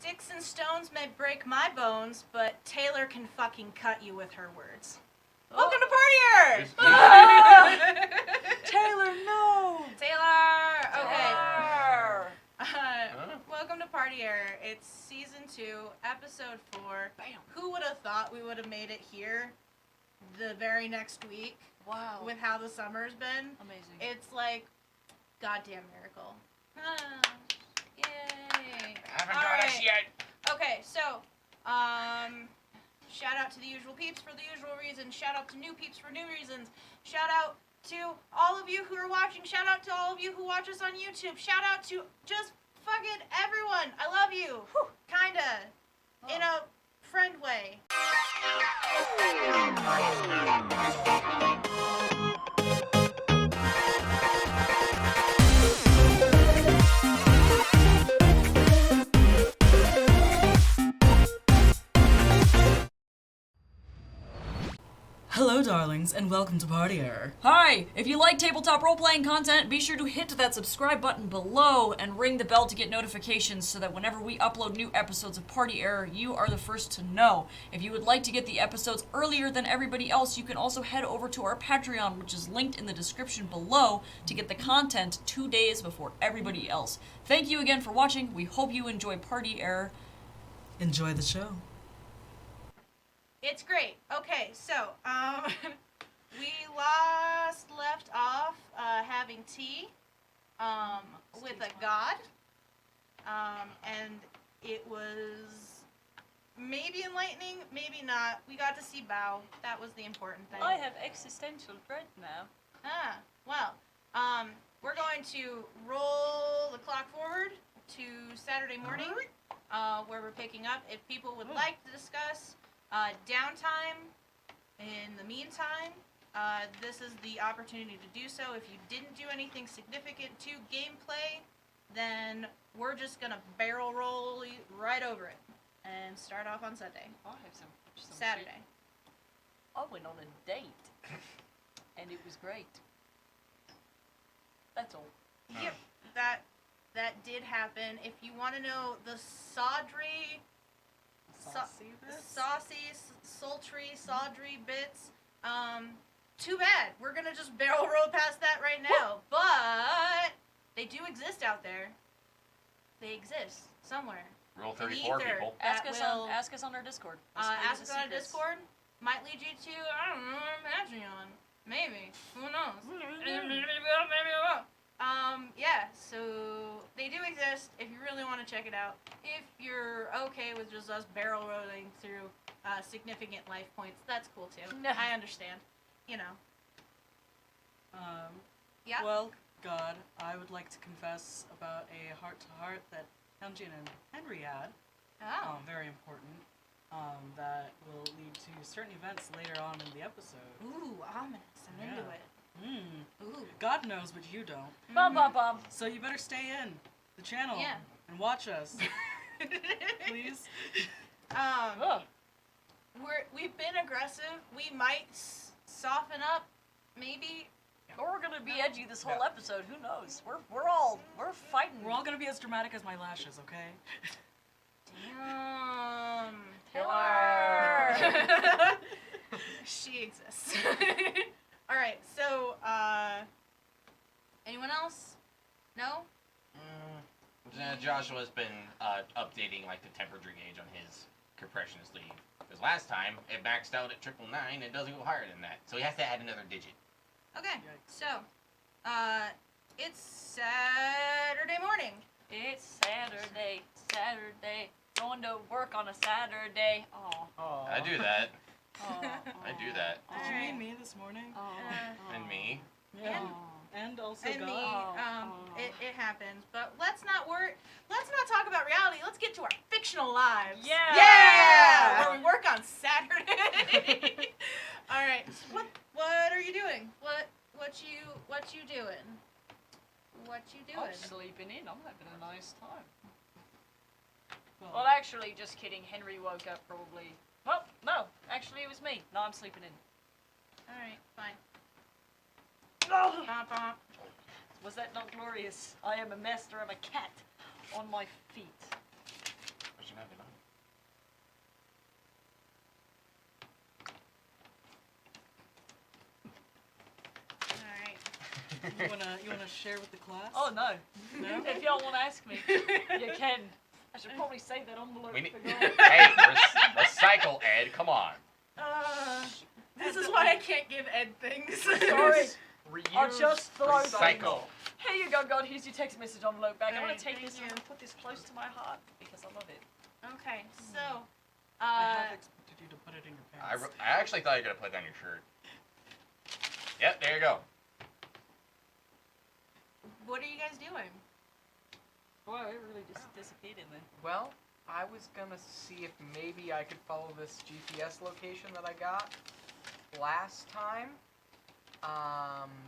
Sticks and stones may break my bones, but Taylor can fucking cut you with her words. Oh. Welcome to Partier! Taylor, no! Taylor! Okay. Welcome to Partier. It's season 2, episode 4. Bam. Who would have thought we would have made it here the very next week? Wow. With how the summer's been. Amazing. It's like, goddamn miracle. Yay. Haven't got us yet. Okay, so, shout out to the usual peeps for the usual reasons. Shout out to new peeps for new reasons. Shout out to all of you who are watching. Shout out to all of you who watch us on YouTube. Shout out to just fucking everyone. I love you. Whew. Kinda. Oh. In a friend way. Hello, darlings, and welcome to Partier. Hi! If you like tabletop role-playing content, be sure to hit that subscribe button below and ring the bell to get notifications so that whenever we upload new episodes of Partier, you are the first to know. If you would like to get the episodes earlier than everybody else, you can also head over to our Patreon, which is linked in the description below, to get the content 2 days before everybody else. Thank you again for watching. We hope you enjoy Partier. Enjoy the show. It's great. Okay, so, we left off, having tea, with a god, and it was maybe enlightening, maybe not. We got to see Bao. That was the important thing. I have existential dread now. Well, we're going to roll the clock forward to Saturday morning, where we're picking up. If people would like to discuss downtime in the meantime, this is the opportunity to do so. If you didn't do anything significant to gameplay, then we're just gonna barrel roll right over it and start off on Sunday. I have some Saturday. I went on a date, and it was great. That's all. Yep, that did happen. If you want to know the saucy, sultry, bits, too bad. We're gonna just barrel roll past that right now. But they do exist out there. They exist somewhere. Roll 34 people. Ask us on our Discord. Ask us on our Discord. Might lead you to, I don't know, Patreon. Maybe. Who knows? Maybe I won't. Yeah, so they do exist if you really want to check it out. If you're okay with just us barrel rolling through significant life points, that's cool too. I understand. You know. Yeah? Well, God, I would like to confess about a heart-to-heart that Hyeonjin and Henry had. Oh. Very important. That will lead to certain events later on in the episode. Ooh, ominous. I'm into it. Ooh. God knows, but you don't. Bum. So you better stay in the channel and watch us. Please. We've been aggressive. We might soften up, maybe. Or we're gonna be edgy this whole episode. Who knows? We're fighting. We're all gonna be as dramatic as my lashes, okay? Damn. Taylor. She exists. All right. So, anyone else? No. Joshua's been updating like the temperature gauge on his compression sleeve. Because last time it maxed out at 999, it doesn't go higher than that, so he has to add another digit. Okay. So, it's Saturday morning. It's Saturday. Going to work on a Saturday. Oh. I do that. Oh. I do that. Did you mean me this morning? And me. Yeah. And also And God. me, it happens. But let's not talk about reality. Let's get to our fictional lives. Yeah! Where we work on Saturday. All right. What are you doing? What you doing? What you doing? I'm sleeping in. I'm having a nice time. Well, actually, just kidding. Henry woke up probably. Well, no. Actually, it was me. No, I'm sleeping in. All right. Fine. Oh. Bop. Was that not glorious? I am a master of a cat on my feet. have it on. Alright. You wanna share with the class? Oh no. No? If y'all want to ask me, you can. I should probably save that envelope. We need- for y'all. Hey, recycle, Ed. Come on. This is why I can't give Ed things. Sorry. Reuse, I'll just throw Recycle. Here you go, God. Here's your text message envelope back. I'm Alright, gonna take thank this you. and put this close to my heart because I love it. Okay, so, I have expected you to put it in your pants. I actually thought you were gonna put it on your shirt. Yep, there you go. what are you guys doing? Wow, it really just disappeared in there. Well, I was gonna see if maybe I could follow this GPS location that I got last time.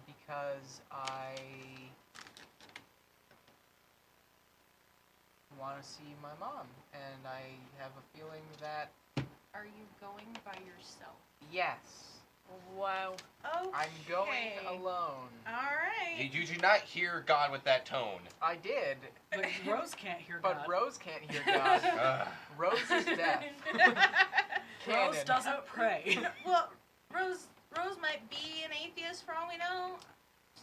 Because I want to see my mom, and I have a feeling that Are you going by yourself? yes, Wow. Okay. I'm going alone. Alright. Did you not hear God with that tone? I did, But Rose can't hear but God. Rose can't hear God. Ugh. Rose is deaf. Rose Canon. doesn't pray. Well, Rose might be an atheist for all we know,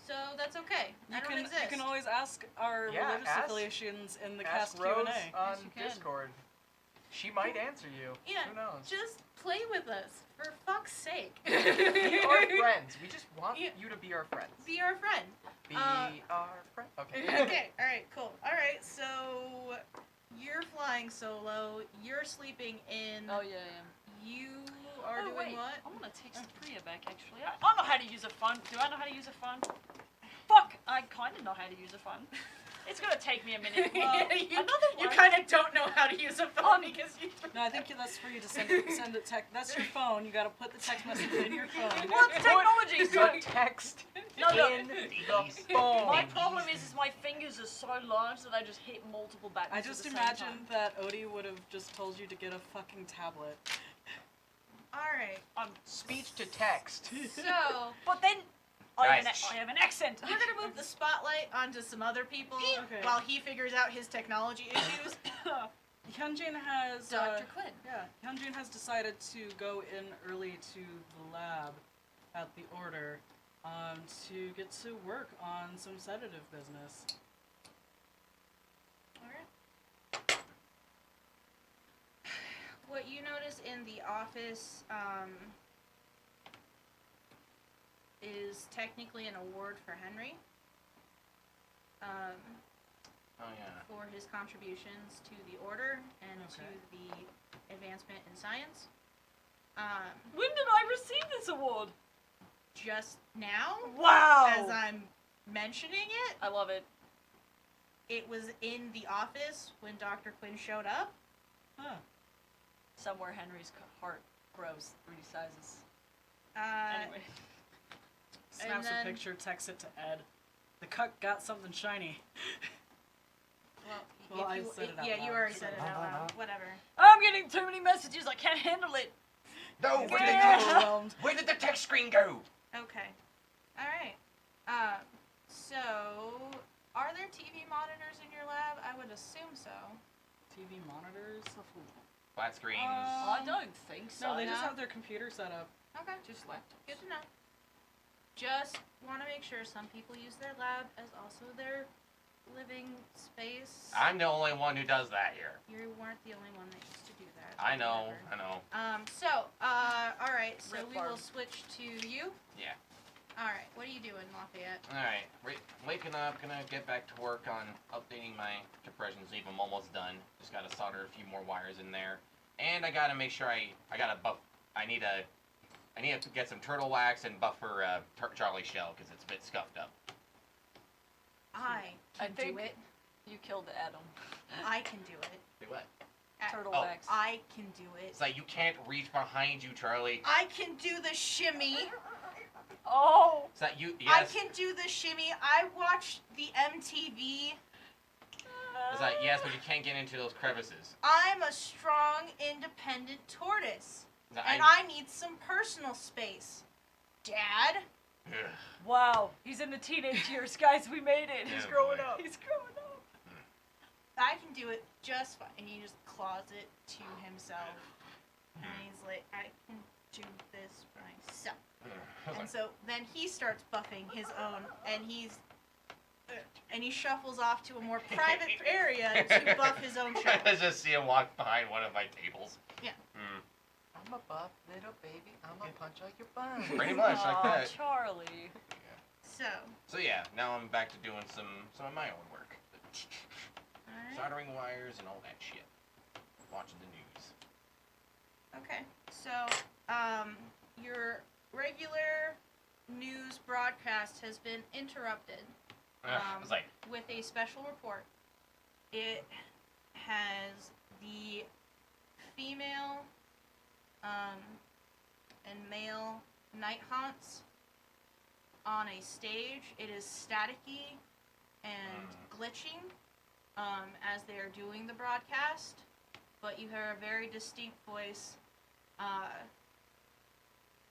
so that's okay. I don't exist. You can always ask our Yeah, religious ask- affiliations in the Ask cast Rose Q&A. on Yes, you can. Discord. She might answer you. Yeah, Who knows? just play with us, for fuck's sake. Be our friends. We just want Yeah. you to be our friends. Be our friend. Be our friend. Okay. Okay, alright, cool. Alright, so you're flying solo, you're sleeping in, Oh yeah, I am. you are Oh, doing wait. what? I'm gonna text Priya back actually. I know how to use a phone. Do I know how to use a phone? Fuck! I kind of know how to use a phone. It's gonna take me a minute. Another You one. kind of don't know how to use a phone because you. No, I think that's for you to send it text. That's your phone. You gotta put the text message in your phone. What's technology? The text No, no. in the phone. My problem is my fingers are so large that I just hit multiple buttons. I at just the same imagine time. that Odie would have just told you to get a fucking tablet. Alright, Speech to text. so But then I Guys. have an accent. we're gonna move the spotlight onto some other people Okay. while he figures out his technology issues. Hyunjin has Dr. Quinn. yeah, Hyunjin has decided to go in early to the lab at the order to get to work on some sedative business. Alright. What you notice in the office is technically an award for Henry Oh yeah. for his contributions to the order and Okay. to the advancement in science. When did I receive this award? Just now, Wow. as I'm mentioning it, I love it. it was in the office when Dr. Quinn showed up. Huh. Somewhere Henry's heart grows 3 sizes. Anyway. Snaps then- a picture, texts it to Ed. The cuck got something shiny. Well, Well, if I you, said it out yeah, loud, you already so- said it out loud. Whatever. I'm getting too many messages. I can't handle it. No, He's where getting did the overwhelmed. where did the text screen go? Okay. Alright. So, are there TV monitors in your lab? I would assume so. TV monitors? Flat screens. I don't think so. No, they just No? have their computer set up. Okay. just laptops. Good to know. Just want to make sure some people use their lab as also their living space. I'm the only one who does that here. You weren't the only one that used to do that. I know. Whatever. I know. Alright, so Rip we farm. will switch to you. Yeah. Alright, what are you doing, Lafayette? Alright, waking up, gonna get back to work on updating my compression sleeve. I'm almost done. Just gotta solder a few more wires in there. And I gotta make sure I gotta buff, I need to get some turtle wax and buffer Charlie's shell, because it's a bit scuffed up. I I can think- do it. You killed Adam. I can do it. Do what? Turtle Oh. wax. I can do it. It's like you can't reach behind you, Charlie. I can do the shimmy. Oh. It's that you, I yes. can do the shimmy. I watched the MTV. It's like, yes, but you can't get into those crevices. I'm a strong, independent tortoise. It's like, And I need some personal space. Dad? Ugh. Wow. He's in the teenage years, guys. We made it. He's growing boy. up. He's growing up. I can do it just fine. And he just claws it to himself. And he's like, I can do this myself. And so then he starts buffing his own, and he shuffles off to a more private area to buff his own show. I just see him walk behind one of my tables. Yeah. I'm a buff little baby. I'm gonna punch out your bun. Pretty much like that. Charlie. So yeah, now I'm back to doing some of my own work. Alright. Soldering wires and all that shit. Watching the news. Okay, so your regular news broadcast has been interrupted I was like, with a special report. It has the female and male night haunts on a stage. It is staticky and glitching as they are doing the broadcast, but you hear a very distinct voice.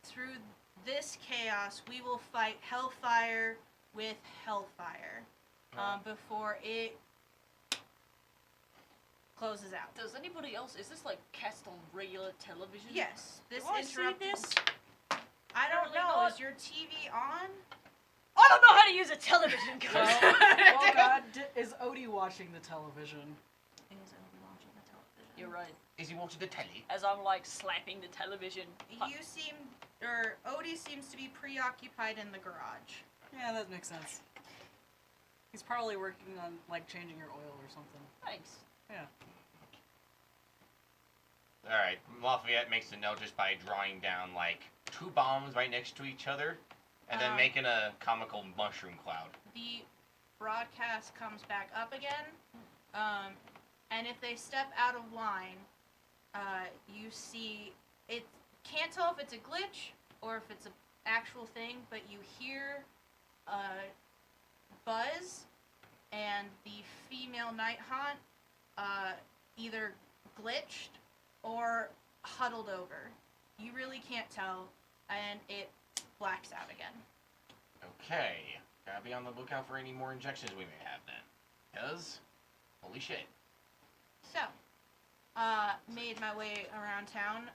Through this chaos, we will fight hellfire with hellfire before it closes out. Does anybody else? Is this like cast on regular television? Yes, this Do I see interrupted. this? I don't Apparently know. not. Is your TV on? I don't know how to use a television, guys. Oh God, is Odie watching the television? Is Obi watching the television? You're right. is he watching the telly? As I'm like slapping the television. Odie seems to be preoccupied in the garage. Yeah, that makes sense. He's probably working on like changing your oil or something. Thanks. Yeah. Alright, Lafayette makes a note just by drawing down like 2 bombs right next to each other and then making a comical mushroom cloud. The broadcast comes back up again, and if they step out of line, you see, it can't tell if it's a glitch or if it's an actual thing, but you hear a buzz, and the female night haunt either glitched or huddled over. You really can't tell, and it blacks out again. Okay, gotta be on the lookout for any more injections we may have then. Cause, holy shit. So, made my way around town.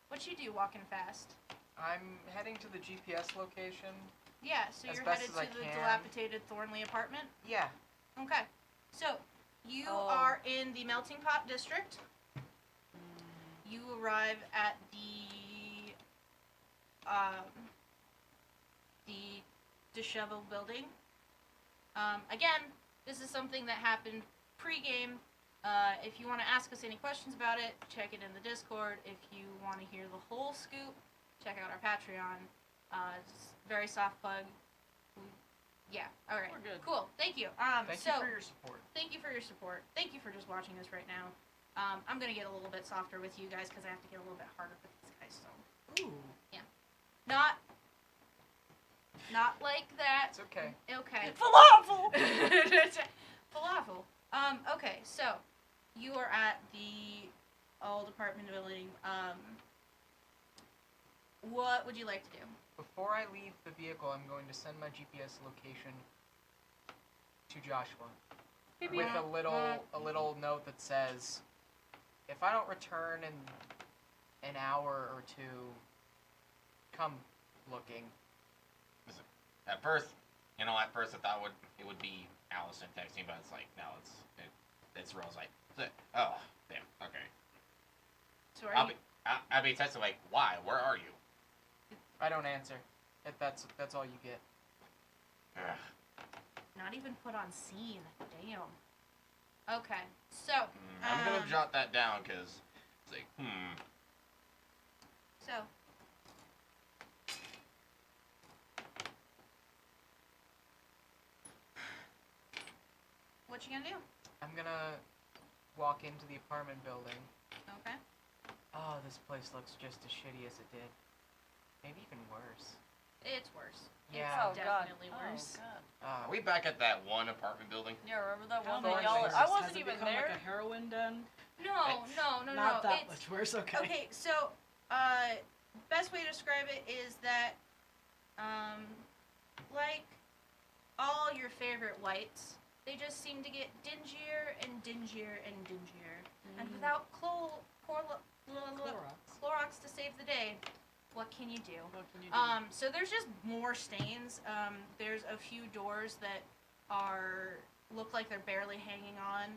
What you do walking fast? I'm heading to the GPS location. Yeah, so As you're best headed as I to the can. dilapidated Thornley apartment? Yeah. Okay. So, you Oh. are in the Melting Pot District. You arrive at the disheveled building. Again, this is something that happened pre-game. If you want to ask us any questions about it, check it in the Discord. If you want to hear the whole scoop, check out our Patreon. It's very soft plug. Yeah, alright. We're good. Cool, thank you. Thank you for your support. Thank you for your support. Thank you for just watching us right now. I'm gonna get a little bit softer with you guys because I have to get a little bit harder with these guys. So Ooh. not like that. It's okay. Okay. Falafel! Falafel. Okay. So you are at the old apartment building. What would you like to do? Before I leave the vehicle, I'm going to send my GPS location to Joshua with a little note that says, if I don't return in an hour or two, come looking. At first I thought it would be Allison texting, but it's like, no, it's Rose. Like, oh, damn, okay. So I'll be texting like, why? Where are you? I don't answer. That's all you get. Ugh. not even put on scene. Damn. Okay. So. I'm gonna jot that down because it's like, So. What you gonna do? I'm gonna walk into the apartment building. Okay. Oh, this place looks just as shitty as it did. Maybe even worse. It's worse. Yeah. It's definitely worse. are we back at that one apartment building? Yeah, remember that How one that much y'all... worse? I Has wasn't it even become there. like a heroin den? No. Not that It's much worse. Okay. okay. So, best way to describe it is that, like all your favorite whites, they just seem to get dingier and dingier and dingier. And without Clorox to save the day, what can you do? What can you do? So there's just more stains. There's a few doors that look like they're barely hanging on.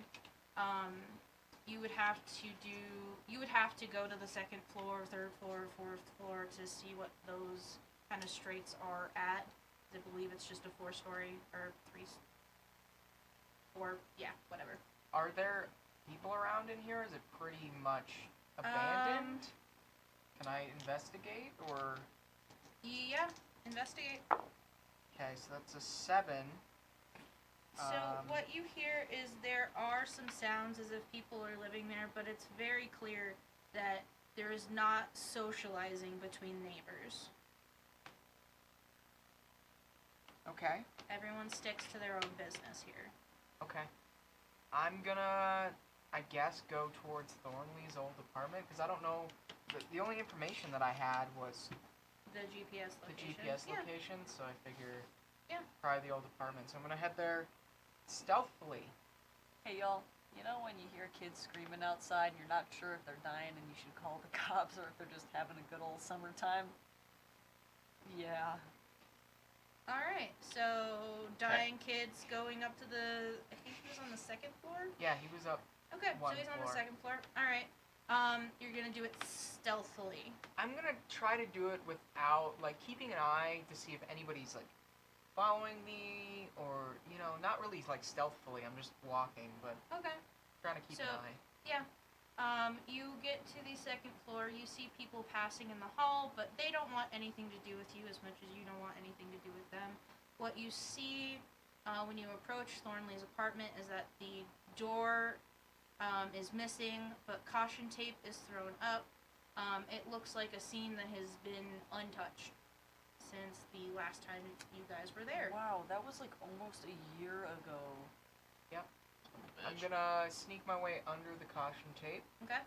You would have to go to the second floor, third floor, fourth floor to see what those kind of straights are at. I believe it's just a 4-story or 4, yeah, whatever. Are there people around in here? Is it pretty much abandoned? Can I investigate or? Yeah, investigate. Okay, so that's a 7. So what you hear is there are some sounds as if people are living there, but it's very clear that there is not socializing between neighbors. Okay. Everyone sticks to their own business here. Okay. I'm gonna, I guess, go towards Thornley's old apartment because I don't know. The only information that I had was The GPS the location. GPS Yeah. location, so I figure Yeah. probably the old apartment. So I'm gonna head there stealthily. Hey y'all, you know when you hear kids screaming outside and you're not sure if they're dying and you should call the cops or if they're just having a good old summertime? Yeah. Alright, so dying kids going up to I think he was on the second floor? Yeah, he was up. Okay, so One he's on the floor. second floor. Alright. You're gonna do it stealthily. I'm gonna try to do it without, like, keeping an eye to see if anybody's, like, following me or, not really, like, stealthily. I'm just walking, but Okay. trying to keep an So- eye. Yeah. You get to the second floor, you see people passing in the hall, but they don't want anything to do with you as much as you don't want anything to do with them. What you see when you approach Thornley's apartment is that the door is missing, but caution tape is thrown up. It looks like a scene that has been untouched since the last time you guys were there. Wow, that was like almost a year ago. I'm gonna sneak my way under the caution tape, Okay?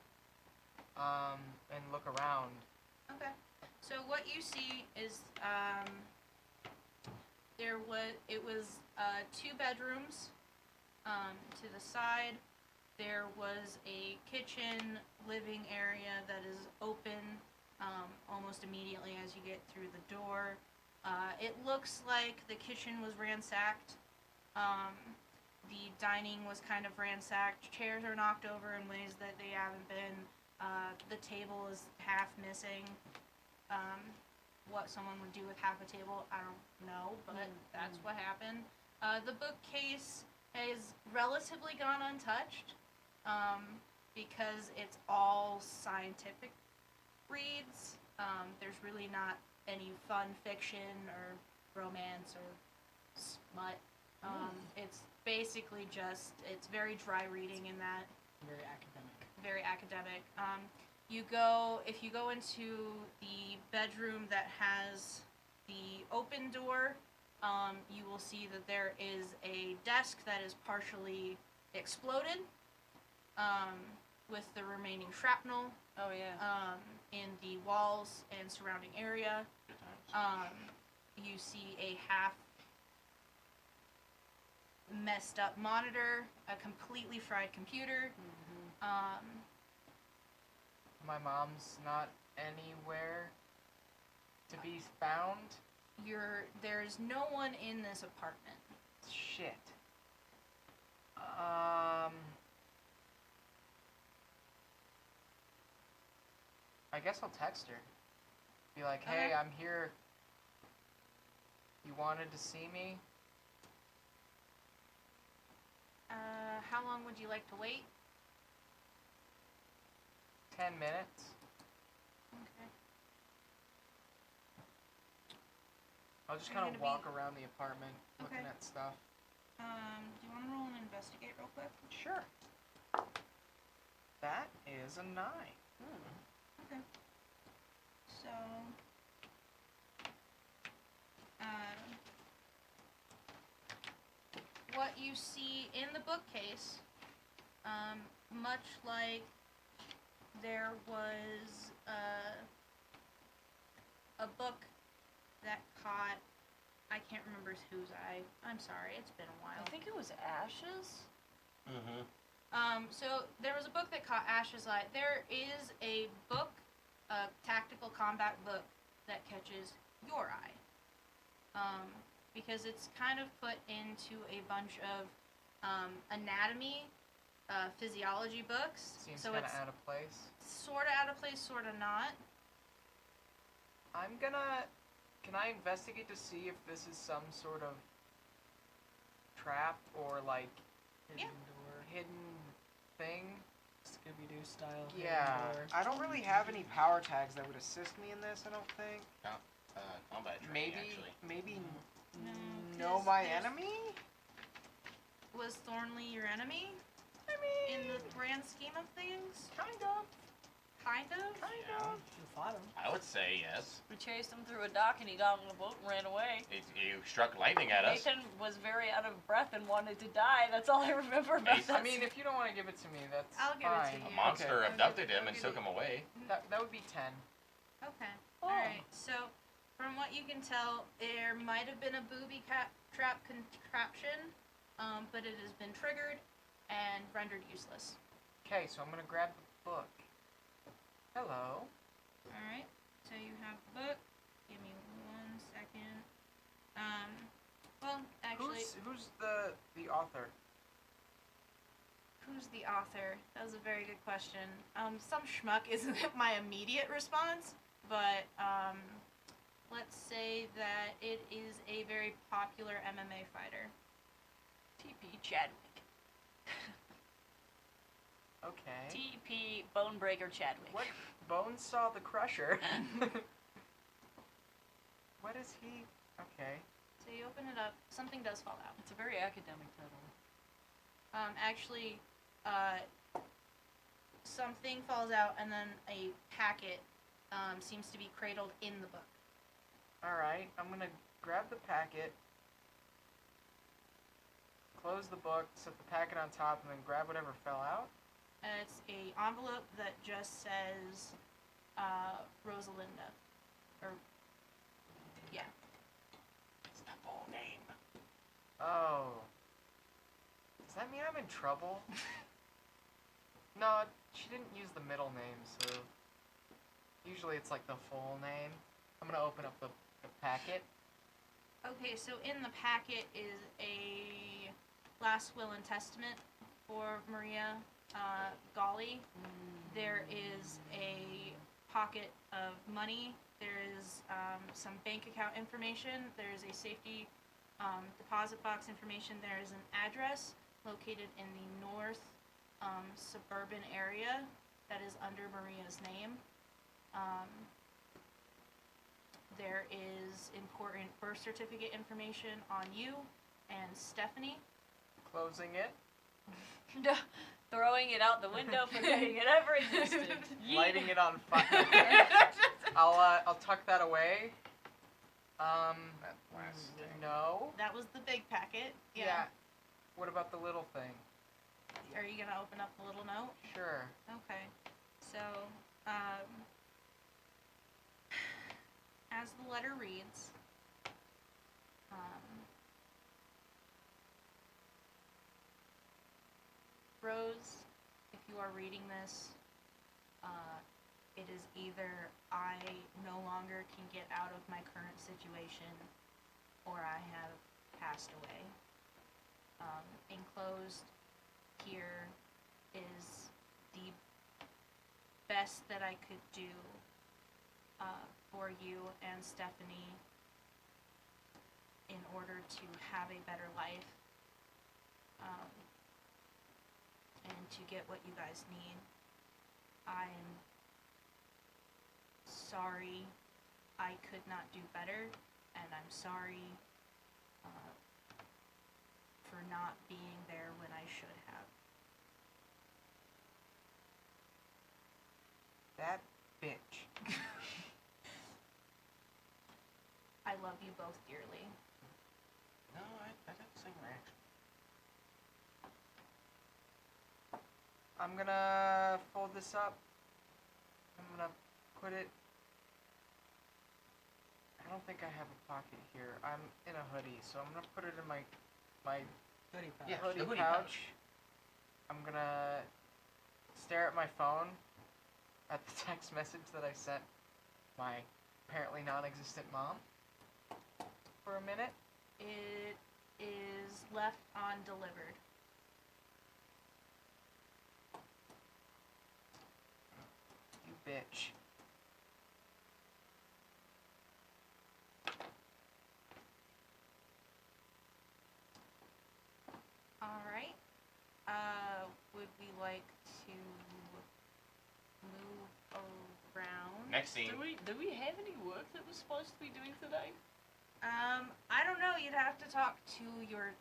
and look around. Okay. So what you see is it was 2 bedrooms. To the side there was a kitchen living area that is open almost immediately as you get through the door. It looks like the kitchen was ransacked. The dining was kind of ransacked. Chairs are knocked over in ways that they haven't been. The table is half missing. What someone would do with half a table, I don't know, but that's what happened. The bookcase has relatively gone untouched because it's all scientific reads. There's really not any fun fiction or romance or smut. It's basically it's very dry reading in that. Very academic. Very academic. If you go into the bedroom that has the open door, you will see that there is a desk that is partially exploded, with the remaining shrapnel, Oh yeah. in the walls and surrounding area. Good times. You see a half messed up monitor, a completely fried computer. My mom's not anywhere to be found. There's no one in this apartment. Shit. I guess I'll text her. Be like, hey, Okay. I'm here. You wanted to see me? How long would you like to wait? 10 minutes. Okay. I'll just Are you kind of gonna walk around the apartment looking Okay. at stuff. Do you want to roll and investigate real quick? Sure. That is a 9. Okay. So, what you see in the bookcase, much like there was a book that caught I can't remember whose eye. I'm sorry, it's been a while. I think it was Ashes. Mm-hmm. So there was a book that caught Ash's eye. There is a book, a tactical combat book that catches your eye. Because it's kind of put into a bunch of anatomy, physiology books. Seems so kind of it's out of place. sort of out of place, sort of not. I'm gonna. Can I investigate to see if this is some sort of trap or like Yeah. Hidden door, hidden thing? Scooby-Doo style. hidden Yeah. door. I don't really have any power tags that would assist me in this. I don't think. Combat training, Maybe. actually. Maybe. No, Know 'cause my there's- enemy. Was Thornley your enemy I mean. in the grand scheme of things? Kind of. Kind of. Kind Yeah. of. You fought him. I would say yes. We chased him through a dock and he got on the boat and ran away. You struck lightning at us. Nathan was very out of breath and wanted to die. That's all I remember about Nathan- that. I mean, if you don't want to give it to me, that's I'll give it to fine. you. A monster Okay. abducted him I'll and give took it- him away. That would be 10. Okay. Oh. Alright, so from what you can tell, there might have been a booby trap contraption, but it has been triggered and rendered useless. Okay, so I'm gonna grab the book. Hello. Alright, so you have the book. Give me 1 second. Well, actually, Who's the author? who's the author? That was a very good question. Some schmuck isn't my immediate response, but, let's say that it is a very popular MMA fighter. TP Chadwick. Okay. TP Bonebreaker Chadwick. What? Bones saw the Crusher. What is he? Okay. So you open it up, something does fall out. It's a very academic title. Actually, something falls out and then a packet, seems to be cradled in the book. Alright, I'm gonna grab the packet, close the book, set the packet on top, and then grab whatever fell out. And it's a envelope that just says, Rosalinda. Or, yeah. It's the full name. Oh. Does that mean I'm in trouble? No, she didn't use the middle name, so usually it's like the full name. I'm gonna open up the packet. Okay, so in the packet is a last will and testament for Maria, Golly. There is a pocket of money. There is, some bank account information. There is a safety, deposit box information. There is an address located in the north, suburban area that is under Maria's name. There is important birth certificate information on you and Stephanie. Closing it. Throwing it out the window, forgetting it ever existed. Lighting it on fire. I'll tuck that away. That last thing. No. That was the big packet. Yeah. What about the little thing? Are you gonna open up the little note? Sure. Okay. So, as the letter reads, Rose, if you are reading this, it is either I no longer can get out of my current situation, or I have passed away. Enclosed here is the best that I could do for you and Stephanie in order to have a better life, and to get what you guys need. I'm sorry I could not do better, and I'm sorry for not being there when I should have. That bitch. I love you both dearly. No, I got the same reaction. I'm gonna fold this up. I'm gonna put it. don't think I have a pocket here. I'm in a hoodie, so I'm gonna put it in my Hoodie pouch. Yeah. hoodie the hoodie pouch. I'm gonna stare at my phone at the text message that I sent my apparently non-existent mom for a minute. It is left undelivered. You bitch. Alright. Would we like to move around? Next scene. Do we have any work that we're supposed to be doing today? I don't know. You'd have to talk to your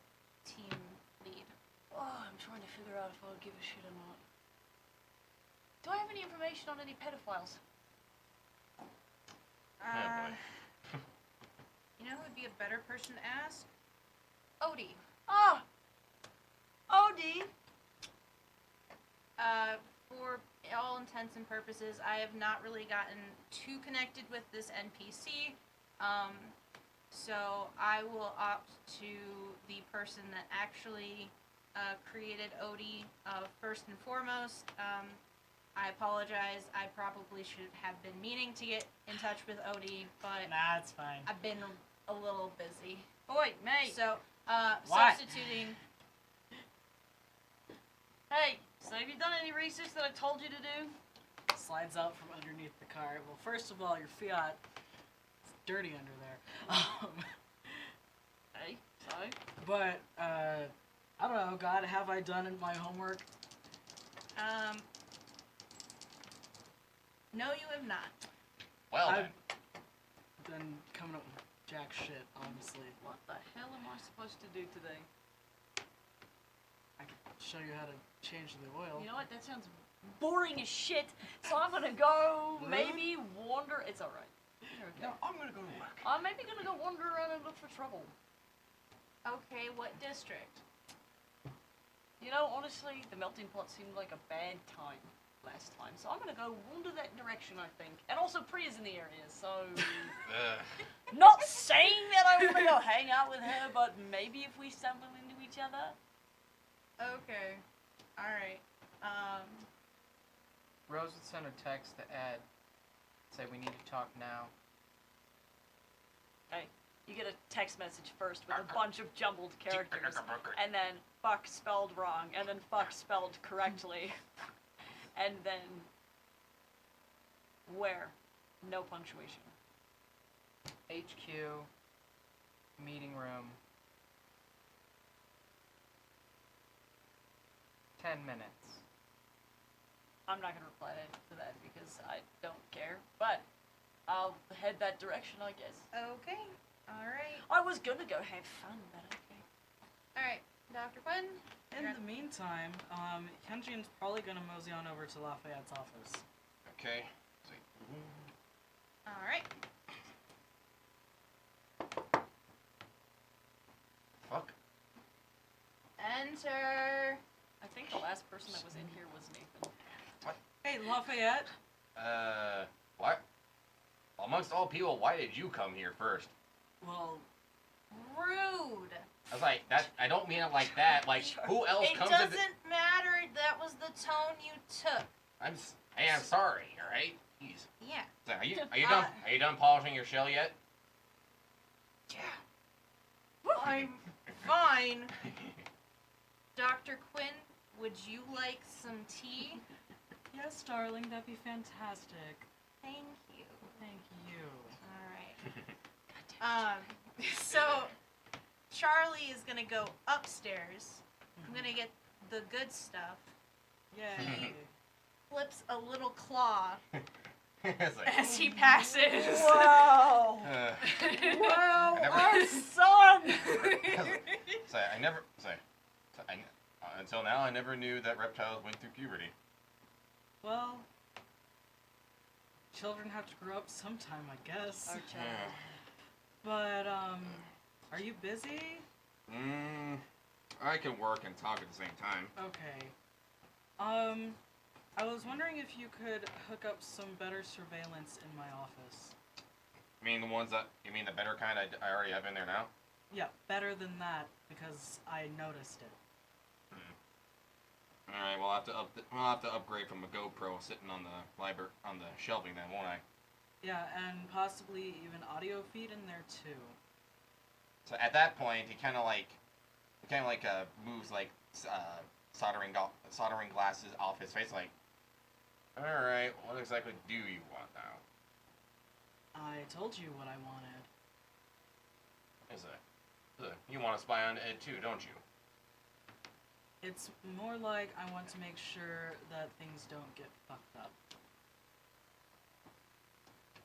team lead. Oh, I'm trying to figure out if I'll give a shit or not. Do I have any information on any pedophiles? boy. You know who would be a better person to ask? Odie. Ah! Odie! For all intents and purposes, I have not really gotten too connected with this NPC. So I will opt to the person that actually created Odie first and foremost. I apologize. I probably should have been meaning to get in touch with Odie, but Nah, it's fine. I've been a little busy. Oi, mate! So, What? substituting. Hey, so have you done any research that I told you to do? Slides out from underneath the car. Well, first of all, your Fiat is dirty under there. Hey, so? But, I don't know, God, have I done my homework? No, you have not. Well I've then. been coming up with jack shit, honestly. What the hell am I supposed to do today? I can show you how to change the oil. You know what? That sounds boring as shit. So I'm gonna go maybe wander. It's alright. No, I'm gonna go to work. I'm maybe gonna go wander around and look for trouble. Okay, what district? You know, honestly, the melting pot seemed like a bad time last time. So I'm gonna go wander that direction, I think. And also Priya's in the area, so... Not saying that I wanna go hang out with her, but maybe if we stumble into each other. Okay. Alright. Rose would send a text to Ed. Say we need to talk now. Hey, you get a text message first with a bunch of jumbled characters, and then fuck spelled wrong, and then fuck spelled correctly, and then where? No punctuation. HQ, meeting room. 10 minutes. I'm not gonna reply to that because I don't care, but I'll head that direction, I guess. Okay. Alright. I was gonna go have fun, but okay. Alright. Dr. Quinn? In the meantime, Hyeonjin's probably gonna mosey on over to Lafayette's office. Okay. Alright. Fuck. Enter. I think the last person that was in here was Nathan. Hey, Lafayette! What? Amongst all people, why did you come here first? Well, Rude. I was like, that. I don't mean it like that. Like, who else It comes doesn't to matter. That was the tone you took. Hey, I'm sorry. All right. Jeez. Yeah. So, are you done? Are you done polishing your shell yet? I'm fine. Dr. Quinn, would you like some tea? yes, darling, that'd be fantastic. Thank you. Thank you. Alright. So, Charlie is gonna go upstairs. I'm gonna get the good stuff. Yay. Flips a little claw It's like, as he passes. Wow! wow, Our son! Until now, I never knew that reptiles went through puberty. Well, children have to grow up sometime, I guess. Our child. But, are you busy? I can work and talk at the same time. Okay. I was wondering if you could hook up some better surveillance in my office. You mean the ones that? You mean the better kind I already have in there now? Yeah, better than that because I noticed it. All right, we'll have to upgrade from a GoPro sitting on the shelving then, won't I? Yeah, and possibly even audio feed in there too. So at that point, he kind of like moves like soldering glasses off his face, like, all right, what exactly do you want now? I told you what I wanted. You want to spy on Ed too, don't you? It's more like I want to make sure that things don't get fucked up.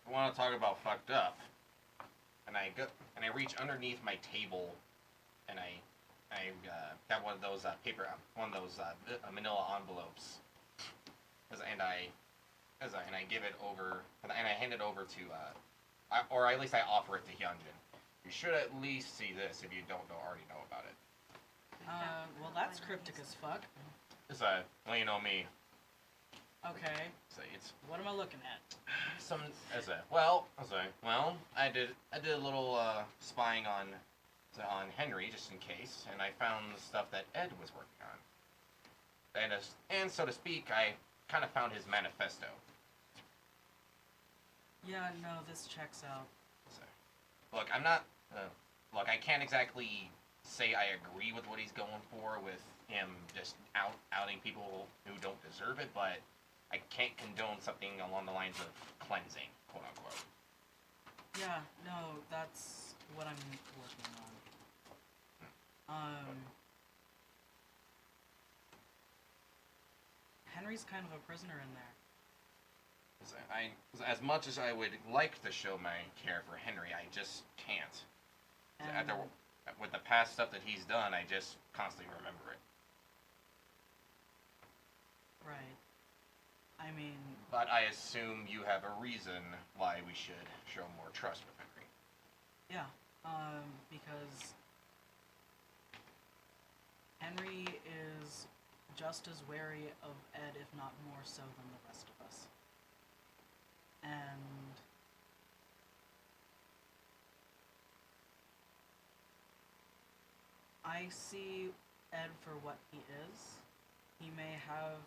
I want to talk about fucked up, and I reach underneath my table, and I got one of those manila envelopes, and I give it over, and I hand it over to, or at least I offer it to Hyeonjin. You should at least see this if you already know about it. Well, that's cryptic as fuck. Well, you know me. Okay. It's What am I looking at? I did a little spying on Henry just in case, and I found the stuff that Ed was working on. And so to speak, I kind of found his manifesto. Yeah, no, this checks out. Look, I can't exactly say I agree with what he's going for with him just outing people who don't deserve it, but I can't condone something along the lines of cleansing, quote unquote. Yeah, no, that's what I'm working on. Henry's kind of a prisoner in there. As much as I would like to show my care for Henry, I just can't. And With the past stuff that he's done, I just constantly remember it. right. I mean, But I assume you have a reason why we should show more trust with Henry. yeah, because Henry is just as wary of Ed, if not more so than the rest of us. And I see Ed for what he is. He may have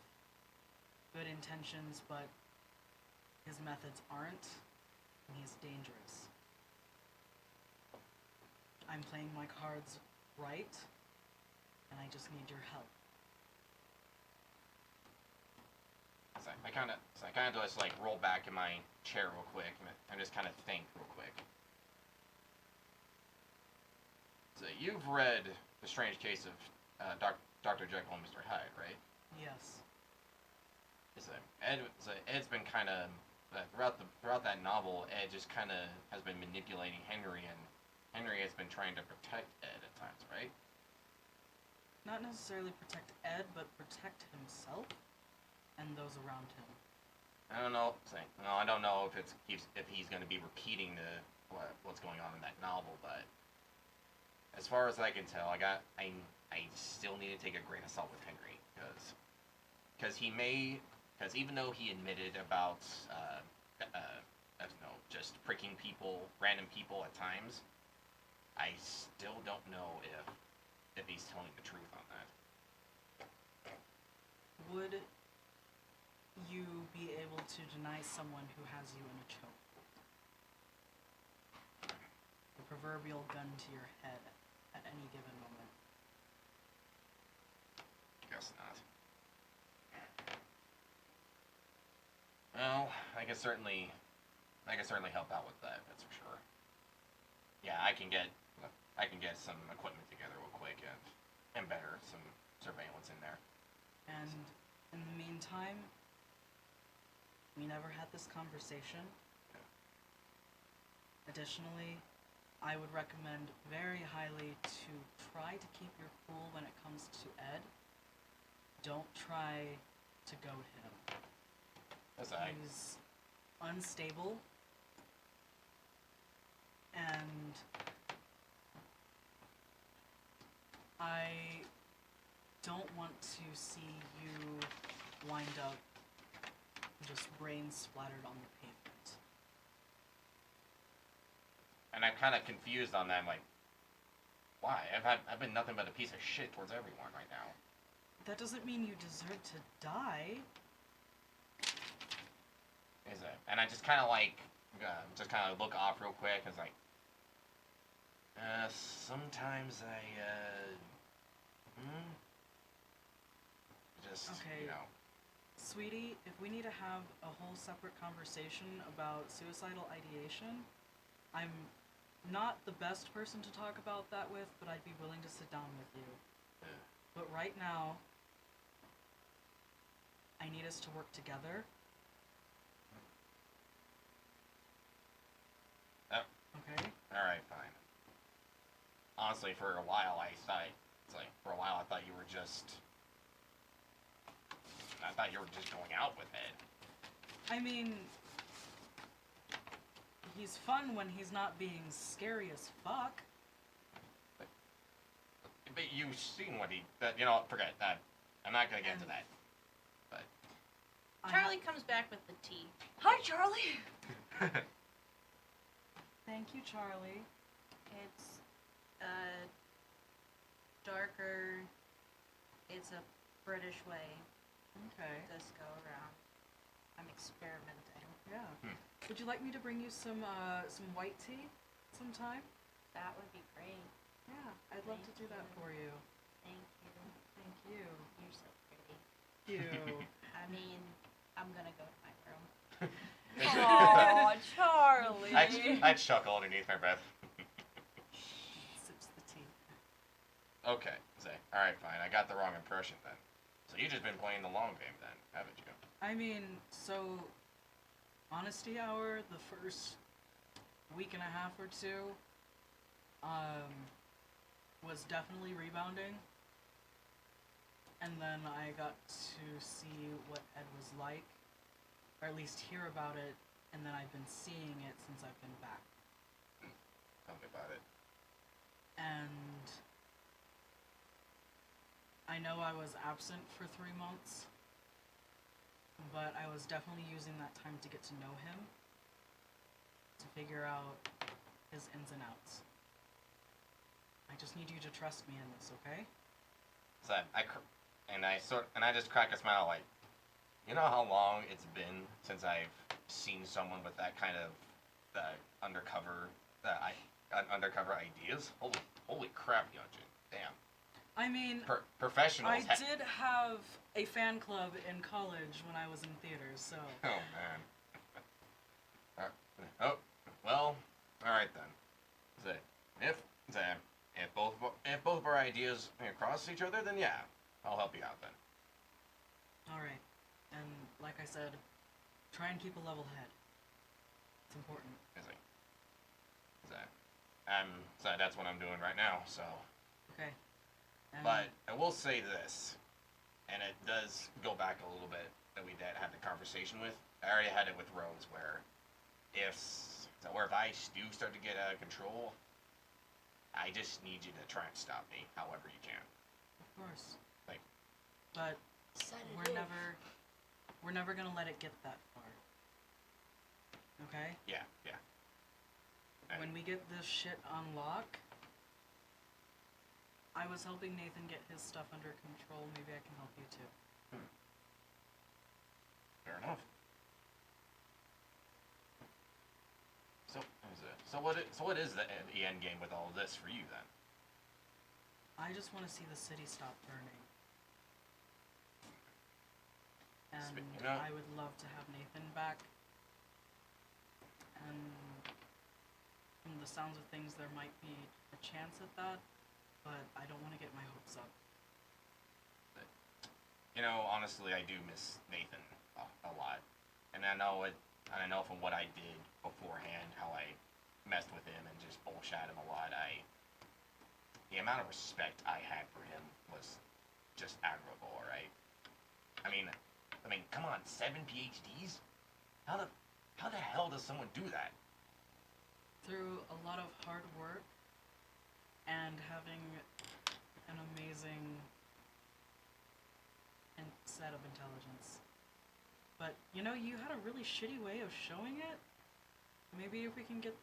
good intentions, but his methods aren't, and he's dangerous. I'm playing my cards right, and I just need your help. So I kind of just like roll back in my chair real quick and just kind of think real quick. So you've read The Strange Case of Dr. Jekyll and Mr. Hyde, right? Yes. Ed's been kind of throughout that novel. Ed just kind of has been manipulating Henry, and Henry has been trying to protect Ed at times, right? Not necessarily protect Ed, but protect himself and those around him. I don't know. I don't know if he's going to be repeating what's going on in that novel, but as far as I can tell, I still need to take a grain of salt with Henry because even though he admitted about just pricking random people at times, I still don't know if he's telling the truth on that. Would you be able to deny someone who has you in a choke? The proverbial gun to your head at any given moment. Guess not. Well, I can certainly help out with that. That's for sure. Yeah, I can get some equipment together real quick and better some surveillance in there. And in the meantime, we never had this conversation. Additionally, I would recommend very highly to try to keep your cool when it comes to Ed. Don't try to goad him. He's unstable, and I don't want to see you wind up just brains splattered on the pavement. and I'm kind of confused on that. I'm like, why? I've been nothing but a piece of shit towards everyone right now. That doesn't mean you deserve to die. Is it? And I just kind of like, just kind of look off real quick. And it's like, sometimes I, just, Okay. you know. Sweetie, if we need to have a whole separate conversation about suicidal ideation, I'm not the best person to talk about that with, but I'd be willing to sit down with you. Yeah. But right now, I need us to work together. Oh. Okay? Alright, fine. Honestly, for a while, I thought you were just... I thought you were just going out with it. I mean, he's fun when he's not being scary as fuck. But you've seen what he... you know, forget that. I'm not gonna get into that. But... Charlie comes back with the tea. Hi, Charlie. Thank you, Charlie. It's darker. It's a British way Okay. this go around. I'm experimenting. Yeah. Hmm. Would you like me to bring you some white tea sometime? That would be great. Yeah, I'd love to do that for you. Thank you. Thank you. You're so pretty. You. I mean, I'm gonna go to my room. Aw, Charlie. I chuckle underneath my breath. Sips the tea. Okay, alright, fine. I got the wrong impression then. So you just been playing the long game then, haven't you? I mean, so honesty hour, the first week and a half or two, was definitely rebounding. And then I got to see what Ed was like, or at least hear about it, and then I've been seeing it since I've been back. Tell me about it. And I know I was absent for 3 months, but I was definitely using that time to get to know him, to figure out his ins and outs. I just need you to trust me in this, okay? So I just crack a smile like, you know how long it's been since I've seen someone with that kind of undercover ideas? Holy crap, Hyeonjin. Damn. I mean, Professionals. I did have a fan club in college when I was in theater, so... Oh man. Oh well. All right then. If both of our ideas cross each other, then yeah, I'll help you out then. Alright. And like I said, try and keep a level head. It's important. So that's what I'm doing right now. So. Okay. But I will say this, and it does go back a little bit that we did have the conversation with. I already had it with Rose, where if I do start to get out of control, I just need you to try and stop me, however you can. Of course. Like. But we're never gonna let it get that far. Okay? Yeah. When we get this shit on lock, I was helping Nathan get his stuff under control. Maybe I can help you too. Fair enough. So what is the end game with all of this for you then? I just want to see the city stop burning. And You know- I would love to have Nathan back. And from the sounds of things, there might be a chance at that, but I don't want to get my hopes up. You know, honestly, I do miss Nathan a lot, and I know from what I did beforehand, how I messed with him and just bullshit him a lot. The amount of respect I had for him was just admirable, right? I mean, come on, 7 PhDs? How the hell does someone do that? Through a lot of hard work and having an amazing set of intelligence. But, you know, you had a really shitty way of showing it. Maybe if we can get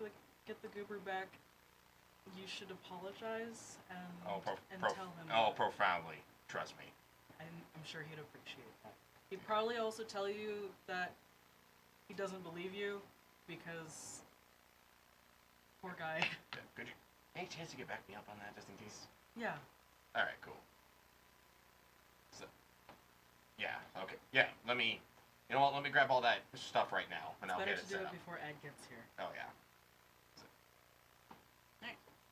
get the goober back, you should apologize and and tell him. Profoundly. Trust me. I'm sure he'd appreciate that. He'd probably also tell you that he doesn't believe you because poor guy. Yeah, good. Any chance you could back me up on that, just in case? Yeah. All right, cool. So, yeah, okay, yeah. Let me grab all that stuff right now, and It's I'll better get to it do set it up. before Ed gets here. Oh yeah.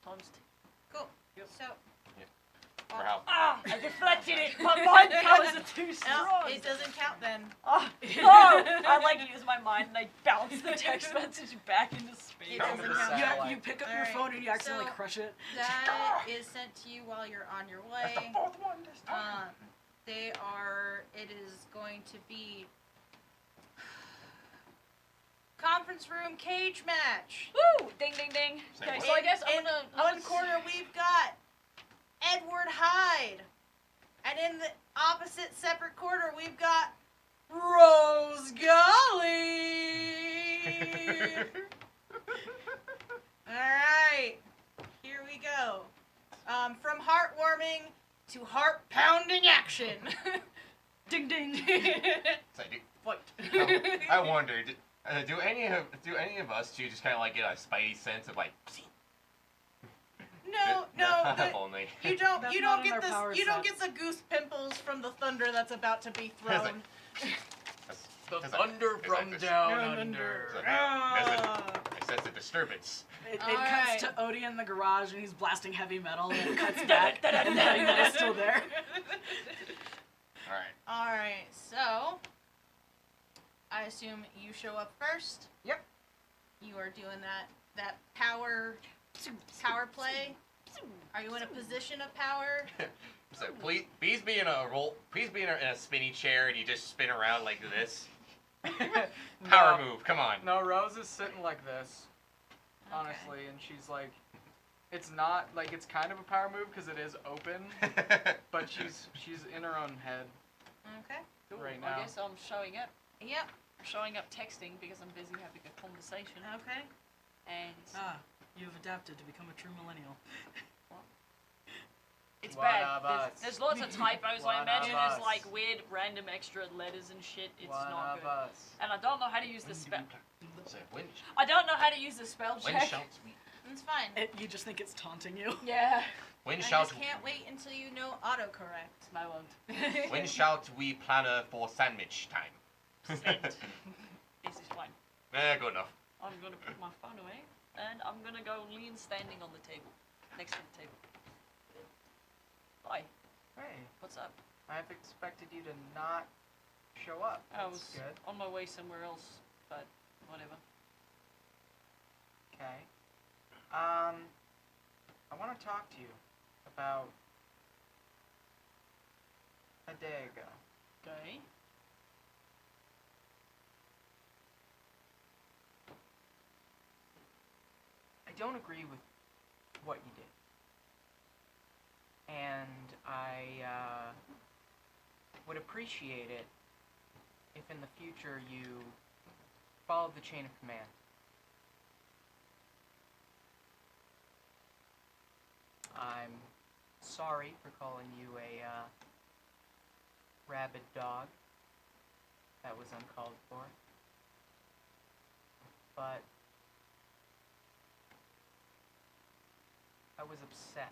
Times Cool. Yep. So. For how? I deflected it. My mind powers are too No, strong. it doesn't count then. Oh, no! I like to use my mind and I bounce the text message back into space. It doesn't count. You pick up your Alright, phone and you accidentally so- crush it. That is sent to you while you're on your That's the way. fourth one this time. It is going to be conference room cage match. Woo! Ding, ding, ding. Say Okay, what? so I guess I'm In gonna. one corner we've got Edward Hyde, and in the opposite separate corner we've got Rose Gully. All right, here we go. From heartwarming to heart-pounding action. Ding ding. So, Fight. I wonder, do any of us two just kind of like get a spidey sense of like? No, If only. you don't. That's You not don't in get our this. power You don't sets. get the goose pimples from the thunder that's about to be That's thrown. The It's like- thunder it's from like this. down Down under. It's like- Ah. I sense a disturbance. It Alright. cuts to Odie in the garage and he's blasting heavy metal and it cuts back and the heavy metal's still there. All right. All right, so I assume you show up first. Yep. You are doing that power play. Are you in a position of power? So please be in a roll. Please be in a spinny chair, and you just spin around like this. Power move. Come on. No, Rose is sitting like this, Okay. honestly, and she's like, it's not like it's kind of a power move because it is open, but she's in her own head. Okay. Cool. Right I now. guess I'm showing up. Yep. I'm showing up texting because I'm busy having a conversation. Okay. And You've adapted to become a true millennial. it's One bad. of us. There's lots of typos. One I imagine of there's us. like weird random extra letters and shit. It's One not of good. us. And I don't know how to use the spell. So when I don't know how to use the spell check. shouts we It's fine. You just think it's taunting you. Yeah. when I shouts just can't wait until you know autocorrect. I won't. when shouts we planner for sandwich time. Send. This is fine. Good enough. I'm gonna put my phone away and I'm gonna go lean standing on the table. Next to the table. Hi. Hey, What's up? I've expected you to not show up. I That's was good. on my way somewhere else, but whatever. Okay. I want to talk to you about a day ago. Okay. I don't agree with what you did. And I would appreciate it if in the future you followed the chain of command. I'm sorry for calling you a rabid dog. That was uncalled for. But I was upset.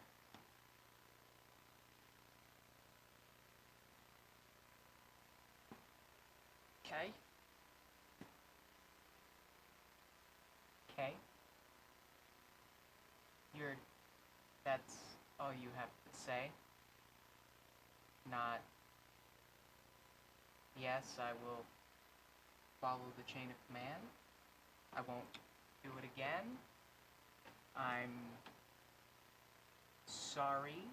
Okay. Okay? That's all you have to say? Not, yes, I will follow the chain of command. I won't do it again. I'm sorry.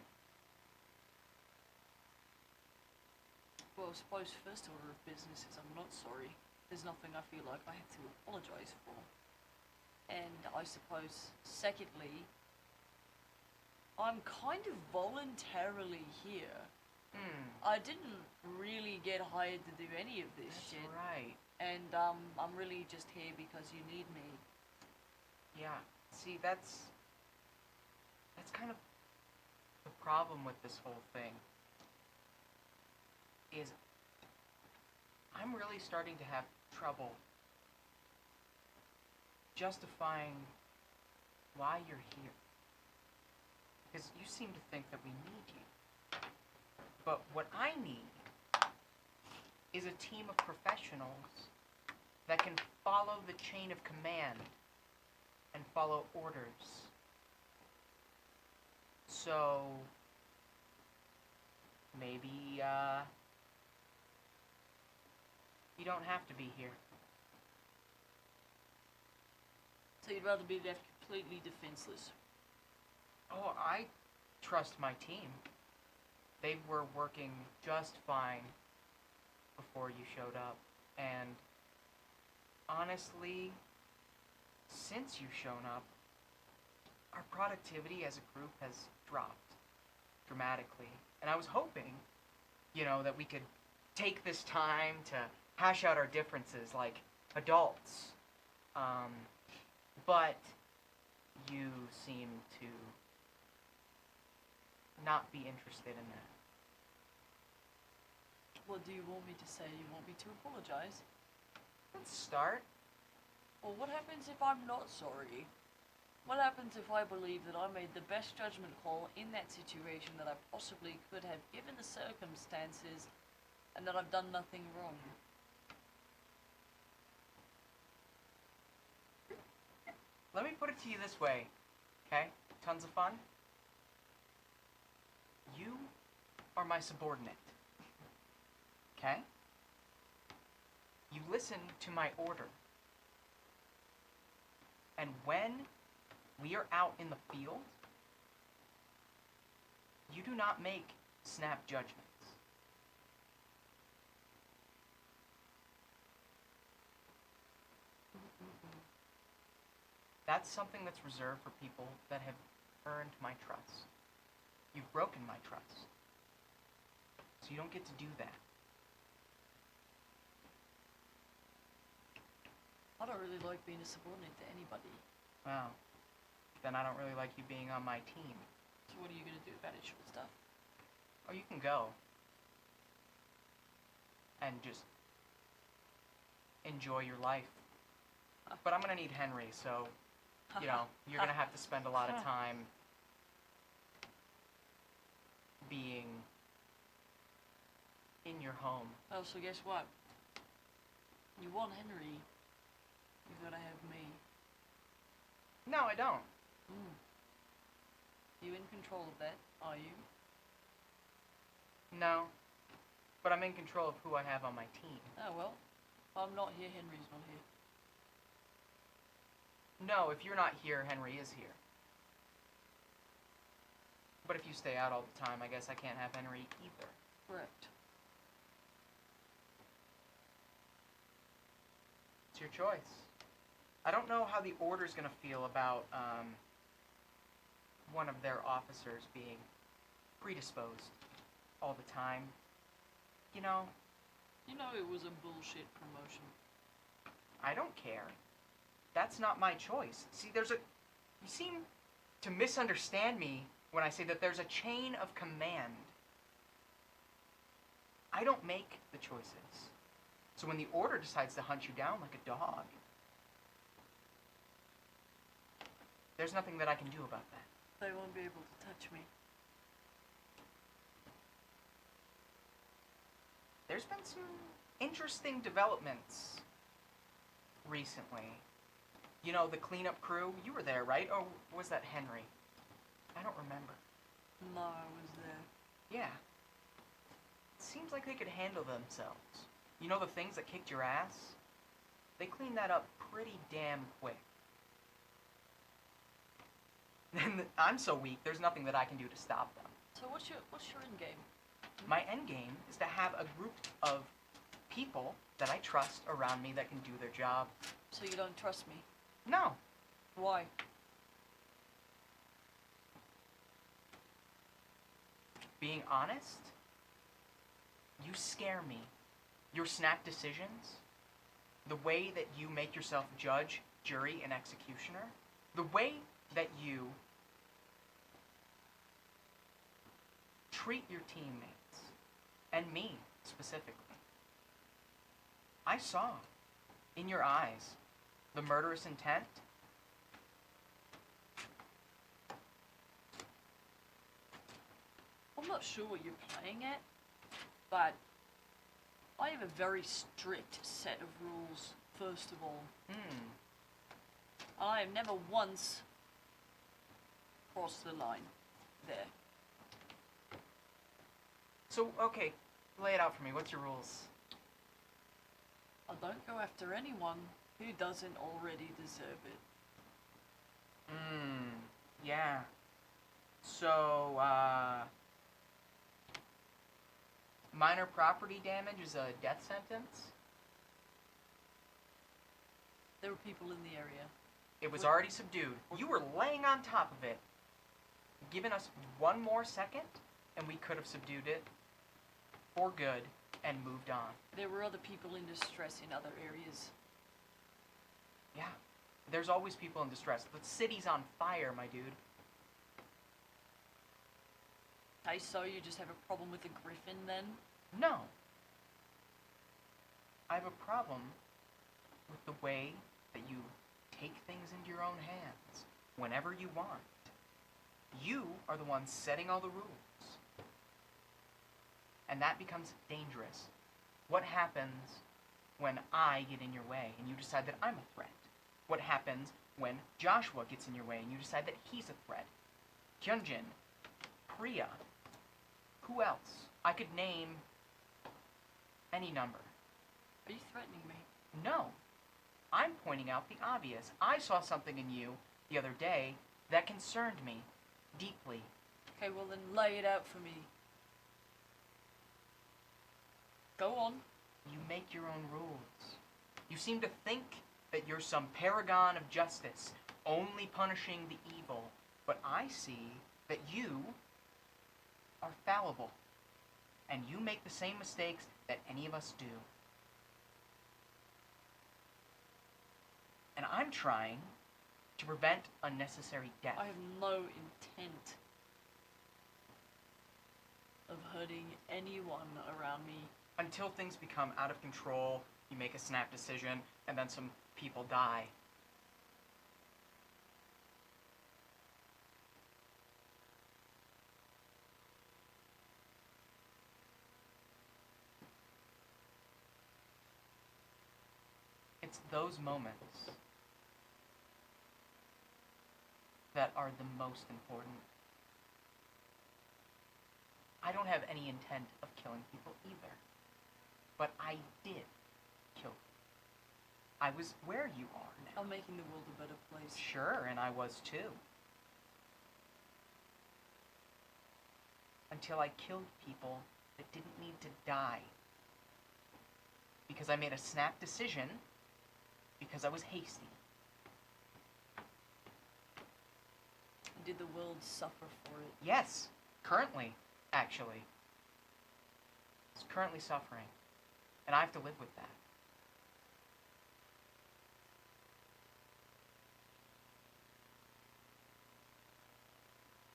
Well, I suppose first order of business is I'm not sorry. There's nothing I feel like I have to apologise for. And I suppose, secondly, I'm kind of voluntarily here. I didn't really get hired to do any of this That's shit. right. And I'm really just here because you need me. Yeah. See, that's kind of the problem with this whole thing. Is I'm really starting to have trouble justifying why you're here. Because you seem to think that we need you. But what I need is a team of professionals that can follow the chain of command and follow orders. So, maybe, you don't have to be here. So you'd rather be left completely defenseless? Oh, I trust my team. They were working just fine before you showed up. And honestly, since you've shown up, our productivity as a group has dropped dramatically. And I was hoping, that we could take this time to hash out our differences like adults. But you seem to not be interested in that. What do you want me to say? You want me to apologize? Let's start. Well, what happens if I'm not sorry? What happens if I believe that I made the best judgment call in that situation that I possibly could have given the circumstances, and that I've done nothing wrong? Let me put it to you this way, okay? Tons of fun. You are my subordinate, okay? You listen to my order. And when we are out in the field, you do not make snap judgments. That's something that's reserved for people that have earned my trust. You've broken my trust. So you don't get to do that. I don't really like being a subordinate to anybody. Well, then I don't really like you being on my team. So what are you gonna do about it, short stuff? Oh, you can go. And just enjoy your life. But I'm gonna need Henry, so, you're gonna have to spend a lot of time being in your home. Oh, so guess what? You want Henry, you gotta have me. No, I don't. You in control of that, are you? No. But I'm in control of who I have on my team. Oh, well. If I'm not here, Henry's not here. No, if you're not here, Henry is here. But if you stay out all the time, I guess I can't have Henry either. Correct. It's your choice. I don't know how the Order's gonna feel about, one of their officers being predisposed all the time. You know it was a bullshit promotion. I don't care. That's not my choice. See, you seem to misunderstand me when I say that there's a chain of command. I don't make the choices. So when the Order decides to hunt you down like a dog, there's nothing that I can do about that. They won't be able to touch me. There's been some interesting developments recently. The cleanup crew, you were there, right? Or was that Henry? I don't remember. No, I was there. Yeah. It seems like they could handle themselves. The things that kicked your ass? They cleaned that up pretty damn quick. And I'm so weak, there's nothing that I can do to stop them. So what's your end game? My end game is to have a group of people that I trust around me that can do their job. So you don't trust me? No. Why? Being honest, you scare me. Your snap decisions, the way that you make yourself judge, jury, and executioner, The way that you treat your teammates, and me specifically, I saw in your eyes the murderous intent. I'm not sure what you're playing at, but I have a very strict set of rules, first of all. I have never once crossed the line there. So, okay, lay it out for me. What's your rules? I don't go after anyone who doesn't already deserve it. Yeah. So, minor property damage is a death sentence? There were people in the area. It was already subdued. You were laying on top of it. Given us one more second, and we could have subdued it for good and moved on. There were other people in distress in other areas. Yeah. There's always people in distress. The city's on fire, my dude. Hey, so you just have a problem with the griffin then? No. I have a problem with the way that you take things into your own hands whenever you want. You are the one setting all the rules. And that becomes dangerous. What happens when I get in your way and you decide that I'm a threat? What happens when Joshua gets in your way and you decide that he's a threat? Hyeonjin, Priya, who else? I could name any number. Are you threatening me? No. I'm pointing out the obvious. I saw something in you the other day that concerned me deeply. Okay, well then lay it out for me. Go on. You make your own rules. You seem to think that you're some paragon of justice, only punishing the evil. But I see that you are fallible. And you make the same mistakes that any of us do. And I'm trying to prevent unnecessary death. I have no intent of hurting anyone around me. Until things become out of control, you make a snap decision, and then some people die. It's those moments that are the most important. I don't have any intent of killing people either. But I did kill you. I was where you are now. I'm making the world a better place. Sure, and I was too. Until I killed people that didn't need to die. Because I made a snap decision, because I was hasty. Did the world suffer for it? Yes, currently, actually. It's currently suffering. And I have to live with that.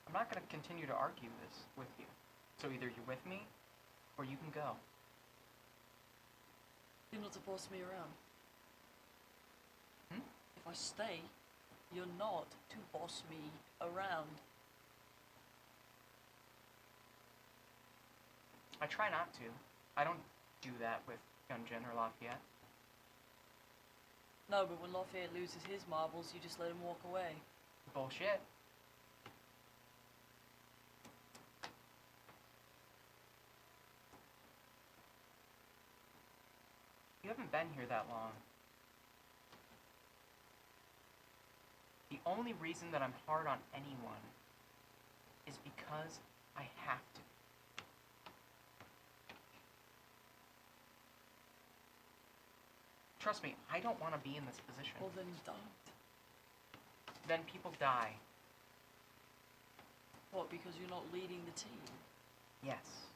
I'm not going to continue to argue this with you. So either you're with me, or you can go. You're not to boss me around. Hmm? If I stay, you're not to boss me around. I try not to. I don't do that with Hyeonjin or Lafayette. No, but when Lafayette loses his marbles, you just let him walk away. Bullshit. You haven't been here that long. The only reason that I'm hard on anyone is because I have to. Trust me, I don't want to be in this position. Well, then don't. Then people die. What, because you're not leading the team? Yes.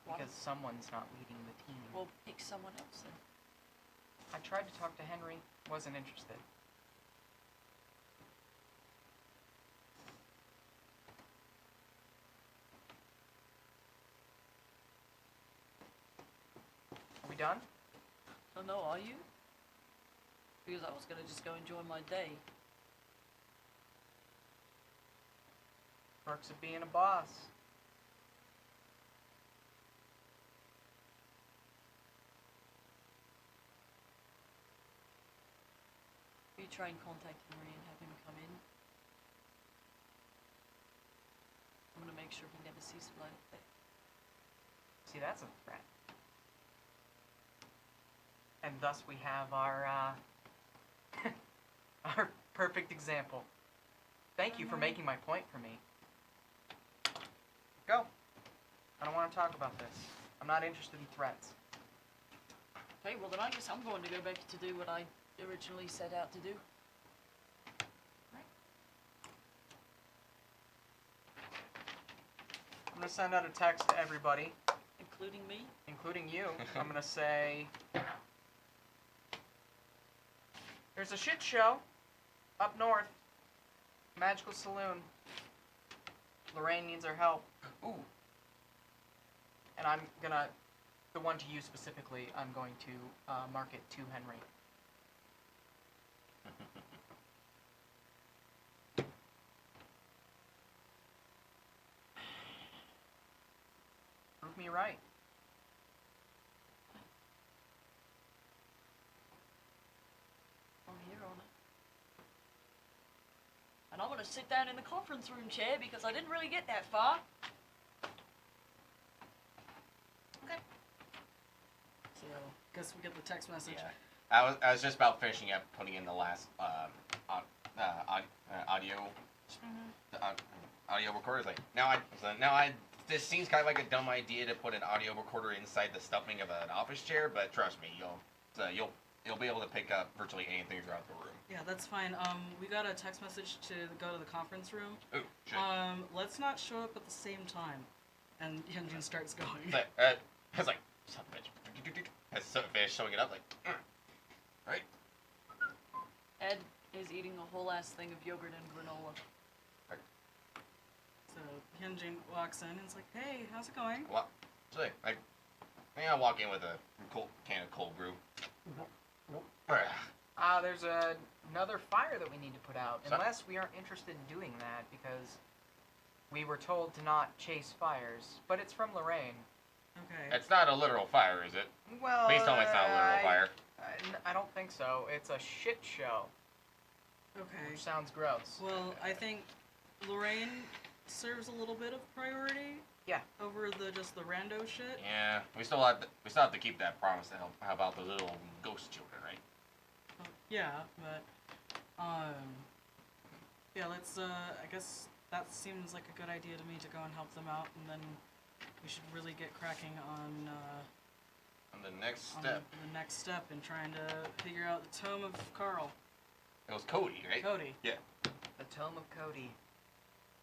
Why? Because someone's not leading the team. Well, pick someone else then. I tried to talk to Henry, wasn't interested. done? Oh no, are you? Because I was gonna just go enjoy my day. Perks of being a boss. Will you try and contact Henry and have him come in? I'm gonna make sure he never sees the light of day. See, that's a threat. And thus we have our, our perfect example. Thank you for making my point for me. Go. I don't want to talk about this. I'm not interested in threats. Okay, well then I guess I'm going to go back to do what I originally set out to do. I'm going to send out a text to everybody, Including me? including you. I'm going to say, there's a shit show up north. Magical Saloon. Lorraine needs our help. Ooh. And I'm gonna, the one to you specifically, I'm going to mark it to Henry. Prove me right. I'm here on it. And I'm gonna sit down in the conference room chair because I didn't really get that far. Okay. So, guess we get the text message. Yeah. I was just about finishing up putting in the last audio audio recorder. It's like this seems kind of like a dumb idea to put an audio recorder inside the stuffing of an office chair, but trust me, you'll be able to pick up virtually anything throughout the room. Yeah, that's fine. We got a text message to go to the conference room. Ooh, shit. Let's not show up at the same time. And Hyeonjin starts going. But, it's like, son of a bitch. As finished showing it up, like, right? Ed is eating a whole ass thing of yogurt and granola. So Hyeonjin walks in and is like, "Hey, how's it going?" Well, so I walk in with a can of cold brew. There's another fire that we need to put out, So- unless we aren't interested in doing that, because we were told to not chase fires, but it's from Lorraine. Okay. It's not a literal fire, is it? Well, Please tell me it's not a literal fire. I don't think so. It's a shit show, Okay. which sounds gross. Well, I think Lorraine serves a little bit of priority. Yeah. Over just the rando shit. Yeah, we still have to keep that promise to help out those little ghost children, right? Yeah, but yeah, let's I guess that seems like a good idea to me to go and help them out, and then we should really get cracking on And the next on step, the next step in trying to figure out the tome of Carl. it was Cody, right? Cody. Yeah. The Tome of Cody.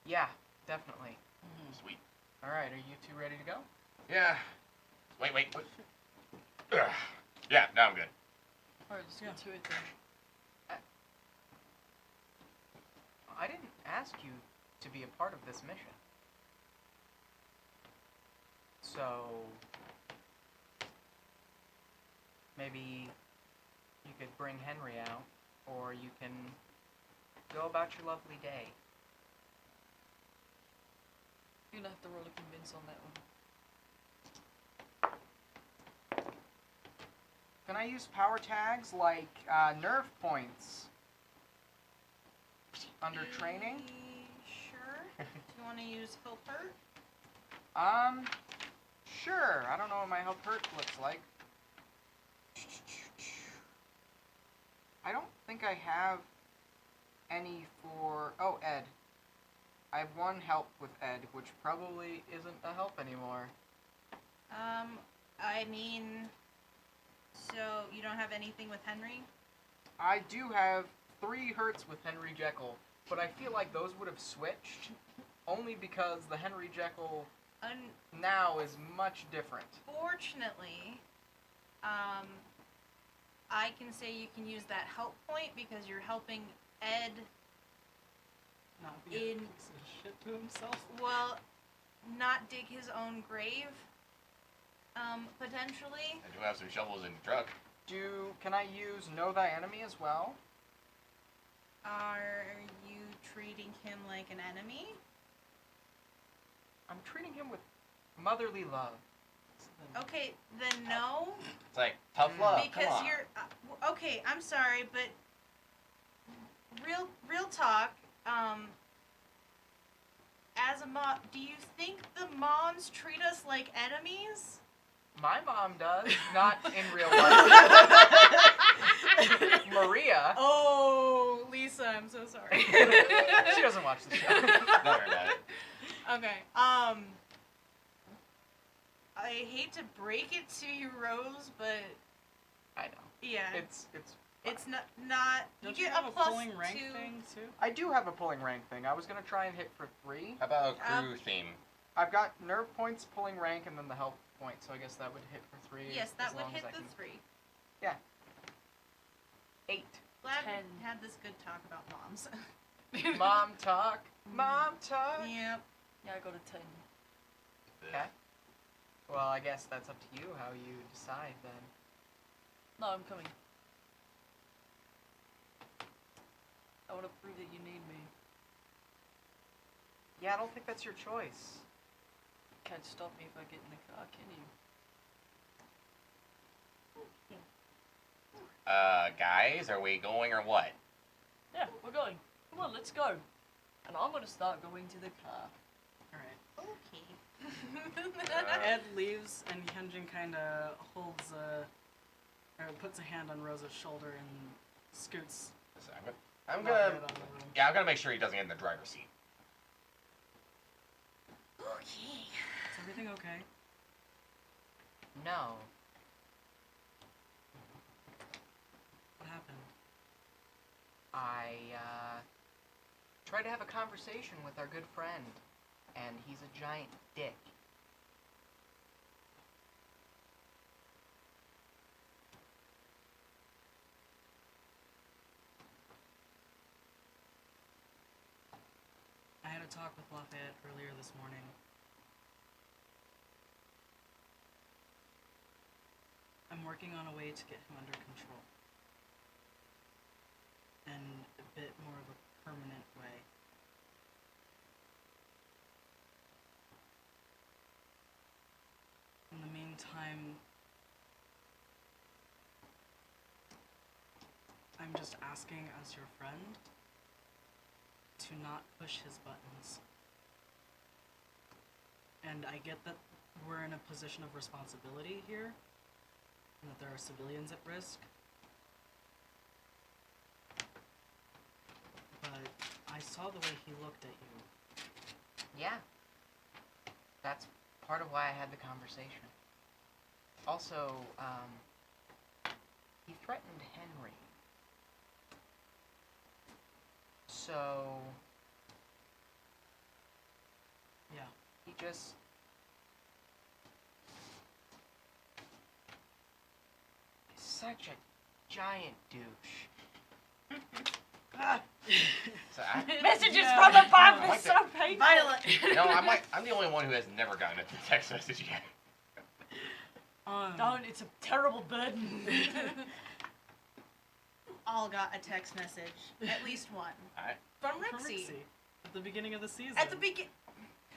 Yeah, definitely. Sweet. All right, are you two ready to go? Yeah. Wait. Ugh. Yeah, now I'm good. Alright, let's get to it then. I didn't ask you to be a part of this mission. So maybe you could bring Henry out, or you can go about your lovely day. You're gonna have to roll a convince on that one. Can I use power tags like nerve points under training? Sure. Do you want to use help hurt? Sure. I don't know what my help hurt looks like. I don't think I have any for... Oh, Ed. I have one help with Ed, which probably isn't a help anymore. I mean, so you don't have anything with Henry? I do have 3 hurts with Henry Jekyll, but I feel like those would have switched, only because the Henry Jekyll now is much different. Unfortunately, I can say you can use that help point because you're helping Ed, Not be a In- piece of shit to himself. well, not dig his own grave. Potentially. I do have some shovels in the truck. Can I use Know Thy Enemy as well? Are you treating him like an enemy? I'm treating him with motherly love. Okay, then no. It's like, tough love, Because come on. you're okay. I'm sorry, but real talk. As a mom, do you think the moms treat us like enemies? My mom does, not in real life. Maria. Oh, Lisa, I'm so sorry. She doesn't watch the show. Don't worry about it. Okay. I hate to break it to you, Rose, but I know. yeah, It's not. Don't you you get have a a plus pulling rank 2. thing too? I do have a pulling rank thing. I was gonna try and hit for 3. How about a crew theme? I've got nerve points, pulling rank, and then the health point. So I guess that would hit for 3. Yes, that as would long hit as I the can- 3. 8. Glad 10. we had this good talk about moms. Mom talk. Mom talk. Yep. Yeah, I go to 10. Okay. Well, I guess that's up to you how you decide then. No, I'm coming. I want to prove that you need me. Yeah, I don't think that's your choice. Can't stop me if I get in the car, can you? Guys, are we going or what? Yeah, we're going. Come on, let's go. And I'm gonna start going to the car. Alright. Okay. Ed leaves and Hyunjin kinda holds or puts a hand on Rosa's shoulder and scoots. Listen, I'm Not gonna. right on the room. Yeah, I'm gonna make sure he doesn't get in the driver's seat. Okay. Is everything okay? No. What happened? I tried to have a conversation with our good friend, and he's a giant dick. I had a talk with Lafayette earlier this morning. I'm working on a way to get him under control. In a bit more of a permanent way. In the meantime, I'm just asking as your friend to not push his buttons. And I get that we're in a position of responsibility here, and that there are civilians at risk. But I saw the way he looked at you. Yeah. That's part of why I had the conversation. Also, he threatened Henry. So, Yeah. he just... He's such a giant douche. So I, Messages Yeah. from the Bible, I like so painful. Violent. I'm the only one who has never gotten a text message yet. Don't, it's a terrible burden. All got a text message. At least one. From From Rixie. Rixie, at the beginning of the season. At the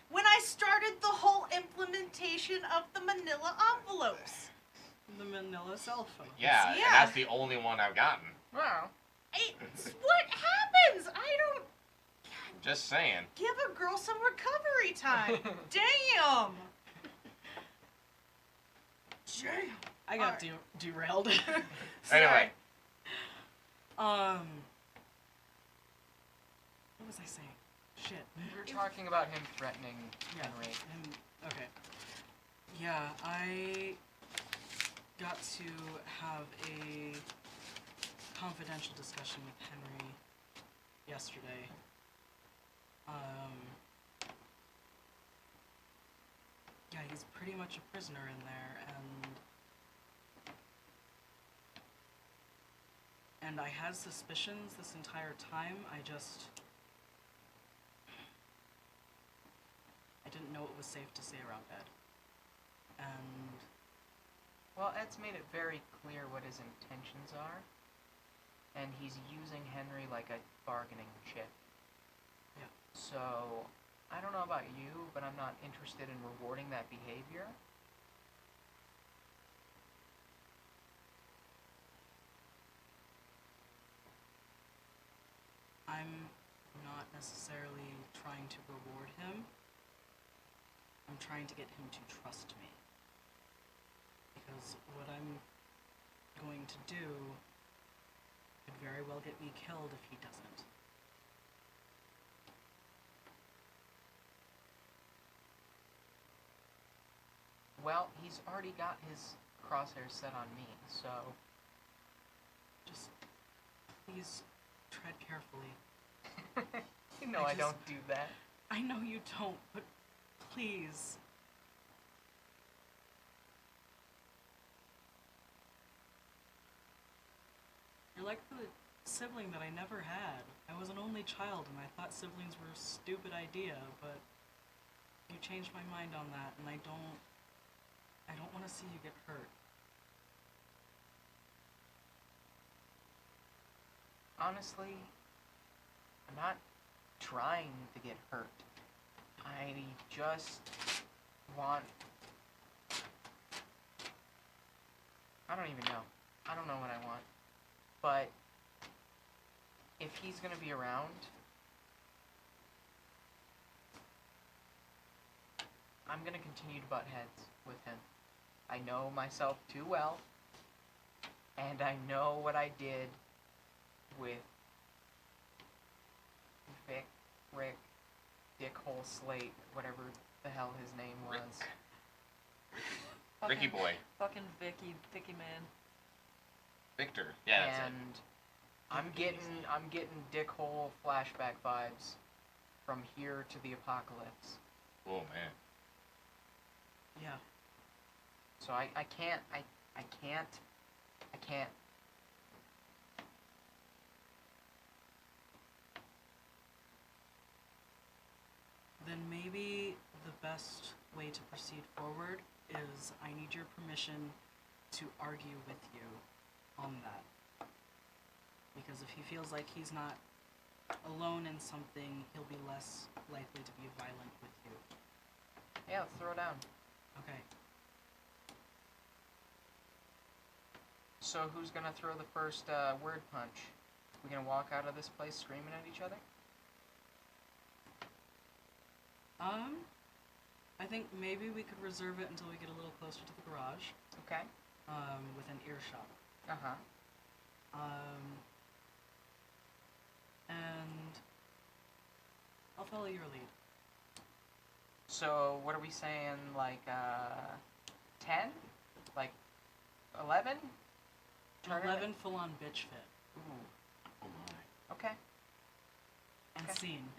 when I started the whole implementation of the manila envelopes. The Manila cell phone. Yeah, and Yeah. that's the only one I've gotten. Wow. It's what happens. I don't Just saying. give a girl some recovery time. Damn. Damn. I got derailed. Anyway, What was I saying? Shit. We were talking about him threatening Yeah. Henry. Okay. Yeah, I got to have a confidential discussion with Henry yesterday. Yeah, he's pretty much a prisoner in there, and I had suspicions this entire time. I didn't know it was safe to say around Ed. And Well, Ed's made it very clear what his intentions are, and he's using Henry like a bargaining chip. Yeah. So, I don't know about you, but I'm not interested in rewarding that behavior. I'm not necessarily trying to reward him. I'm trying to get him to trust me. Because what I'm going to do could very well get me killed if he doesn't. Well, he's already got his crosshairs set on me, so... Just please tread carefully. You know I don't do that. I know you don't, but please. You're like the sibling that I never had. I was an only child and I thought siblings were a stupid idea, but you changed my mind on that, and I don't want to see you get hurt. Honestly, I'm not trying to get hurt. I just want... I don't even know. I don't know what I want. But if he's gonna be around, I'm gonna continue to butt heads with him. I know myself too well, and I know what I did with Rick, Dickhole Slate, whatever the hell his name was. Ricky boy. Fucking Vicky man. Victor. Yeah, that's it. And I'm getting Dickhole flashback vibes from here to the apocalypse. Oh, man. Yeah. So I can't. Then maybe the best way to proceed forward is I need your permission to argue with you on that. Because if he feels like he's not alone in something, he'll be less likely to be violent with you. Yeah, let's throw it down. Okay. So who's gonna throw the first word punch? We gonna walk out of this place screaming at each other? I think maybe we could reserve it until we get a little closer to the garage, Okay. within earshot. Uh-huh. And I'll follow your lead. So what are we saying, like 10? Like 11? Turn it- 11 full-on bitch fit. Ooh. Okay. And Okay. scene.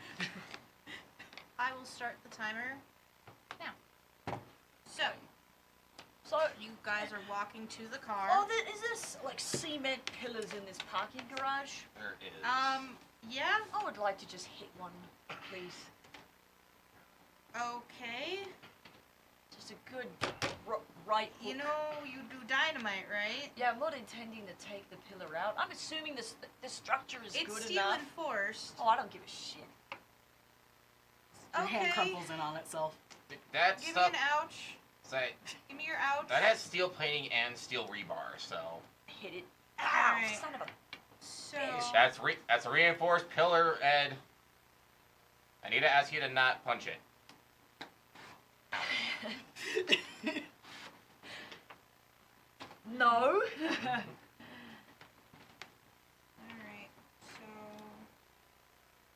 I will start the timer now. So, you guys are walking to the car. Oh, is this like cement pillars in this parking garage? There is. Yeah. I would like to just hit one, please. Okay. Just a good right hook. You know you do dynamite, right? Yeah, I'm not intending to take the pillar out. I'm assuming this structure is It's good steel enough. enforced. Oh, I don't give a shit. Your hand Okay. crumples in on itself. That Give me stuff. an ouch. Say, Give me your ouch. that has steel plating and steel rebar, so Hit it. Ow, Alright. son of a... So that's a reinforced pillar, Ed. I need to ask you to not punch it. No. Alright, so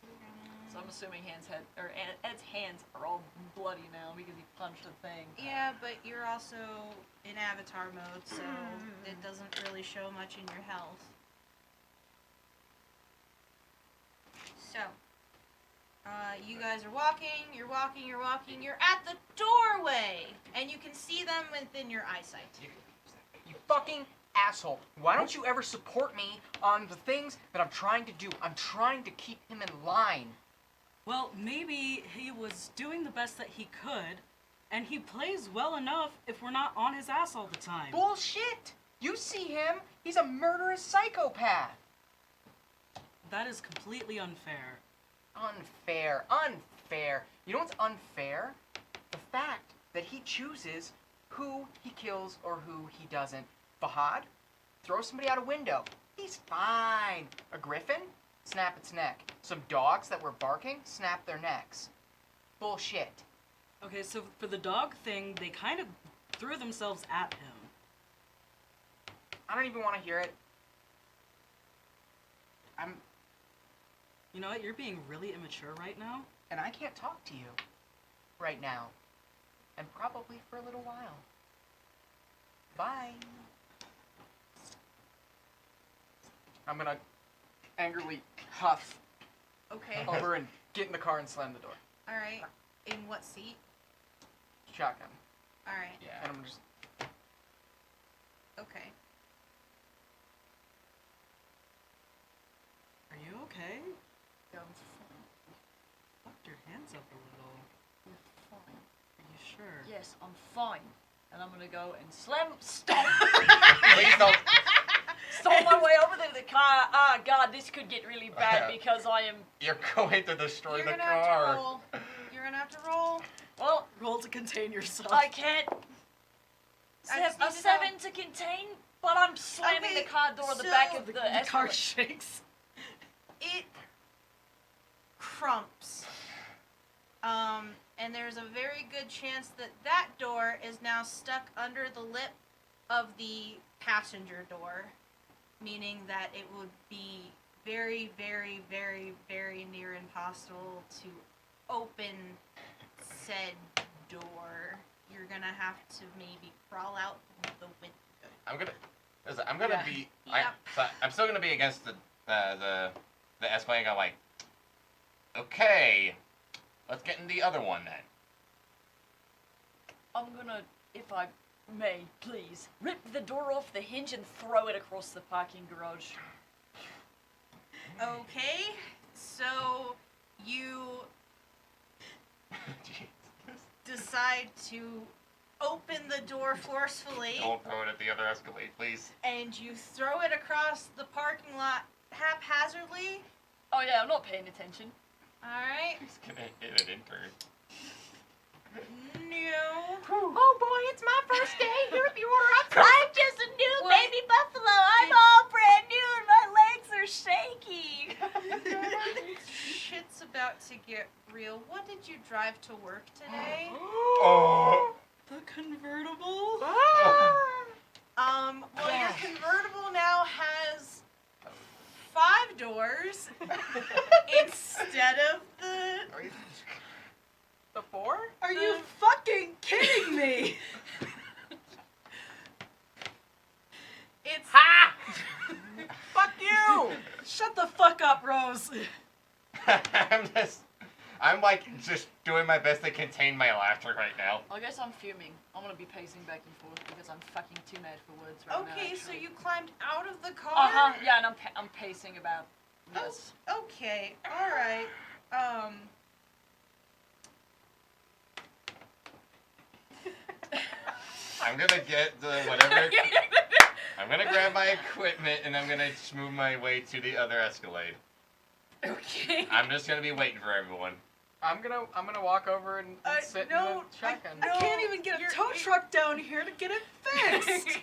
we're gonna... So I'm assuming Ed's hands are all bloody now because he punched a thing. Yeah, but you're also in avatar mode, so it doesn't really show much in your health. So, you guys are walking, you're at the doorway, and you can see them within your eyesight. You fucking asshole. Why don't you ever support me on the things that I'm trying to do? I'm trying to keep him in line. Well, maybe he was doing the best that he could, And he plays well enough if we're not on his ass all the time. Bullshit! You see him, he's a murderous psychopath. That is completely unfair. Unfair. You know what's unfair? The fact that he chooses who he kills or who he doesn't. Fahad, throw somebody out a window. He's fine. A griffin? Snap its neck. Some dogs that were barking? Snap their necks. Bullshit. Okay, so for the dog thing, they kind of threw themselves at him. I don't even want to hear it. You know what? You're being really immature right now. And I can't talk to you right now. And probably for a little while. Bye. I'm gonna angrily huff Okay. over and get in the car and slam the door. All right. In what seat? Shotgun. All right. Yeah. And I'm just... Okay. Are you okay? Yeah, I'm fine. Fuck your hands up a little. I'm fine. Are you sure? Yes, I'm fine. And I'm gonna go and stomp Please don't. my way over to the car. Ah, God, this could get really bad because I am. You're going to destroy You're the gonna have to car. roll. You're gonna have to roll. Well, Roll to contain yourself. I can't. I just A need to 7 to contain, but I'm slamming Okay, the car door at the so back of the the car escalator. shakes. It crumps. And there's a very good chance that that door is now stuck under the lip of the passenger door, meaning that it would be very, very, very, very near impossible to open said door. You're gonna have to maybe crawl out the window. I'm gonna Yeah. be. Yep. I'm still gonna be against the escalator. I'm like, okay, let's get in the other one then. I'm gonna, if I may, please, rip the door off the hinge and throw it across the parking garage. Okay, so you decide to open the door forcefully, Don't throw it at the other escalade, please. and you throw it across the parking lot haphazardly. Oh yeah, I'm not paying attention. Alright. He's gonna hit an intern. No. Oh boy, it's my first day here at the Order of I'm just a new What? baby buffalo. I'm all brand new and my legs are shaky. Shit's about to get real. What did you drive to work today? Oh. The convertible? Well, your convertible now has 5 doors instead of the... The 4? Are you fucking kidding me? It's... Ha! Fuck you! Shut the fuck up, Rose. I'm like just doing my best to contain my laughter right now. I guess I'm fuming. I'm gonna be pacing back and forth because I'm fucking too mad for words right now. Okay, so actually. you climbed out of the car? Uh-huh, yeah, and I'm pacing about. Yes. Okay, alright. I'm gonna get the whatever. I'm gonna grab my equipment and I'm gonna just move my way to the other escalade. Okay. I'm just gonna be waiting for everyone. I'm gonna walk over and sit no, in the shotgun. No, I can't even get a tow truck down here to get it fixed.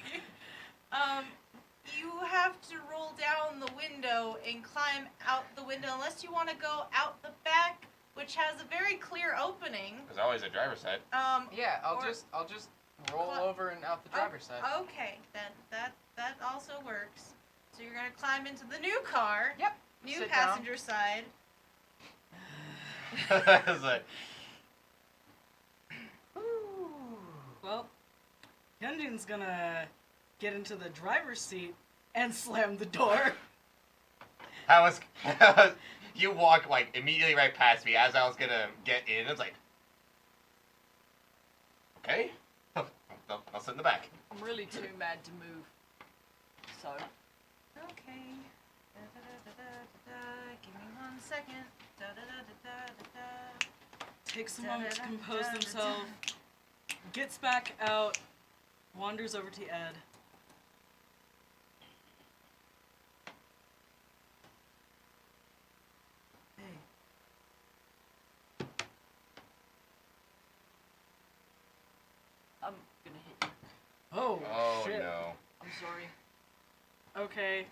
You have to roll down the window and climb out the window unless you want to go out the back, which has a very clear opening. There's always a driver's side. Yeah, I'll or- just roll over and out the driver's side. Okay, then that also works. So you're gonna climb into the new car. Yep. New Sit passenger side. It's like, Well, Hyeonjin's gonna get into the driver's seat and slam the door. how was you walk like immediately right past me as I was gonna get in. It's like, okay, I'll sit in the back. I'm really too mad to move. So. Okay. Give me 1 second. Da, da, da, da, da, da, da. Takes a moment to compose themselves. Gets back out, wanders over to Ed. Hey. I'm gonna hit you. Oh, Oh shit. no. I'm sorry. Okay,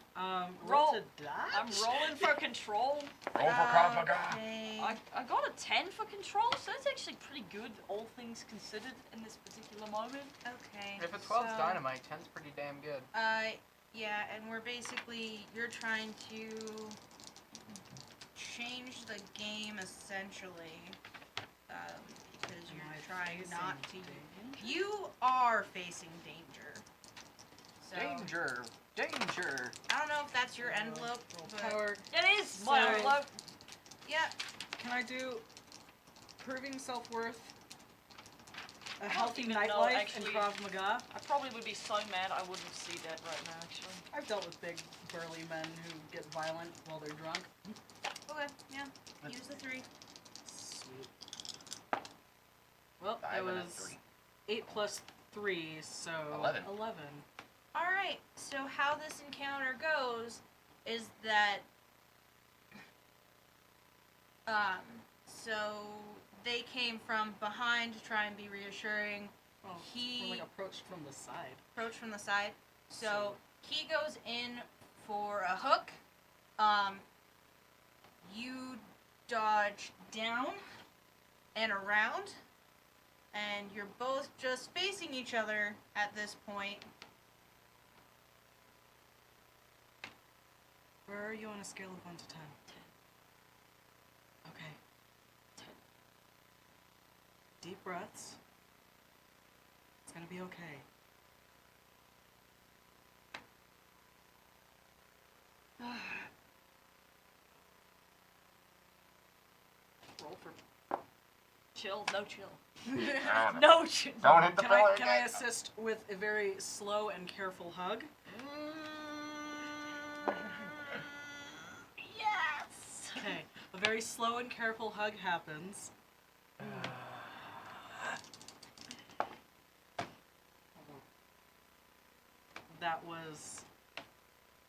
Roll. to dodge? I'm rolling for control. Roll for Krav Maga. Okay. I got a 10 for control, so that's actually pretty good, all things considered, in this particular moment. Okay. If a 12's so, dynamite, 10's pretty damn good. Yeah, and we're basically, you're trying to change the game essentially, because Am you're I trying facing not to. danger? You are facing danger. So, Danger! Danger! I don't know if that's your envelope, Roll but power. It is my So- envelope. yeah. Can I do proving self-worth, a don't healthy even know, nightlife, and actually. Krav Maga? I probably would be so mad I wouldn't see that right now, actually. I've dealt with big, burly men who get violent while they're drunk. Okay, yeah. Use the 3. Sweet. Well, Five it and a was 3. 8 plus 3, so 11. 11. Alright, so how this encounter goes is that so they came from behind to try and be reassuring. Oh, He- we're like approached from the side. Approach from the side. So he goes in for a hook. You dodge down and around, and you're both just facing each other at this point. Where are you on a scale of 1 to 10? 10. Okay. 10. Deep breaths. It's gonna be okay. Roll for chill, no chill. Ah, No chill. Don't hit the Can pillar can I again. assist with a very slow and careful hug? Yes! Okay. A very slow and careful hug happens. That was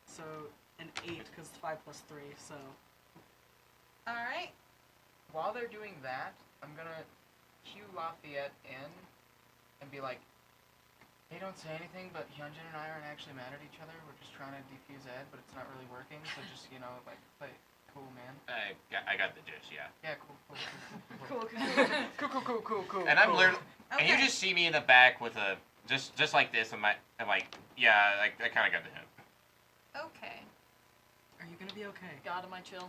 so an 8 because 5 plus 3. So Alright. While they're doing that, I'm gonna cue Lafayette in and be like, hey, don't say anything, but Hyeonjin and I aren't actually mad at each other. We're just trying to defuse Ed, but it's not really working. So just, you know, like, play cool, man. I got the gist, yeah. Yeah, cool. Cool. Cool. And I'm literally, Okay. and you just see me in the back with a just like this. I'm like, yeah, I kind of got the hint. Okay. are you gonna be okay? God, am I chill?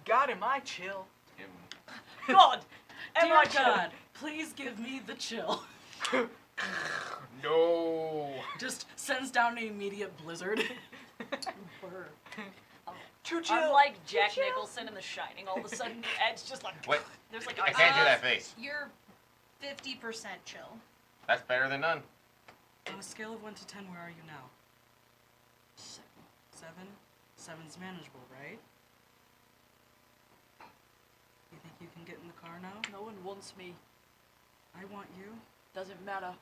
God, am I chill? God! Am Dear I chill? God, please give me the chill. No. Just sends down an immediate blizzard. Brr. Too chill. I'm like Jack Nicholson in The Shining. All of a sudden, Ed's just like, Wait, there's like I ice. can't do that face. You're 50% chill. That's better than none. On a scale of 1 to 10, where are you now? 7. 7? 7's manageable, right? You think you can get in the car now? No one wants me. I want you. Doesn't matter.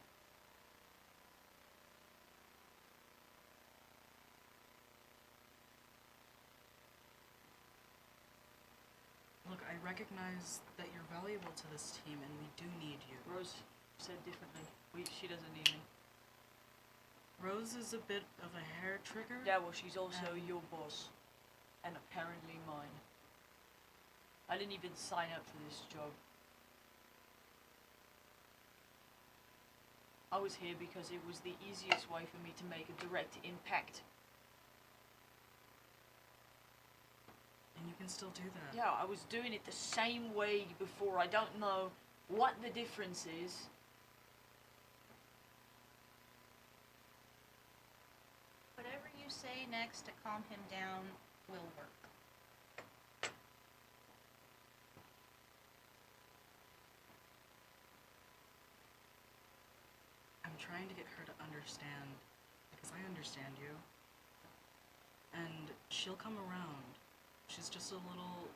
Look, I recognize that you're valuable to this team, and we do need you. Rose said differently. She doesn't need me. Rose is a bit of a hair trigger. Yeah, well, she's also your boss. And apparently mine. I didn't even sign up for this job. I was here because it was the easiest way for me to make a direct impact. And you can still do that. Yeah, I was doing it the same way before. I don't know what the difference is. Whatever you say next to calm him down will work. I'm trying to get her to understand, because I understand you. And she'll come around. She's just a little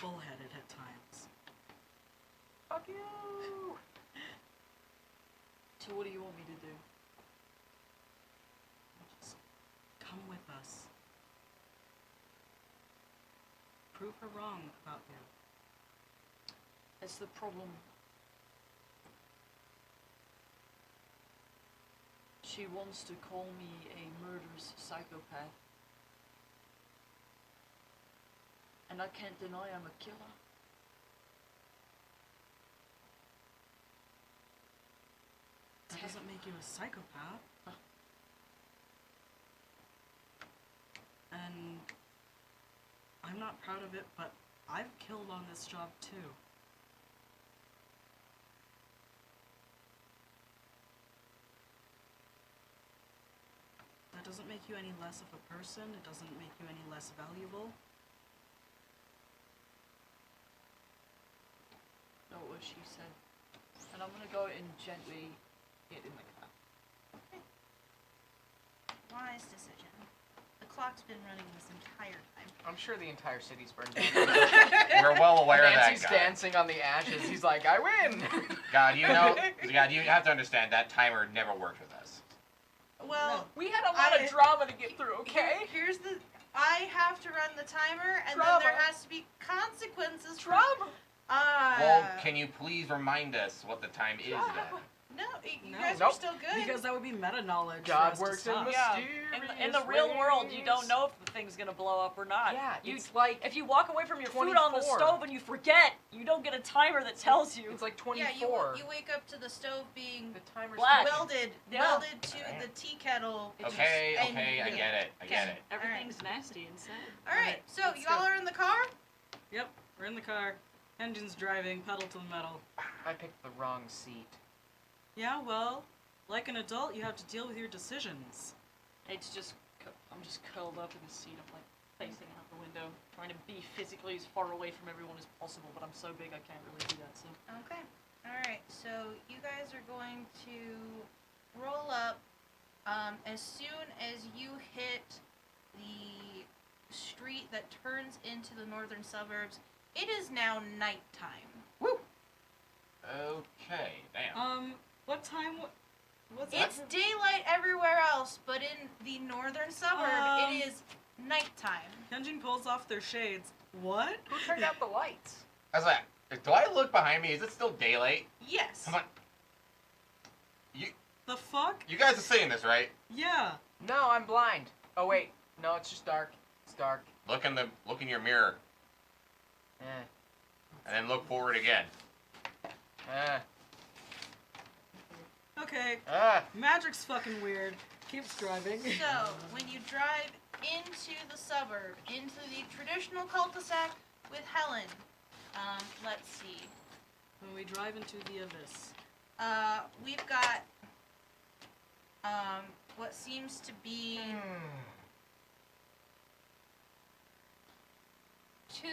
bullheaded at times. Fuck you. So what do you want me to do? Just come with us. Prove her wrong about you. That's the problem. She wants to call me a murderous psychopath. And I can't deny I'm a killer. That doesn't make you a psychopath. Huh. And I'm not proud of it, but I've killed on this job too. That doesn't make you any less of a person. It doesn't make you any less valuable. Not what she said. And I'm gonna go and gently get in the car. Wise decision. The clock's been running this entire time. I'm sure the entire city's burned down. We're well aware of that, Anansi's God. dancing on the ashes. He's like, I win! God, you have to understand that timer never worked with us. Well, We had a lot of drama to get through, okay? here's the. I have to run the timer, and Drama. then there has to be consequences. Drama! Well, can you please remind us what the time is then? No, you No. guys are Nope. still good. Because that would be meta knowledge. God for us works to in stop. mysterious In the real world, you don't ways. know if the thing's gonna blow up or not. Yeah, You, it's like if you walk away from your food on the 24. stove and you forget, you don't get a timer that tells you. it's like Yeah, 24. you wake up to the stove being The timer's Black. welded Yeah. welded to Alright. the tea kettle. Okay, And- okay, I get it, I get it. Everything's nasty inside. All right, so let's you all go. are in the car. Yep, we're in the car. Engine's driving, pedal to the metal. I picked the wrong seat. Yeah, well, like an adult, you have to deal with your decisions. It's just, I'm just curled up in the seat. I'm like facing out the window, trying to be physically as far away from everyone as possible, but I'm so big I can't really do that, so. Okay. All right. So you guys are going to roll up as soon as you hit the street that turns into the northern suburbs. It is now nighttime. Okay, damn. What time? What's It's daylight everywhere else, but in the northern suburb, it is nighttime. Hyeonjin pulls off their shades. What? Who turned out the lights? I was like, do I look behind me? Is it still daylight? Yes. I'm like, The fuck? you guys are saying this, right? Yeah. No, I'm blind. Oh wait, no, it's just dark. It's dark. Look in your mirror, Eh. and then look forward again. Okay. Ah. Magic's fucking weird. Keeps driving. So, when you drive into the suburb, into the traditional cul-de-sac with Helen, let's see. When we drive into the abyss. We've got, what seems to be two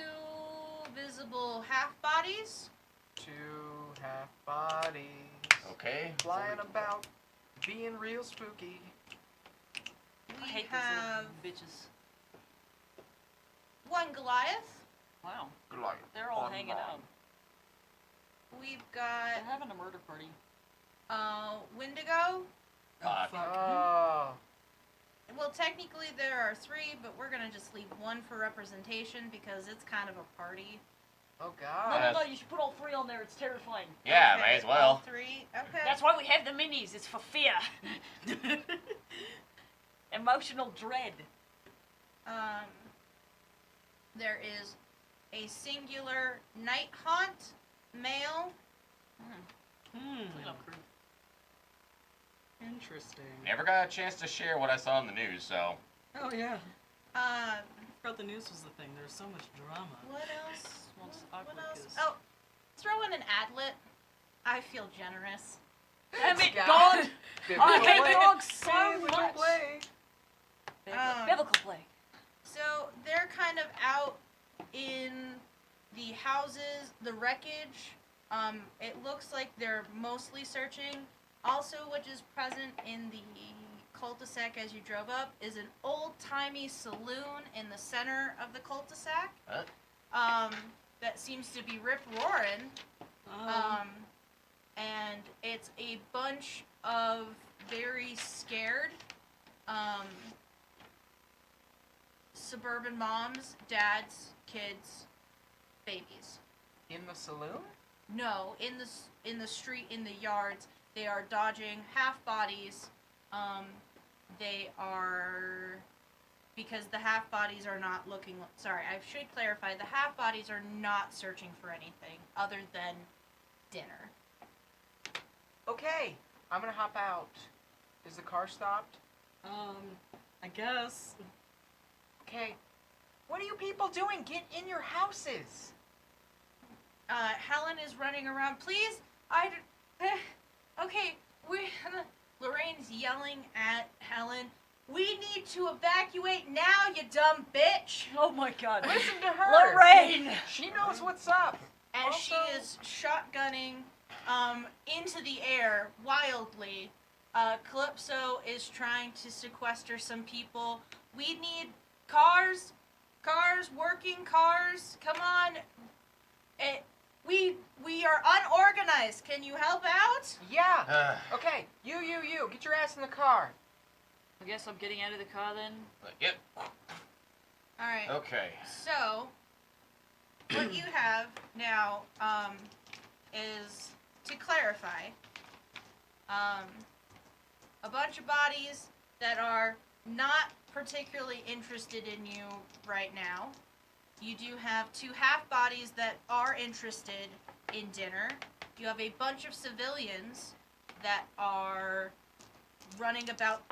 visible half-bodies. Two half bodies Okay. flying about, being real spooky. I We hate have those little bitches. one Goliath. Wow, Good luck. they're all hanging out. We've They're got, having a murder party. Wendigo. Fuck. Oh. Well, technically there are three, but we're gonna just leave one for representation because it's kind of a party. Oh No, god. no, no, you should put all three on there. It's terrifying. Yeah, Okay, may as all well. three. Okay. That's why we have the minis. It's for fear. Emotional dread. There is a singular night haunt male. Clean up crew. Interesting. Never got a chance to share what I saw in the news, so. Oh yeah. Um, Thought the news was the thing. There's so much drama. what else? What's What awkward else? 'cause- Oh, throw in an adlet. I feel generous. Damn it, God. God! Biblical I hate play. dogs so Biblical much. play. Biblical play. So they're kind of out in the houses, the wreckage. It looks like they're mostly searching. Also, which is present in the cul-de-sac as you drove up, is an old-timey saloon in the center of the cul-de-sac. Huh? That seems to be rip-roaring. Um, And it's a bunch of very scared suburban moms, dads, kids, babies. In the saloon? No, in the street, in the yards, they are dodging half bodies. They are, because the half bodies are not looking. Sorry, I should clarify. The half bodies are not searching for anything other than dinner. Okay, I'm gonna hop out. Is the car stopped? I guess. Okay. What are you people doing? Get in your houses. Helen is running around. Please, okay, Lorraine's yelling at Helen. We need to evacuate now, you dumb bitch! Oh my god. Listen to her. Lorraine! She knows what's up. As Also- she is shotgunning into the air wildly. Calypso is trying to sequester some people. We need cars, working cars. Come on. We are unorganized. Can you help out? Yeah. Okay. You. Get your ass in the car. I guess I'm getting out of the car then. Yep. All right. Okay. So, what you have now is, to clarify, a bunch of bodies that are not particularly interested in you right now. You do have 2 half bodies that are interested in dinner. You have a bunch of civilians that are running about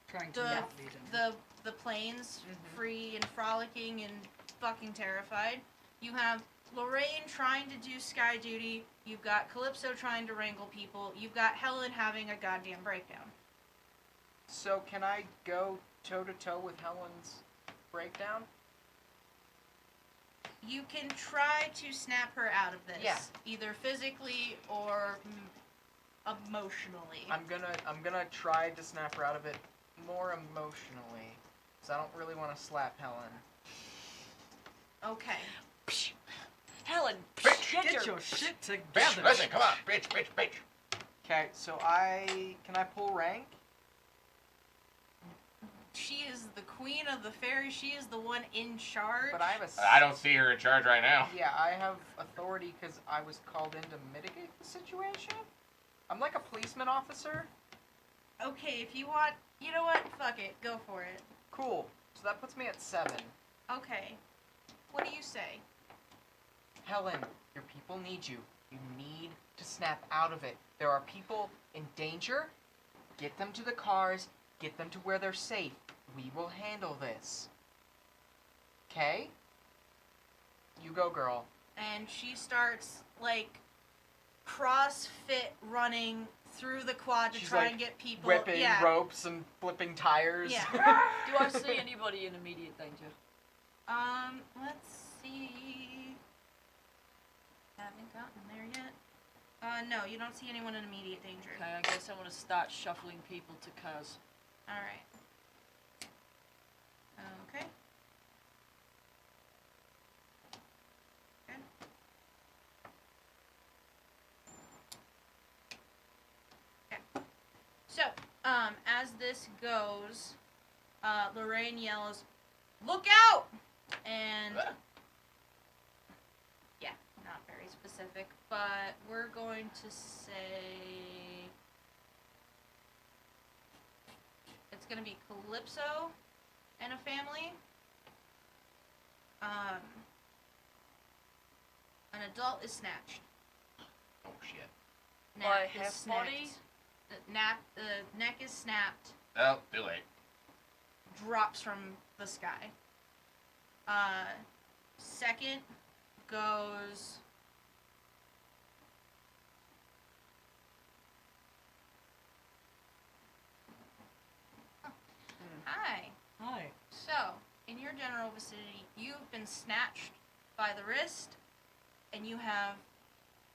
Trying to the not lead him. the plains, Mhm. free and frolicking and fucking terrified. You have Lorraine trying to do sky duty. You've got Calypso trying to wrangle people. You've got Helen having a goddamn breakdown. So can I go toe to toe with Helen's breakdown? You can try to snap her out of this, Yeah. either physically or emotionally. I'm gonna try to snap her out of it more emotionally, because I don't really want to slap Helen. Okay. Helen, Bitch, Get your shit Bitch, together. listen, come on. Bitch. Okay, so can I pull rank? She is the queen of the fairies. She is the one in charge. But I have a. I don't see her in charge right now. Yeah, I have authority because I was called in to mitigate the situation. I'm like a policeman officer. Okay, if you want, you know what? Fuck it. Go for it. Cool. So that puts me at 7. Okay. What do you say? Helen, your people need you. You need to snap out of it. There are people in danger. Get them to the cars. Get them to where they're safe. We will handle this. Okay? You go, girl. And she starts, like, CrossFit running through the quad to She's, try like, and get people. Ripping yeah. ropes and flipping tires. Yeah. do I see anybody in immediate danger? Let's see. Haven't gotten there yet. No, you don't see anyone in immediate danger. Okay, I guess I want to start shuffling people to cars. Alright. Okay. Good. Okay. So, as this goes, Lorraine yells, "Look out!" And yeah, not very specific, but we're going to say it's going to be Calypso and a family. An adult is snatched. Oh shit. By Is half body? The neck is snapped. Oh, too late. Drops from the sky. Second goes. Hi. Hi. So, in your general vicinity, you've been snatched by the wrist, and you have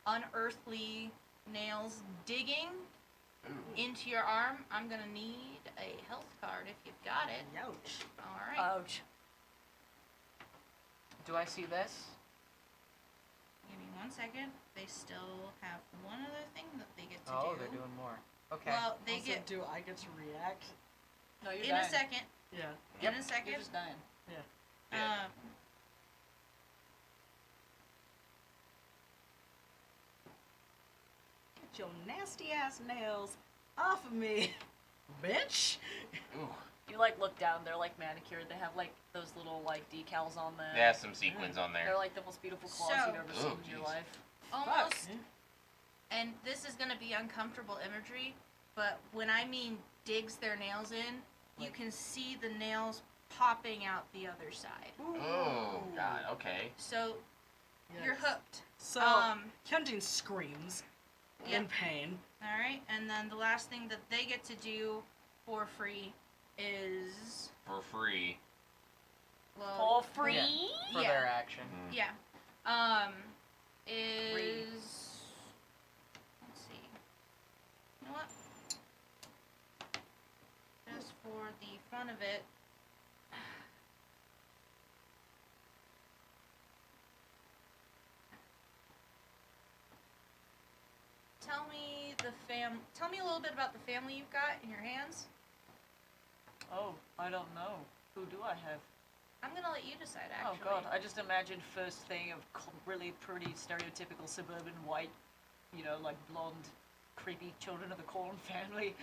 unearthly nails digging into your arm. I'm gonna need a health card if you've got it. Ouch. Alright. Ouch. Do I see this? Give me 1 second. They still have one other thing that they get to Oh, do. they're doing more. Okay. Well, they Also, get do I get to react? No, you're in dying. a second. Yeah. In a second. You're just dying. Yeah. Get your nasty ass nails off of me, bitch. Ooh. You like look down, they're like manicured. They have like those little like decals on them. They have some sequins on there. They're like the most beautiful claws So- you've ever seen in your jeez. life. Almost. Fuck. And this is gonna be uncomfortable imagery, but when I mean digs their nails in, you Like- can see the nails popping out the other side. Oh God. Okay. So you're Yes. hooked. So, Hyeonjin screams in Yep. pain. All right, and then the last thing that they get to do for free is For free. well, For free? Yeah. For Yeah. their action. Mm. yeah, is let's see. You know what? Just for the fun of it. Tell me a little bit about the family you've got in your hands. Oh, I don't know. Who do I have? I'm gonna let you decide. Actually. Oh god, I just imagined first thing of really pretty stereotypical suburban white, you know, like blonde, creepy children of the Corn family.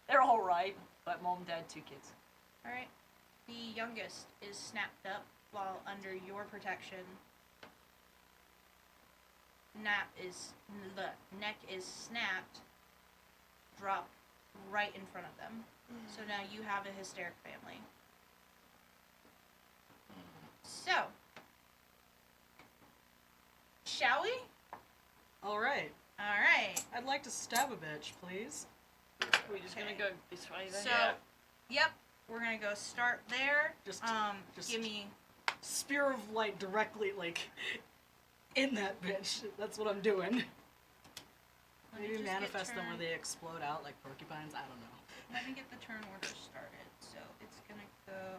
They're all right, but mom, dad, 2 kids. All right. The youngest is snapped up while under your protection. The neck is snapped, dropped right in front of them. So now you have a hysteric family. So, shall we? All right. All right. I'd like to stab a bitch, please. We're just Okay. gonna go this way then. So, Yeah. yep, we're gonna go start there. Just Give me. spear of light directly, like, in that bitch. That's what I'm doing. Let me Maybe just get manifest them where turn- they explode out like porcupines. I don't know. Let me get the turn order started. So it's gonna go.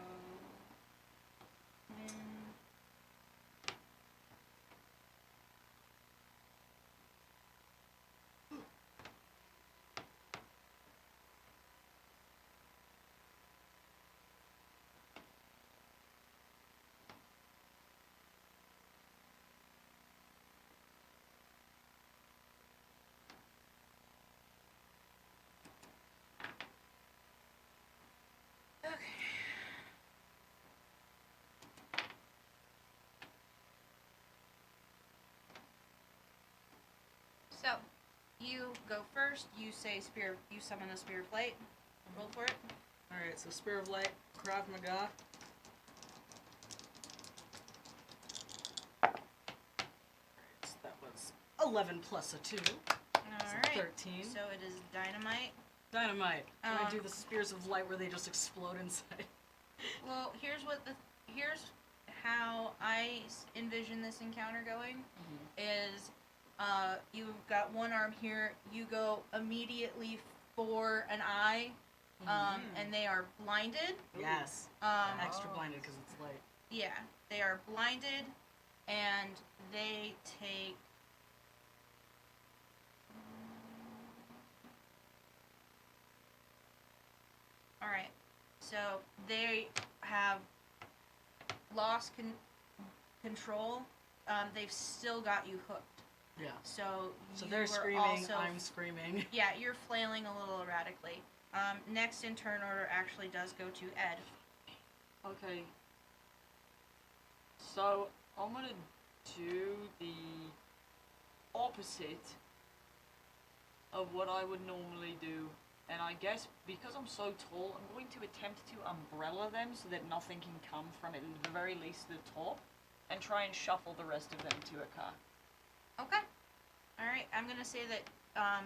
Okay. So, you go first. You say spear. You summon a spear of light. Roll for it. All right, so spear of light, Krav Maga. So that was 11 plus a 2. All So right. 13. So it is dynamite. Dynamite. Can I do Um, the spears of light where they just explode inside? Well, here's how I envision this encounter going. Is you've got one arm here. You go immediately for an eye, and they are blinded. Yes. Um, Extra blinded because it's light. Yeah, they are blinded, and they take. All right, so they have lost control. They've still got you hooked. Yeah. So So you they're were screaming, also, I'm screaming. Yeah, you're flailing a little erratically. Next in turn order actually does go to Ed. Okay. So I'm gonna do the opposite of what I would normally do. And I guess because I'm so tall, I'm going to attempt to umbrella them so that nothing can come from it, at the very least the top, and try and shuffle the rest of them to a car. Okay. Alright, I'm gonna say that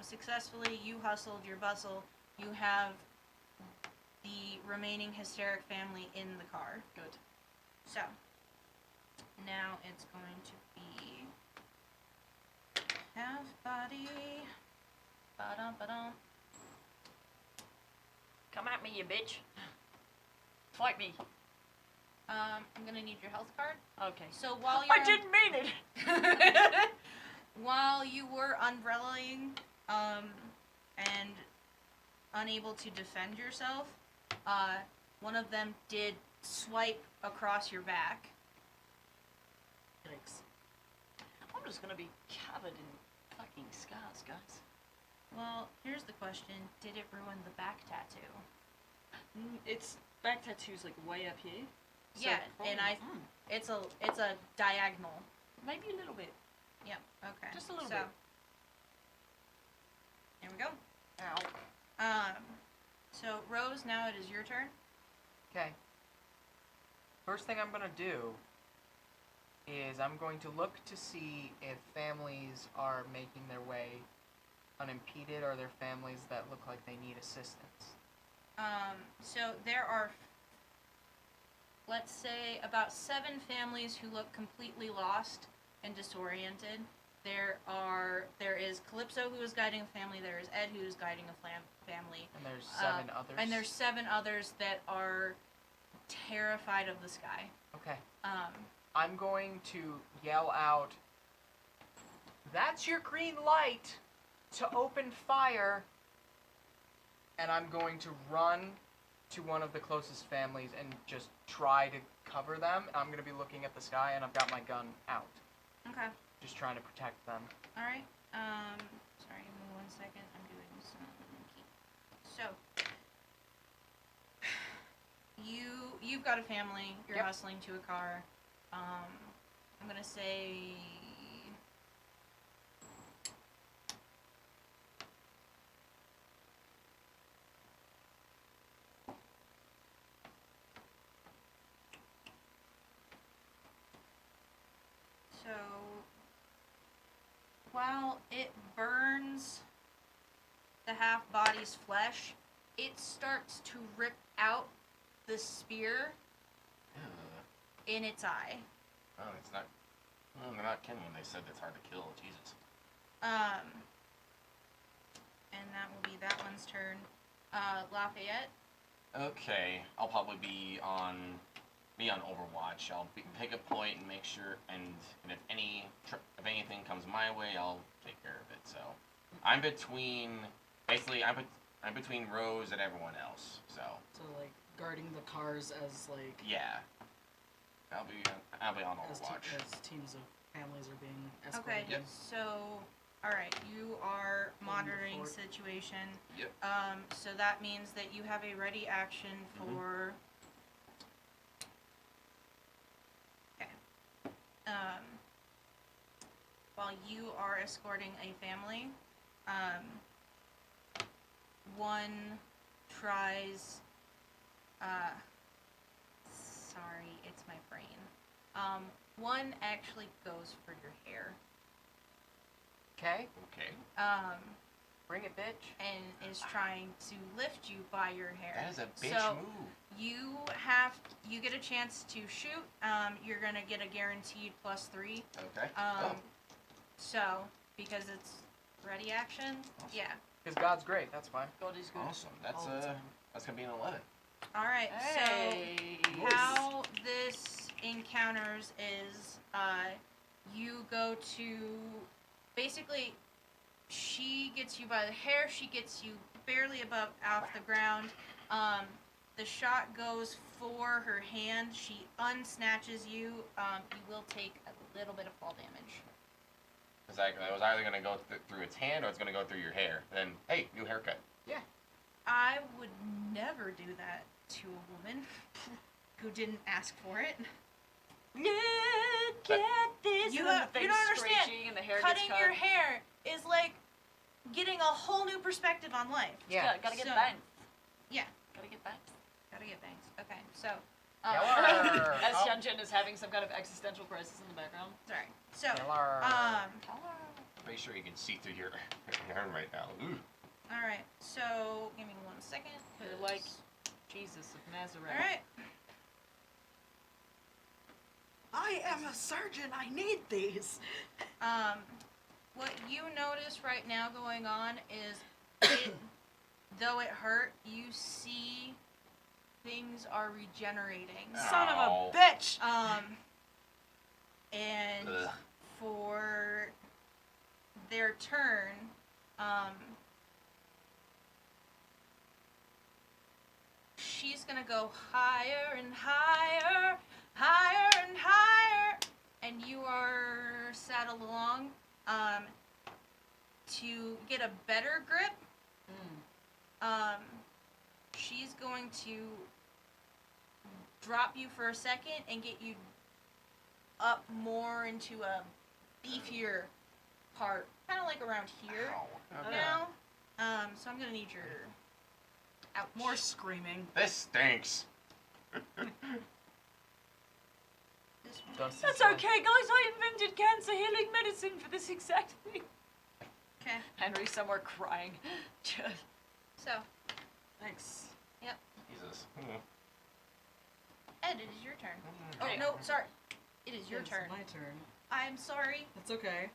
successfully you hustled your bustle. You have the remaining hysteric family in the car. Good. So, now it's going to be half body. Ba-dum, ba-dum. Come at me, you bitch. Fight me. I'm gonna need your health card. Okay. So while you're I didn't mean it! while you were umbrellaing, and unable to defend yourself, one of them did swipe across your back. Yikes. I'm just gonna be covered in fucking scars, guys. Well, here's the question: did it ruin the back tattoo? It's back tattoo's like way up here. So Yeah, probably and not. it's a diagonal. Maybe a little bit. Yep. Okay. Just a little so, bit. Here we go. Ow. So Rose, now it is your turn. Okay. First thing I'm gonna do is I'm going to look to see if families are making their way unimpeded or they're families that look like they need assistance. So there are, let's say, about 7 families who look completely lost and disoriented. There is Calypso, who is guiding a family. There is Ed, who is guiding a family. And there's 7 others. And there's 7 others that are terrified of the sky. Okay. I'm going to yell out, "That's your green light to open fire," and I'm going to run to one of the closest families and just try to cover them. I'm going to be looking at the sky, and I've got my gun out. Okay. Just trying to protect them. All right. Sorry, give me 1 second. I'm doing some key. So, you've got a family. You're Yep. hustling to a car. I'm gonna say. So, while it burns the half body's flesh, it starts to rip out the spear in its eye. Oh, it's not. Well, they're not kidding when they said it's hard to kill. Jesus. And that will be that one's turn. Lafayette. Okay, I'll probably be on Overwatch. I'll pick a point and make sure, and if anything comes my way, I'll take care of it. So, I'm between Rose and everyone else. So like guarding the cars as like yeah, I'll be on Overwatch. as teams of families are being escorted. Okay. Yep. So, all right, you are monitoring fort. situation. Yep. So that means that you have a ready action for. Okay. While you are escorting a family, one tries. Sorry, it's my brain. One actually goes for your hair. Okay, Okay, bring it, bitch. And is trying to lift you by your hair. that is a bitch So, move. you get a chance to shoot. You're gonna get a guaranteed +3. Okay. So because it's ready action. Awesome. Yeah. Because God's great, that's fine. God is good. Awesome. That's all the time. that's gonna be an 11. All right. Hey. So how this encounters is, you go to, basically, she gets you by the hair. She gets you barely off the ground. The shot goes for her hand. She unsnatches you. You will take a little bit of fall damage. Exactly. I was either gonna go through its hand or it's gonna go through your hair. Then, hey, new haircut. I would never do that to a woman who didn't ask for it. Look at this. You and then don't the thing's understand. screeching and the hair Cutting gets cut. your hair is like getting a whole new perspective on life. Yeah. Gotta get So- bangs. Yeah. Gotta get bangs. Gotta get bangs. Okay, so. Yeller. As Oh. Hyeonjin is having some kind of existential crisis in the background. Sorry. So, Yeller. Pretty sure you can see through your hair right now. Ooh. alright, so give me 1 second. You're like Jesus of Nazareth. Alright. I am a surgeon. I need these. What you notice right now going on is, though it hurt, you see things are regenerating. Son of Ow. a bitch. And Ugh. for their turn, she's gonna go higher and higher, higher and higher, and you are saddled along to get a better grip. She's going to drop you for a second and get you up more into a beefier part, kind of like around here now. So I'm gonna need your ouch. More screaming. This stinks. This one. Dust is That's like- okay, guys. I invented cancer healing medicine for this exact thing. Okay. Henry's somewhere crying. So, Thanks. Jesus. Ed, it is your turn. Oh Okay. no, sorry. It is your It's turn. my turn. I'm sorry. That's okay.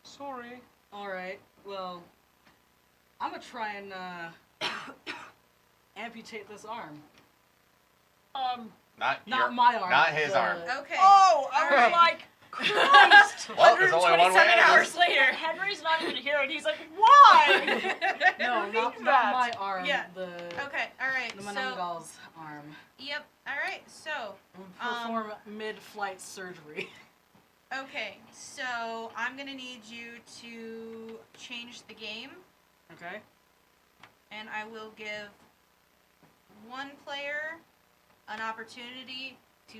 Sorry. Alright, well, I'm gonna try and, amputate this arm. Not Not my arm. Not his the- arm. Okay. Oh, I was Alright. like, Christ! Well, there's only one way. 127 hours later, Henry's not even here, and he's like, why? No, not that. my arm. Yeah. The Okay, alright, the so, Manangal's arm. yep, alright, so, Perform mid-flight surgery. okay, so I'm gonna need you to change the game, Okay. and I will give one player an opportunity to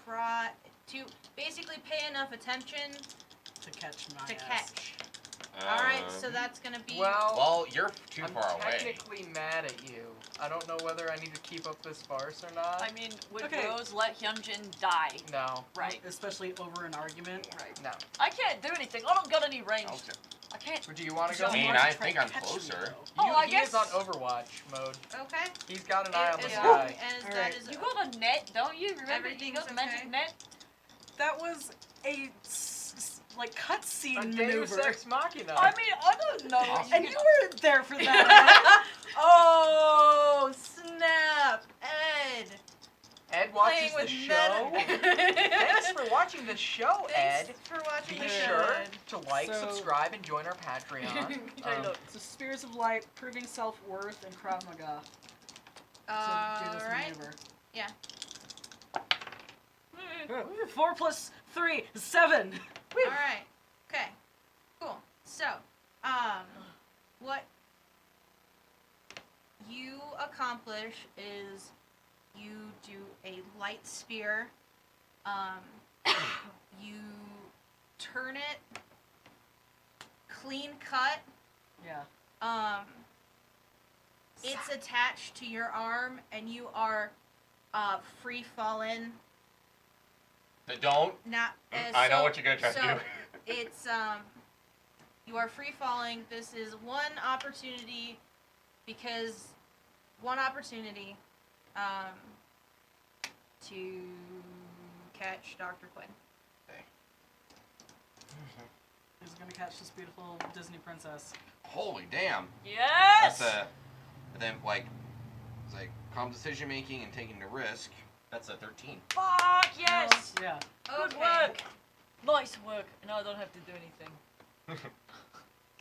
try, to basically pay enough attention To catch my to ass. catch. Alright, so that's gonna be, Well, you're too I'm far away. technically mad at you. I don't know whether I need to keep up this farce or not. I mean, would Okay. Rose let Hyeonjin die? No. Right. Especially over an argument. Right. No. I can't do anything. I don't got any range. Okay. I can't. Do you want to So go? I mean, why don't I you try think to I'm catch me, closer. though? Oh, I He guess- is on Overwatch mode. okay? He's got an eye on the As sky. long as that Alright. is, You got a net, don't you? Remember, you Everything's got the magic okay. net. That was a like cutscene A Deus maneuver. Ex Machina. I mean, I don't know. Awesome. And you were there for that. oh, snap, Ed. Ed Playing watches with the show. Thanks for watching the show, Ed. Thanks for watching Be the show, sure Ed. to like, So- subscribe, and join our Patreon. Okay, look, so Spears of Light, proving self-worth, and Krav Maga. To do this Alright. maneuver. Yeah. 4 plus 3 is 7. Alright. Okay. Cool. So, what you accomplish is you do a light spear. You turn it clean cut. Yeah. It's attached to your arm, and you are free fallen. Don't. Not. I know what you're gonna try to do. It's you are free falling. This is one opportunity, to catch Dr. Quinn. Who's gonna catch this beautiful Disney princess? Holy damn. Yes. That's a. Then like, it's like calm decision making and taking the risk. That's a 13. Fuck yes. Yeah. Good Okay. work. Nice work. And I don't have to do anything.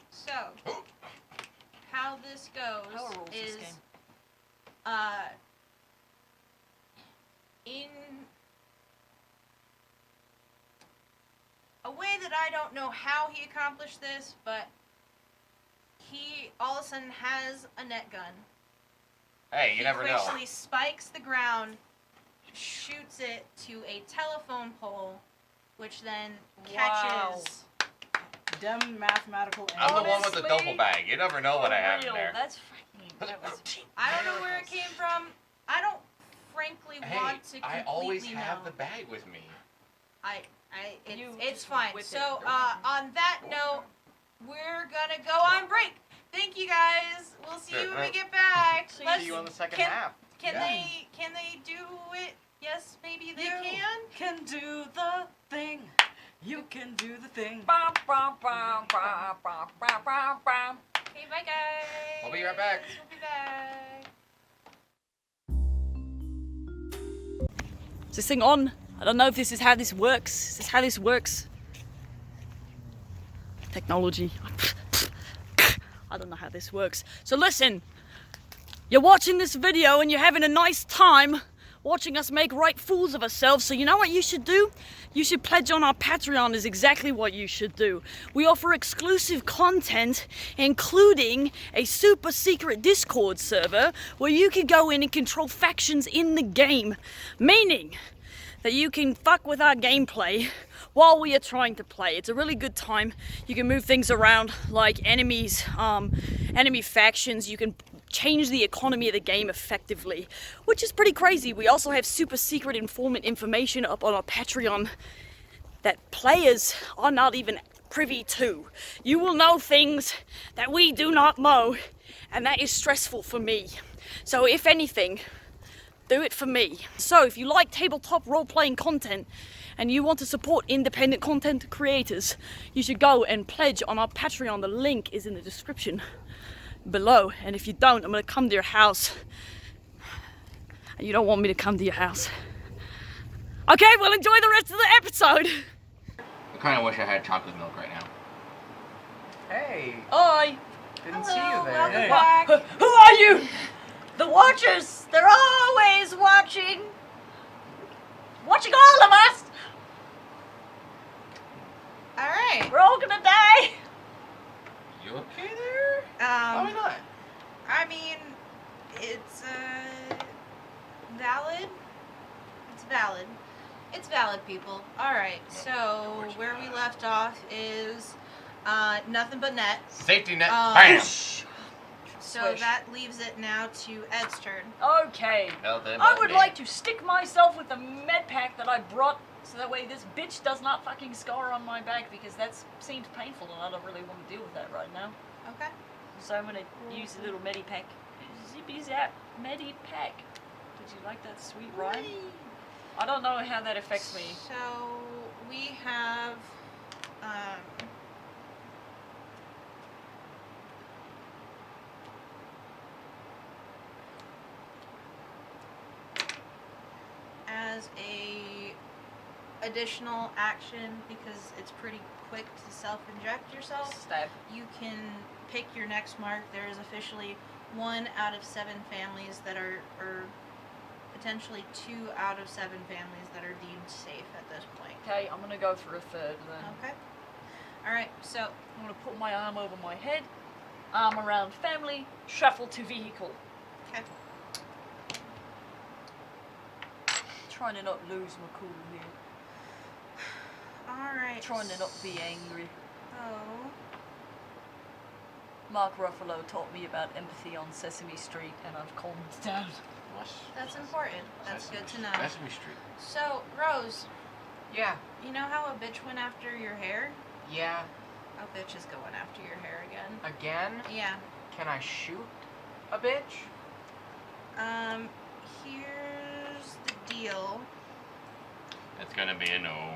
So, how this goes How are rules this is, game? In a way that I don't know how he accomplished this, but he all of a sudden has a net gun. Hey, you He never know. gracefully spikes the ground, shoots it to a telephone pole, which then catches. Dem mathematical I'm the one with the Honestly, duffel bag. You never know what I have in Real. there. That's freaking. That was. I don't know where it came from. I don't frankly Hey, want to completely I always know. have the bag with me. You It's just fine. whip it. So, on that note, we're gonna go on break. Thank you guys. We'll see you when we get back. See Let's, See you on the second can, half. Can Yeah. they do it? Yes, maybe they You can. can do the thing. You can do the thing. Bum, bum, bum, bum, bum, bum, bum, bum. Okay, bye guys. We'll be right back. We'll be back. Is this thing on? I don't know if this is how this works. Is this how this works? Technology. I don't know how this works. So listen, you're watching this video and you're having a nice time watching us make right fools of ourselves, so you know what you should do? You should pledge on our Patreon is exactly what you should do. We offer exclusive content, including a super secret Discord server where you can go in and control factions in the game, meaning that you can fuck with our gameplay while we are trying to play. It's a really good time. You can move things around like enemies, enemy factions. You can change the economy of the game effectively, which is pretty crazy. We also have super secret informant information up on our Patreon that players are not even privy to. You will know things that we do not know, and that is stressful for me. So if anything, do it for me. So if you like tabletop role-playing content and you want to support independent content creators, you should go and pledge on our Patreon. The link is in the description below. And if you don't, I'm gonna come to your house. And you don't want me to come to your house. Okay, well, enjoy the rest of the episode. I kind of wish I had chocolate milk right now. Hey, Hi. didn't see you there. Welcome Hey. back. Who are you? The Watchers. They're always watching. Watching all of us. All right. We're all gonna die. You okay there? Probably not. I mean, it's valid. It's valid. It's valid, people. All right. So where we left off is nothing but net. Safety net. Um, Bam. So Swish. that leaves it now to Ed's turn. Okay. Well, then, I would okay. like to stick myself with the med pack that I brought so that way this bitch does not fucking scar on my back, because that seems painful and I don't really want to deal with that right now. Okay. So I'm gonna use a little medipack. Zippy zap, medipack. Did you like that sweet rhyme? I don't know how that affects me. So we have as a additional action, because it's pretty quick to self-inject yourself, Stab. you can pick your next mark. There is officially 1 out of 7 families that are, or potentially 2 out of 7 families that are deemed safe at this point. Okay, I'm gonna go for a third then. Okay. Alright, so I'm gonna put my arm over my head, arm around family, shuffle to vehicle. okay. Trying to not lose my cool here. Alright. Trying to not be angry. Oh. Mark Ruffalo taught me about empathy on Sesame Street, and I've calmed down. That's important. That's Sesame good to know. Sesame Street. So, Rose, Yeah, you know how a bitch went after your hair? yeah. A bitch is going after your hair again. Again? Yeah. Can I shoot a bitch? Here's the deal. That's gonna be a no.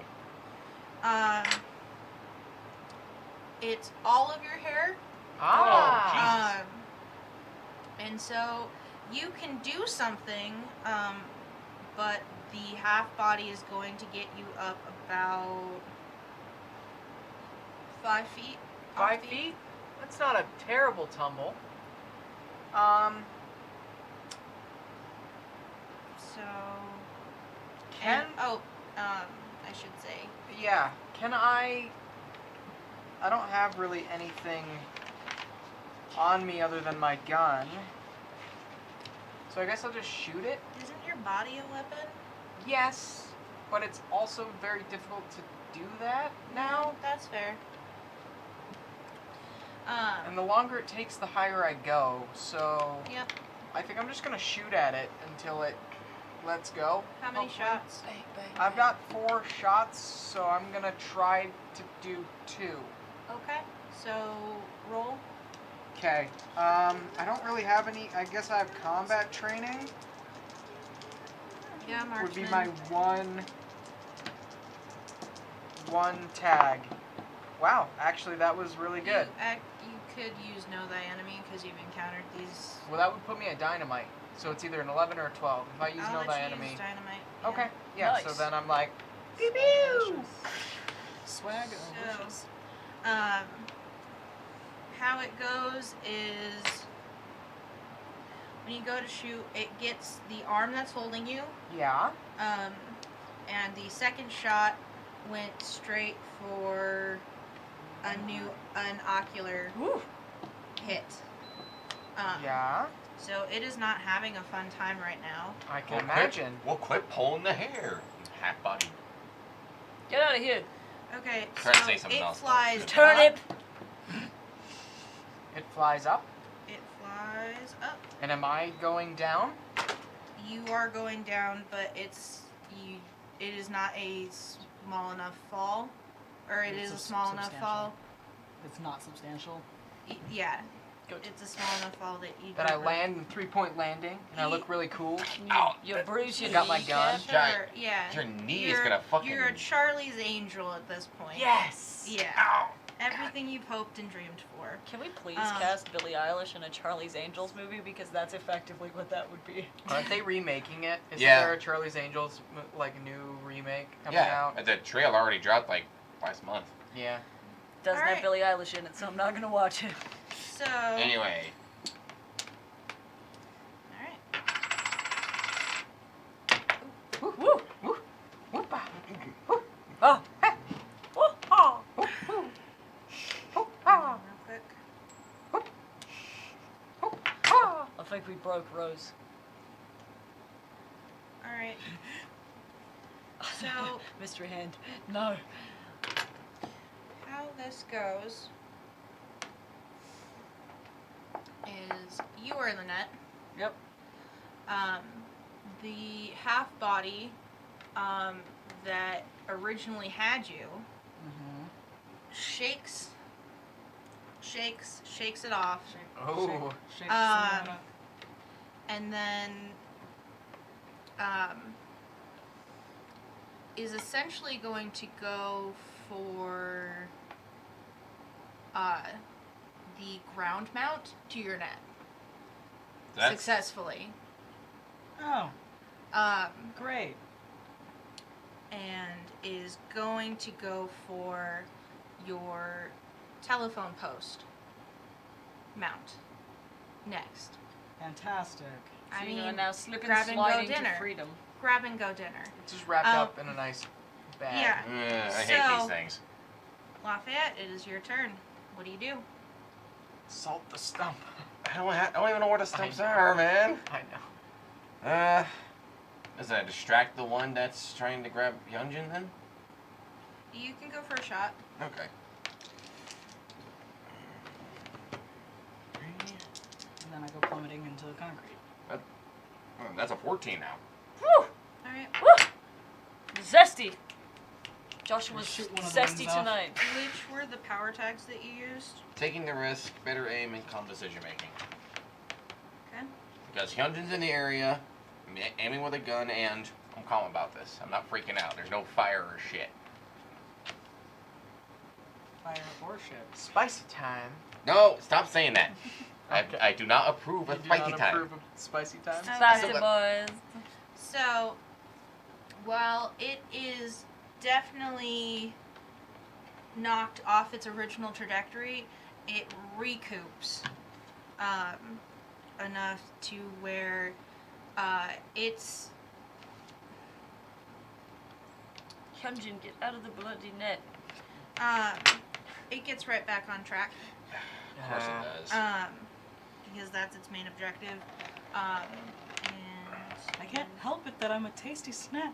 It's all of your hair. Ah. And so you can do something, but the half body is going to get you up about 5 feet. 5 feet? That's not a terrible tumble. So. Can I should say. yeah? Can I don't have really anything on me other than my gun, so I guess I'll just shoot it. Isn't your body a weapon? Yes, but it's also very difficult to do that now. That's fair. And the longer it takes, the higher I go. So Yep. I think I'm just gonna shoot at it until it lets go. How many hopefully. shots? I've got 4 shots, so I'm gonna try to do 2. Okay. So roll. Okay. I don't really have any. I guess I have combat training. Yeah, marksman. Would be my one tag. Wow, actually that was really good. You could use Know Thy Enemy because you've encountered these. Well, that would put me at dynamite. So it's either an 11 or a 12. If I use I'll Know let Thy you Enemy. use dynamite. Okay. Yeah. So Nice. then I'm like. Pew pew. Swag. So, how it goes is When you go to shoot, it gets the arm that's holding you. Yeah. And the second shot went straight for an ocular Woo. hit. Yeah. So it is not having a fun time right now. I can imagine. Well, quit pulling the hair, you half body. Get out of here. Okay, Try to say so something it else, flies though. Turnip. up. It flies up. It flies up. And am I going down? You are going down, but it is not a small enough fall, or it It's is a a small enough substantial. fall. It's not substantial. Yeah, Good. it's a small enough fall that you. That I don't- land in 3-point landing and I look really cool. Ow. You bruise your I got my kneecap. gun. Sure, Giant. yeah. Your knee is You're- gonna fucking. You're a Charlie's Angel at this point. Yes. Yeah. Ow. Everything you've hoped and dreamed for. Can we please Um, cast Billie Eilish in a Charlie's Angels movie? Because that's effectively what that would be. Aren't they remaking it? Isn't Yeah. there a Charlie's Angels like new remake coming Yeah, out? the trailer already dropped like last month. Yeah. Doesn't have Alright. Billie Eilish in it, so I'm not gonna watch it. So. Anyway, Alright. Woo! Woo! Whoop-a. Oh! Woo! Oh! Whoop-a. Real quick. Whoop-a. I think we broke Rose. Alright. So, Mystery hand. No. how this goes is you are in the net. Yep. The half body that originally had you Mm-hmm. shakes it off, Oh. Shake Um, Sonata. and then is essentially going to go for the ground mount to your net that's successfully. Oh, Um, great. and is going to go for your telephone post mount next. Fantastic. I So you are mean, now slipping, grab and go sliding to dinner. freedom. Grab and go dinner. It's just wrapped up in a nice bag. Yeah. I hate So- these things. Lafayette, it is your turn. What do you do? Salt the stump. I don't even know where the stumps know. are, man. I know. Does that distract the one that's trying to grab Hyeonjin then? You can go for a shot. Okay. And then I go plummeting into the concrete. Oh, that's a 14 now. Woo! Alright. Woo! Zesty! Joshua's Shoot one of the zesty wings off. tonight. Which were the power tags that you used? Taking the risk, better aim, and calm decision making. Okay. Because Hyunjin's in the area, I'm aiming with a gun, and I'm calm about this. I'm not freaking out. There's no fire or shit. Fire or ship. Spicy time. No, stop saying that. Okay. I do not approve of You do spicy not time. approve of spicy time? Okay. Spicy boys. So, while it is definitely knocked off its original trajectory, it recoups enough to where it's Hyunjin, get out of the bloody net. it gets right back on track Of course it does. because that's its main objective. And I can't help it that I'm a tasty snack.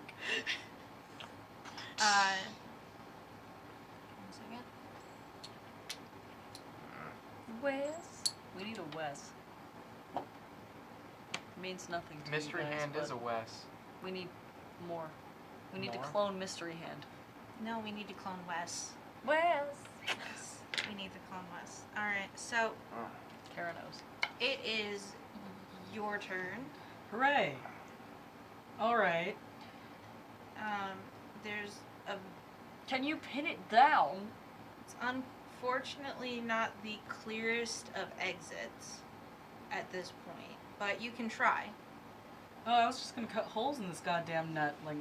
one second. Wes? We need a Wes. Means nothing to Mystery you guys, Hand is but a Wes. we need more. We need More? to clone Mystery Hand. No, we need to clone Wes. Wes! Yes, we need to clone Wes. Alright, so Kara knows. it is your turn. Hooray! Alright. There's a. Can you pin it down? It's unfortunately not the clearest of exits at this point, but you can try. Oh, I was just gonna cut holes in this goddamn nut. Like,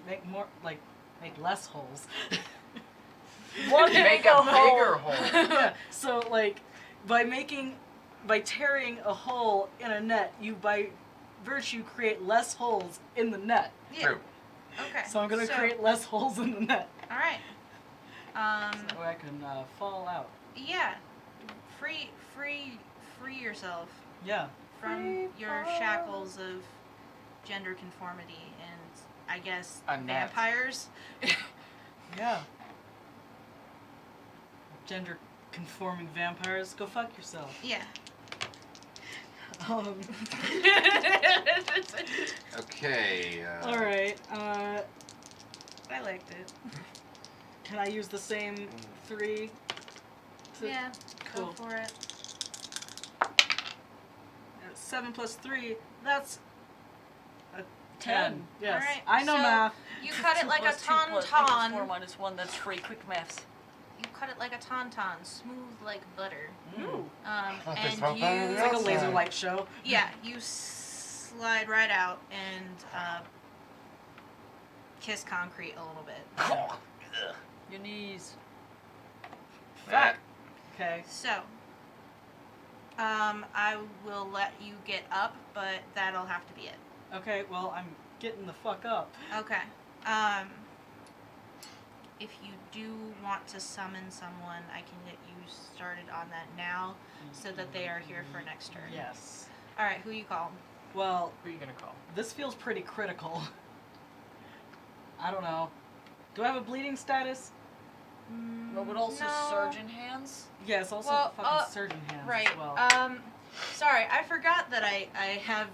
make less holes. One Make bigger a bigger hole. Yeah, so, like, by tearing a hole in a net, you, by virtue create less holes in the net. Yeah. True. Okay. So I'm gonna create less holes in the net. All right. So that way I can fall out. Yeah. Free yourself Yeah. from your shackles of gender conformity and, I guess, A net. vampires. Yeah. Gender conforming vampires, go fuck yourself. Yeah. Okay. Alright, I liked it. can I use the same 3? Yeah. Cool. Go for it. 7 plus 3, that's a 10. 10. Yes. Alright, I know so- math. You cut it 2 like a plus 2 plus 4 tauntaun. minus 1, that's 3. Quick maths. You cut it like a tauntaun, smooth like butter. Ooh. There's And no butter you, It's like a outside. laser light show. yeah, you slide right out and kiss concrete a little bit. Your knees. That. Okay. So, I will let you get up, but that'll have to be it. Okay, well, I'm getting the fuck up. Okay. If you do want to summon someone, I can get you started on that now, so that they are here for next turn. Yes. All right, who you call? Well, Who are you gonna call? this feels pretty critical. I don't know. Do I have a bleeding status? Well, but also no. surgeon hands. Yes, also Well, fucking surgeon hands Right. as well. Sorry, I forgot that I have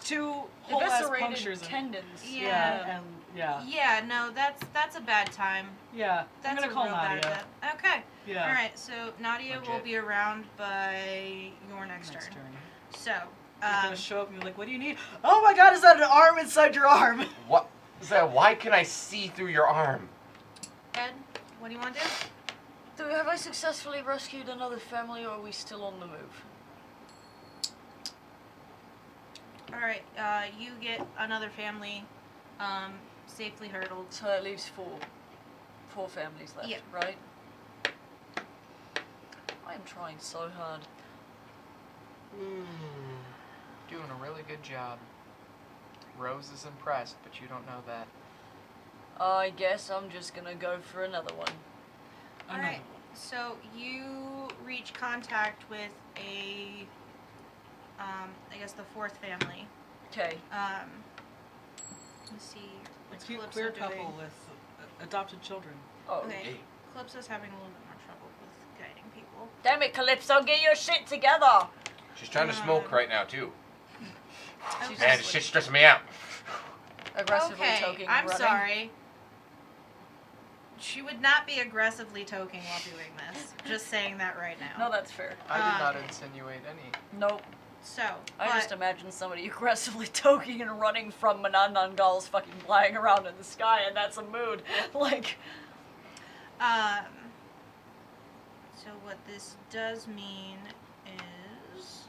2 whole ass Eviscerated punctures. tendons. Yeah. And yeah. Yeah, no, that's a bad time. Yeah. That's I'm gonna a call real Nadia. bad. Okay. Yeah. All right. So Nadia will Legit. be around by your next turn. So, You're gonna show up and be like, "What do you need?" Oh my God! Is that an arm inside your arm? What is that? Why can I see through your arm? Ed, what do you want to do? Have I successfully rescued another family, or are we still on the move? All right. You get another family, safely hurdled. So that leaves 4 families left, Yep. right? I am trying so hard. Doing a really good job. Rose is impressed, but you don't know that. I guess I'm just gonna go for another one. All right. So you reach contact with a, I guess the 4th family. Okay. Let's see. A What's cute Calypso queer doing? couple with adopted children. Oh. Okay. Hey. Calypso's having a little bit more trouble with guiding people. Damn it, Calypso, get your shit together! She's trying to smoke right now too. She's Man, just this shit's stressing me out. aggressively Okay, toking I'm and running. sorry. She would not be aggressively toking while doing this. Just saying that right now. No, that's fair. I did not insinuate any. Nope. So, I but, just imagine somebody aggressively toking and running from Mananangals fucking flying around in the sky, and that's a mood. Like, so what this does mean is,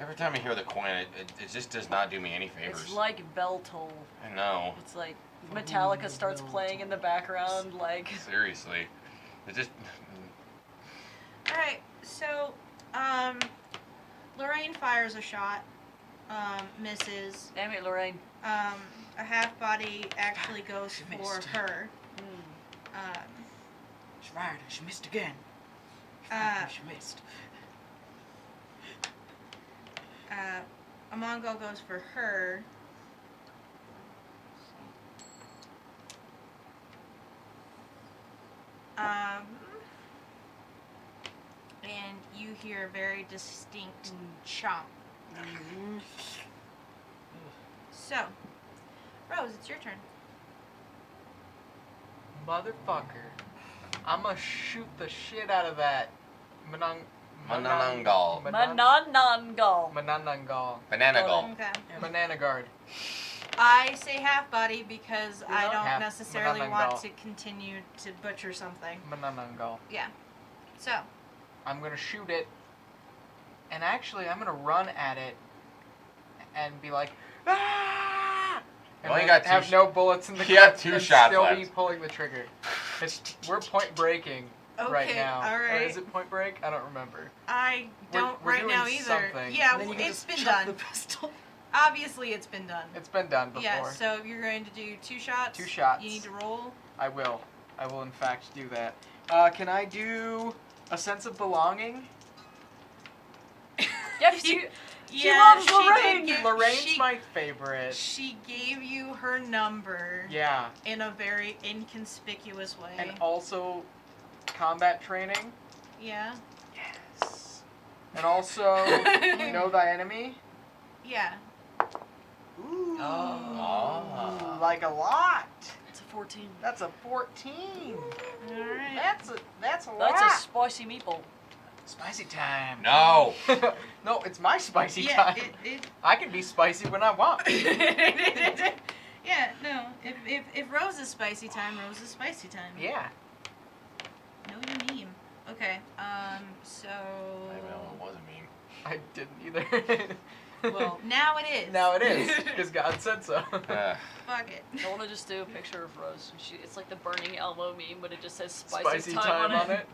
Every time I hear the coin, it just does not do me any favors. it's like bell toll. I know. It's like Metallica starts playing in the background, like. Seriously. It just. alright, so, Lorraine fires a shot, misses. Damn it, Lorraine. A half body actually goes she for missed. her. She fired. She missed again. She missed. Amongo goes for her. And you hear a very distinct chomp. So, Rose, it's your turn. Motherfucker. I'ma shoot the shit out of that. Mananangal. Mananangal. Mananangal. Banana Got gall. Okay. Banana guard. I say half body because I don't Half necessarily Mananangal. want to continue to butcher something. Mananangal. Yeah. So, I'm gonna shoot it, and actually I'm gonna run at it and be like, ah! And Well, you then got two have sh- no bullets in the you got clip 2 and shots still left. be pulling the trigger. We're point breaking. right now. all Or right. is it Point Break? I don't remember. I don't we're right doing now either. something. Yeah, And then you can it's just been chuck done. the pistol. Obviously, it's been done. It's been done before. Yeah, so you're going to do 2 shots. 2 shots. You need to roll. I will. I will in fact do that. Can I do a sense of belonging? Yes, you. Yeah, loves she Lorraine. did give- Lorraine's she- my favorite. She gave you her number Yeah. in a very inconspicuous way. And also combat training. Yeah. Yes. And also know thy enemy. Yeah. Ooh. Oh. Like a lot. It's a 14. That's a 14. All right. That's a That's lot. a spicy meatball. Spicy time. No. No, it's my spicy Yeah. time. I can be spicy when I want. Yeah. No. If Rose is spicy time, Rose is spicy time. Yeah. No, you meme. Okay. So. I don't know, it wasn't me. I didn't either. Well, now it is. Now it is, because God said so. Fuck it. I want to just do a picture of Rose. It's like the burning elbow meme, but it just says spicy, Spicy time on it.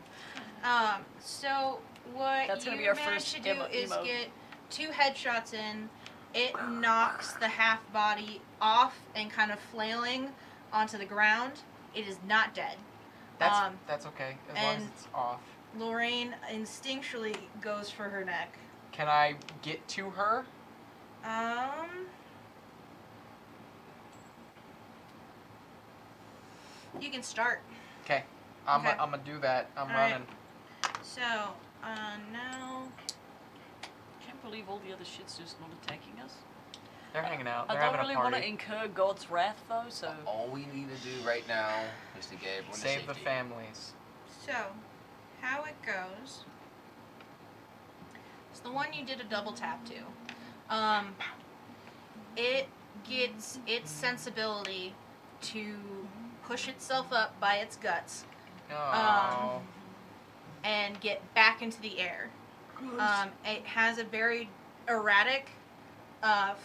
So what That's gonna you be our managed first to do is emote. get 2 headshots in. It knocks the half body off and kind of flailing onto the ground. It is not dead. That's okay, as long as and- it's off. Lorraine instinctually goes for her neck. Can I get to her? You can start. Okay. I'm Okay. gonna do that. I'm All right. running. So, now. Can't believe all the other shit's just not attacking us. They're hanging out. I They're don't having really a want party. to incur God's wrath, though, so. All we need to do right now is to get everyone to Save the safety. families. So, how it goes. It's the one you did a double tap to. It gets its sensibility to push itself up by its guts Oh. and get back into the air. It has a very erratic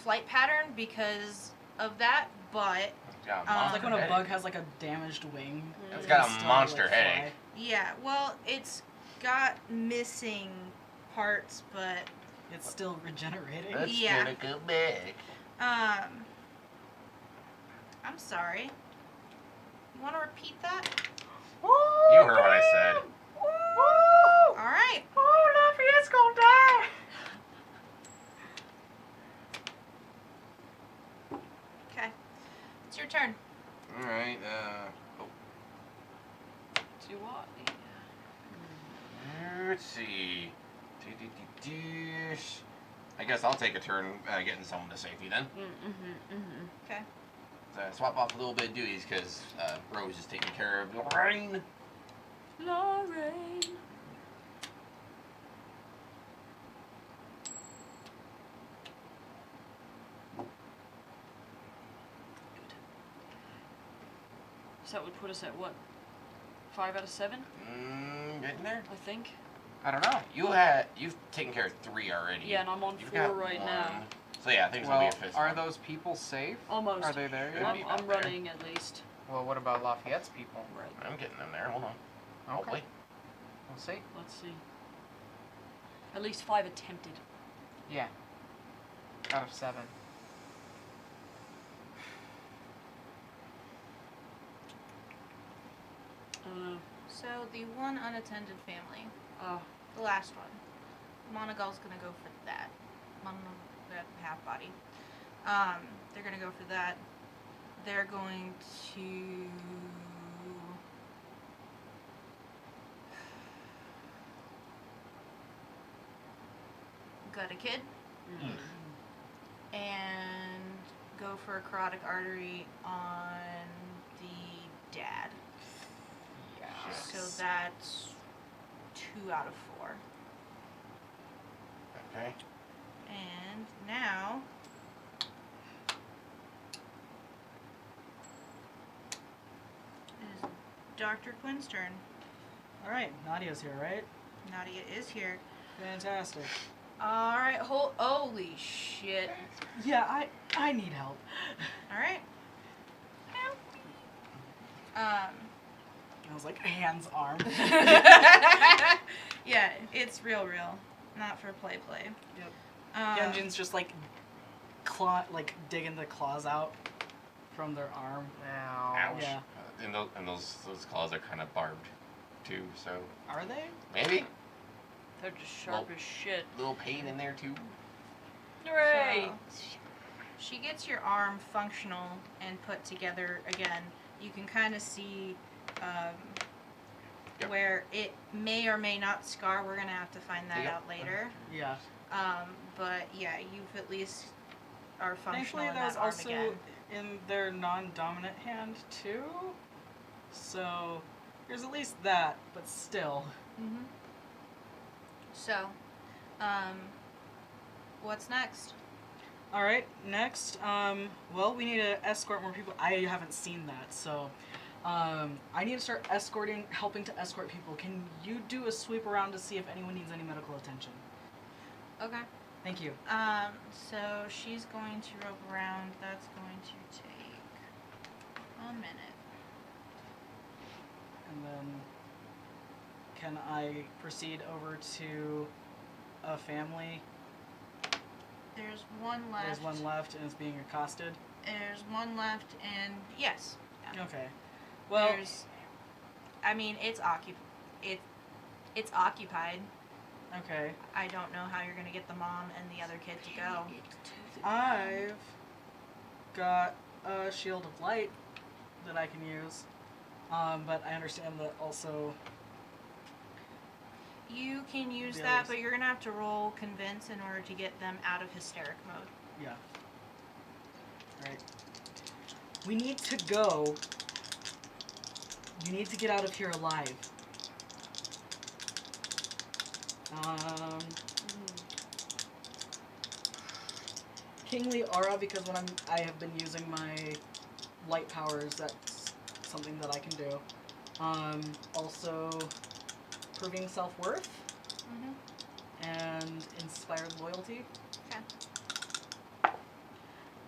flight pattern because of that, but It's got a It's It's monster like when a headache. bug has like a damaged wing. It's it got can a still, monster like, headache. yeah, well, it's got missing parts, but fly. It's still regenerating. That's Yeah. gonna go back. I'm sorry. You want to repeat that? You heard what I said. Woo! All right. Oh, Lafayette's gonna die. Okay. It's your turn. Alright, Do what? let's see. I guess I'll take a turn getting someone to safety then. Okay. So swap off a little bit of duties because Rose is taking care of Lorraine. Lorraine. Good. So that would put us at what? 5 out of 7, Getting there? I think. I don't know. You've taken care of 3 already. Yeah, and I'm on You've 4 got right 1. now. So yeah, I think it's Well, gonna be a 5th are one. those people safe? Almost. Are they there? Could yet? be. I'm out there. running at least. Well, what about Lafayette's people? Right. I'm getting them there. Hold on. Hopefully. We'll see. Let's see. At least 5 attempted. Yeah. Out of 7. I don't know. So the one unattended family, Oh, the last one, Monogal's gonna go for that. That half body. They're gonna go for that. They're going to. Gut a kid and go for a carotid artery on the dad. Yes. So that's 2 out of 4. Okay. And now it is Dr. Quinn's turn. All right, Nadia's here, right? Nadia is here. Fantastic. Alright, holy shit. Yeah, I need help. Alright. I was like, hands, arm. Yeah, it's real, not for play. Yep. Um, Hyeonjin's just like digging the claws out from their arm. Ow. Ouch. Yeah. And those claws are kind of barbed, too. So Are they? maybe They're just sharp Well- as shit. little pain in there too. Hooray! So, she gets your arm functional and put together again. You can kind of see Yep. where it may or may not scar. We're gonna have to find that Yep. out later. Yeah. But yeah, you've at least are functional Thankfully, in that was that arm also again. in their non-dominant hand too. So there's at least that, but still. Mm-hmm. So, what's next? All right. Next, well, we need to escort more people. I haven't seen that, so I need to start helping to escort people. Can you do a sweep around to see if anyone needs any medical attention? Okay. Thank you. So she's going to rope around. That's going to take a minute. And then, can I proceed over to a family? There's one left. There's one left, and it's being accosted. There's one left, and yes. Yeah. Okay. Well, I mean, it's occupied. okay. I don't know how you're gonna get the mom and the other kid to go. I've got a shield of light that I can use, but I understand that also. You can use The that, others. but you're gonna have to roll convince in order to get them out of hysteric mode. Yeah. Right. We need to go. You need to get out of here alive. Kingly aura, because when I have been using my light powers, that's something that I can do. Also, proving self-worth Mm-hmm. and inspired loyalty. Okay.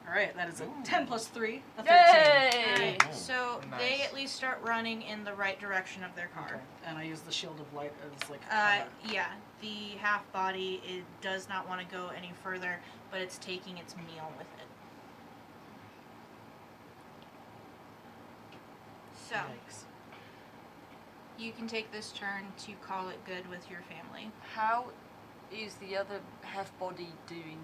Alright, that is a Ooh. 10 plus 3, a 13. Yay! Alright, Oh, so they nice. at least start running in the right direction of their car. Okay. And I use the shield of light as like cover. Yeah, the half body it does not want to go any further, but it's taking its meal with it. So Yikes. you can take this turn to call it good with your family. How is the other half body doing?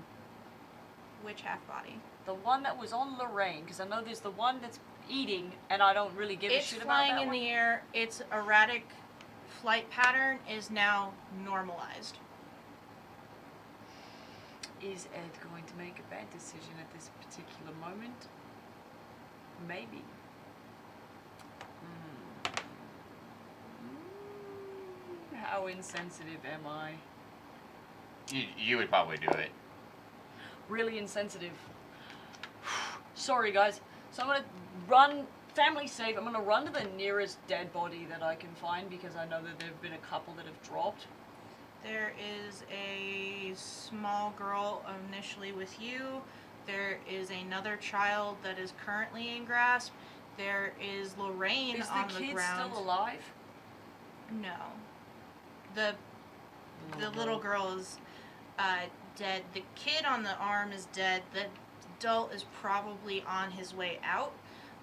Which half body? The one that was on Lorraine, because I know there's the one that's eating, and I don't really give a It's shit about flying that in one. the air. Its erratic flight pattern is now normalized. Is Ed going to make a bad decision at this particular moment? Maybe. How insensitive am I? You would probably do it. Really insensitive. Sorry, guys. So I'm gonna run, family safe, I'm gonna run to the nearest dead body that I can find because I know that there have been a couple that have dropped. There is a small girl initially with you. There is another child that is currently in grasp. There is Lorraine Is the on kid ground. still alive? No. The little girl is dead. The kid on the arm is dead. The adult is probably on his way out.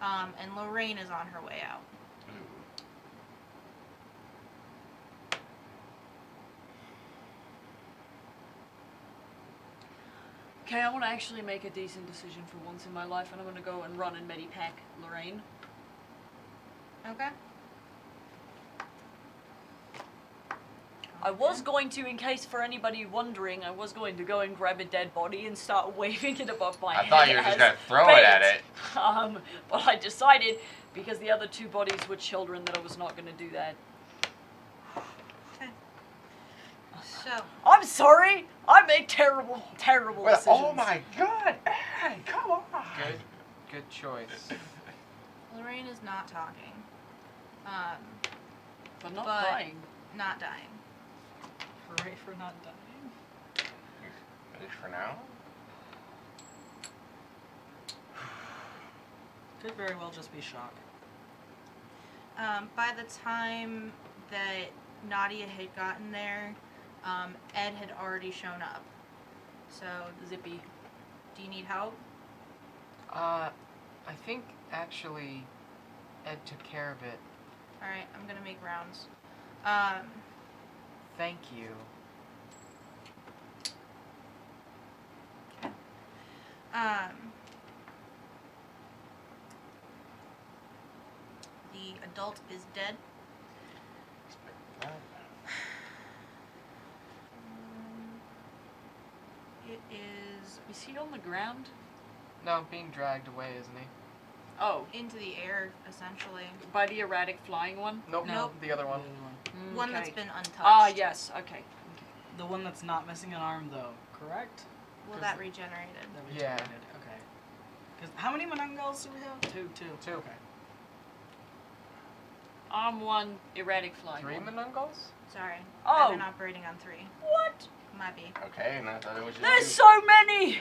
And Lorraine is on her way out. Ooh. Okay, I want to actually make a decent decision for once in my life, and I'm going to go and run and medipack Lorraine. Okay. I was going to, in case for anybody wondering, I was going to go and grab a dead body and start waving it above my head. I thought you were just as gonna throw it at bait. it. But I decided, because the other two bodies were children, that I was not going to do that. Okay. So, I'm sorry! I make terrible, terrible Well, decisions. oh my God, Ed, come on. Good choice. Lorraine is not talking. But not but- dying. Not dying. Hooray for not dying. At least for now. Could very well just be shock. By the time that Nadia had gotten there, Ed had already shown up. So, Zippy. do you need help? I think actually Ed took care of it. Alright, I'm gonna make rounds. Thank you. The adult is dead. It is Is he on the ground? No, being dragged away, isn't he? Oh, into the air, essentially. by the erratic flying one? Nope. Nope. The other one. One that's Okay. been untouched. Ah, yes. Okay. The one that's not missing an arm, though, correct? Well, that regenerated. That Yeah. regenerated. Okay. Because how many Manungals do we have? Two. Two. Okay. Arm one, erratic flying 3 one. Manungals? Sorry. Oh. I've been operating on 3. What? Might be. Okay, and I thought it was just There's two. so many!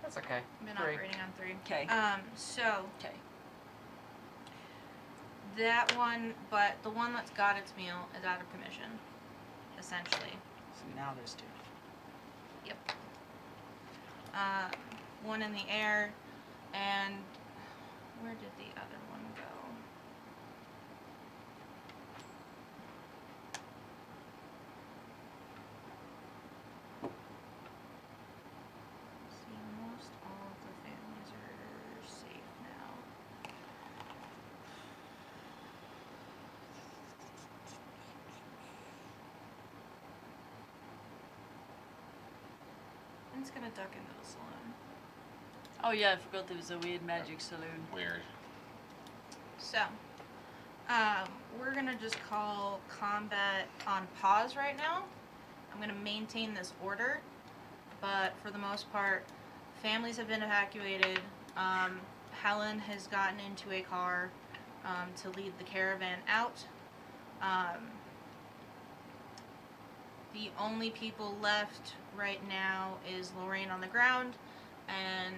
That's okay. Been 3. operating on 3. Okay. So, Okay. that one, but the one that's got its meal is out of commission. Essentially. So now there's 2. One in the air, and where did the other one go? See, most all of the families are safe now. I'm just gonna duck into the saloon. Oh yeah, I forgot there was a weird magic saloon. Weird. So, we're gonna just call combat on pause right now. I'm gonna maintain this order, but for the most part, families have been evacuated. Helen has gotten into a car to lead the caravan out. The only people left right now is Lorraine on the ground and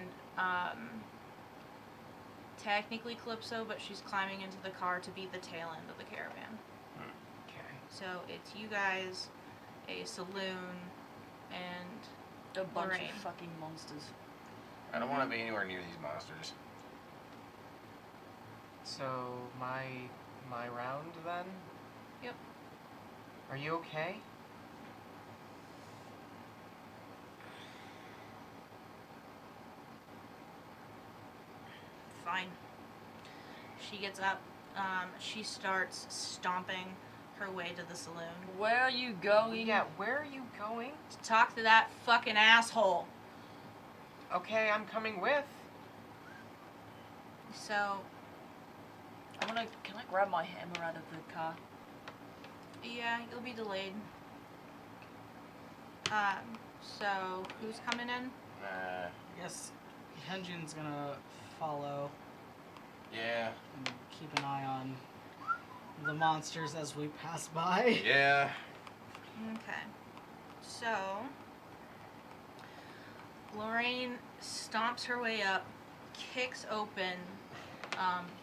technically Calypso, but she's climbing into the car to be the tail end of the caravan. Okay. So it's you guys, a saloon, and A bunch Lorraine. of fucking monsters. I don't want to be anywhere near these monsters. So my round then? Yep. Are you okay? Fine. She gets up. She starts stomping her way to the saloon Where are you going? Yeah, where are you going? to talk to that fucking asshole. Okay, I'm coming with. So, Can I grab my hammer out of the car? yeah, you'll be delayed. So who's coming in? Uh, I guess Hyeonjin's gonna follow yeah. and keep an eye on the monsters as we pass by. Yeah. Okay. So, Lorraine stomps her way up, kicks open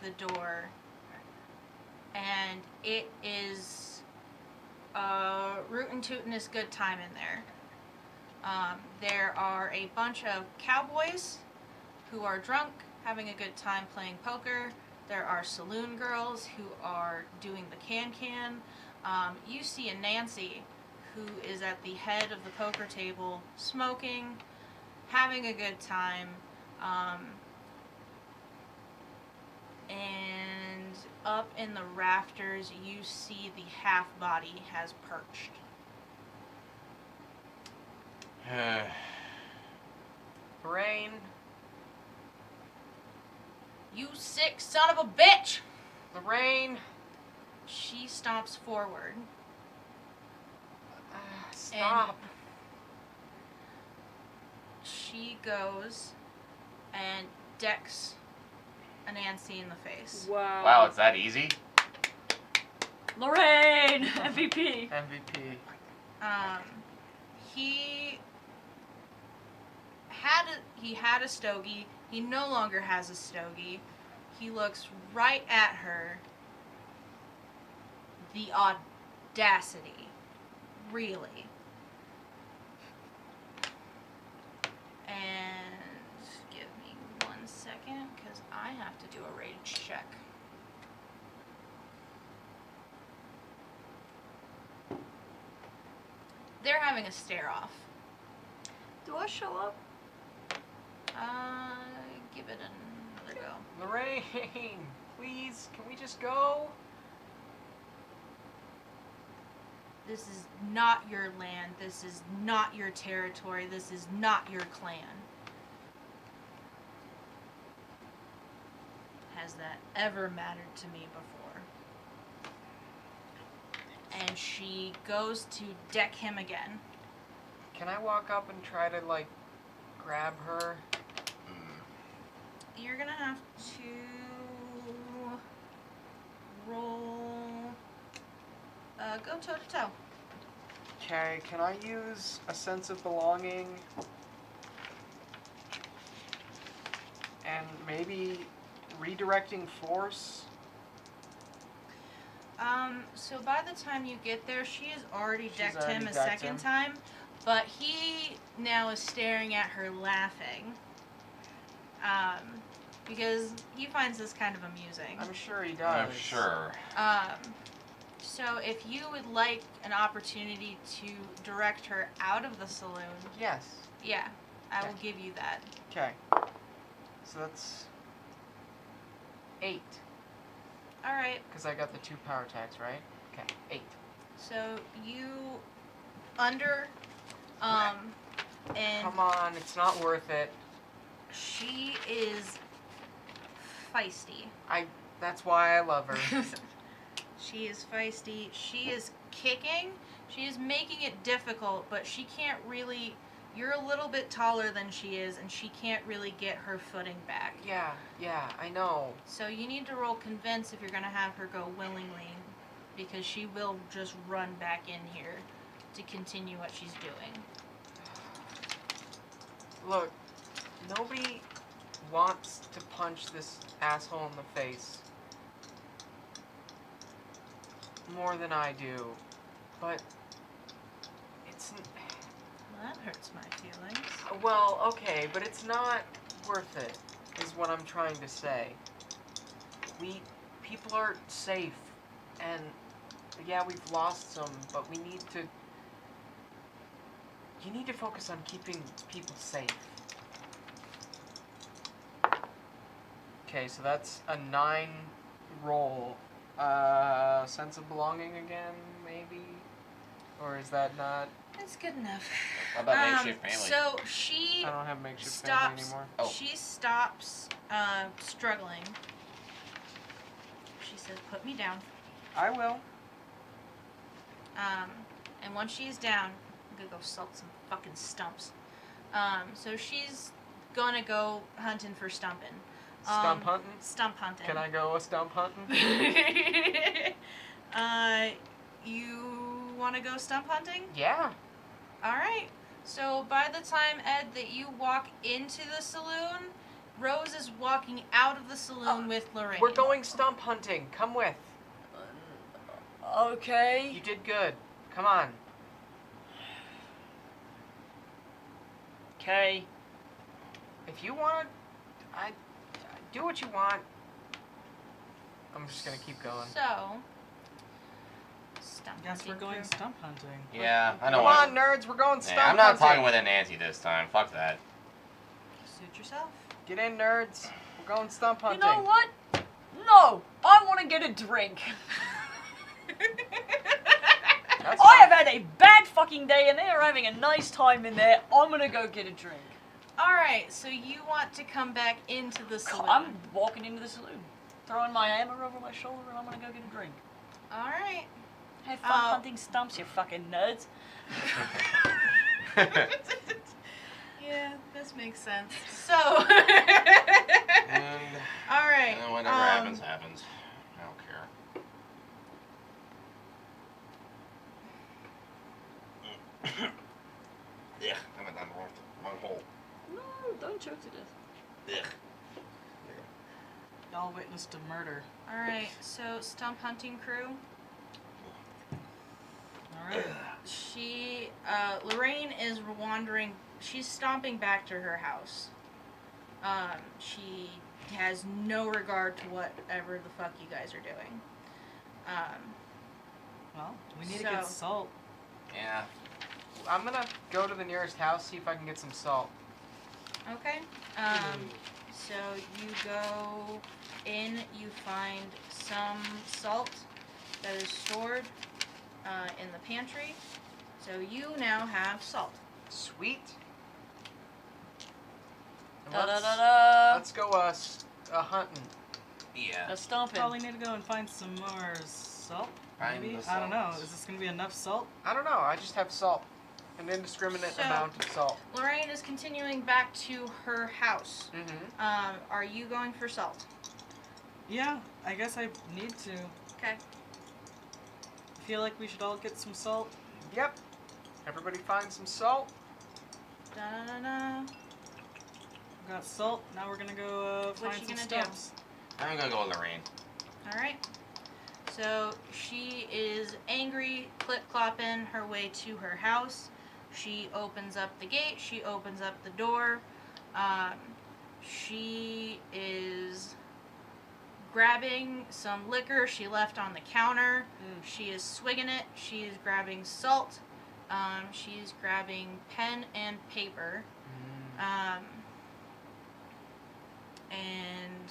the door, and it is rootin' tootin' good time in there. There are a bunch of cowboys who are drunk, having a good time playing poker. There are saloon girls who are doing the can-can. You see Anansi, who is at the head of the poker table, smoking, having a good time. And up in the rafters, you see the half body has perched. Brain. You sick son of a bitch! Lorraine. She stomps forward. Stop. She goes and decks Anansi in the face. Wow. Wow, it's that easy? Lorraine! MVP. MVP. He had a stogie. He no longer has a stogie. He looks right at her The audacity. Really. And give me 1 second, because I have to do a rage check. They're having a stare-off. Do I show up? Give it another go. Lorraine, please, can we just go? This is not your land. This is not your territory. This is not your clan. Has that ever mattered to me before? And she goes to deck him again. Can I walk up and try to, like, grab her? You're gonna have to roll. Go toe to toe. Okay, can I use a sense of belonging? And maybe redirecting force? So by the time you get there, she has already She's decked already him a decked second him. time, but he now is staring at her laughing. Because he finds this kind of amusing. I'm sure he does. I'm sure. So if you would like an opportunity to direct her out of the saloon, Yes. yeah, I will Okay. give you that. Okay. So that's 8. Alright, Because I got the 2 power attacks, right? Okay, 8. so you and Come on, it's not worth it. she is feisty. That's why I love her. She is feisty. She is kicking. She is making it difficult, but she can't really. You're a little bit taller than she is, and she can't really get her footing back. Yeah, I know. So you need to roll convince if you're going to have her go willingly, because she will just run back in here to continue what she's doing. Look, nobody wants to punch this asshole in the face more than I do, but it's Well, that hurts my feelings. well, okay, but it's not worth it, is what I'm trying to say. People are safe, and yeah, we've lost some, but we need to. You need to focus on keeping people safe. Okay, so that's a 9 roll. Sense of belonging again, maybe? Or is that not? That's good enough. What about makeshift family? So she I don't have makeshift family stops. anymore. Oh. She stops struggling. She says, "Put me down." I will. And once she's down, I'm gonna go salt some fucking stumps. So she's gonna go hunting for stumping. Stump hunting? Stump hunting. Can I go a stump hunting? You want to go stump hunting? Yeah. All right. So by the time, Ed, that you walk into the saloon, Rose is walking out of the saloon with Lorraine. We're going stump hunting. Come with. Okay. You did good. Come on. Okay. If you want, I do what you want. I'm just gonna keep going. So, stump Guess we're hunting going crew. stump hunting. Yeah, I know Come what. on, nerds. We're going stump I'm not hunting. talking with Anansi this time. Fuck that. Suit yourself. Get in, nerds. We're going stump You hunting. know what? No, I want to get a drink. That's I fine. have had a bad fucking day and they are having a nice time in there. I'm gonna go get a drink. All right. So you want to come back into the saloon? I'm walking into the saloon, throwing my hammer over my shoulder, and I'm gonna go get a drink. All right. Have fun hunting stumps, you fucking nerds. Yeah, this makes sense. So, And all right. whatever happens, happens. I don't care. Yeah, I went down the wrong hole. No, don't choke to death. Ugh. Y'all witnessed a murder. All right. So, stump hunting crew. Alright. Lorraine is wandering. She's stomping back to her house. She has no regard to whatever the fuck you guys are doing. Well, we need to get So- salt. Yeah. I'm gonna go to the nearest house, see if I can get some salt. Okay. So you go in, you find some salt that is stored in the pantry. So you now have salt. Sweet. And Da da let's, da da. let's go hunting. Yeah. A stomping. Probably need to go and find some more salt. Find Maybe? the I don't know. salt. Is this gonna be enough salt? I don't know. I just have salt. An indiscriminate So- amount of salt. Lorraine is continuing back to her house. Mm-hmm. Are you going for salt? Yeah, I guess I need to. Okay. I feel like we should all get some salt. Yep. Everybody find some salt. Da da da. We got salt. Now we're gonna go What find you some gonna do? stumps. I'm gonna go with Lorraine. All right. So she is angry, clip-clopping her way to her house. She opens up the gate. She opens up the door. She is grabbing some liquor she left on the counter. She is swigging it. She is grabbing salt. She is grabbing pen and paper. And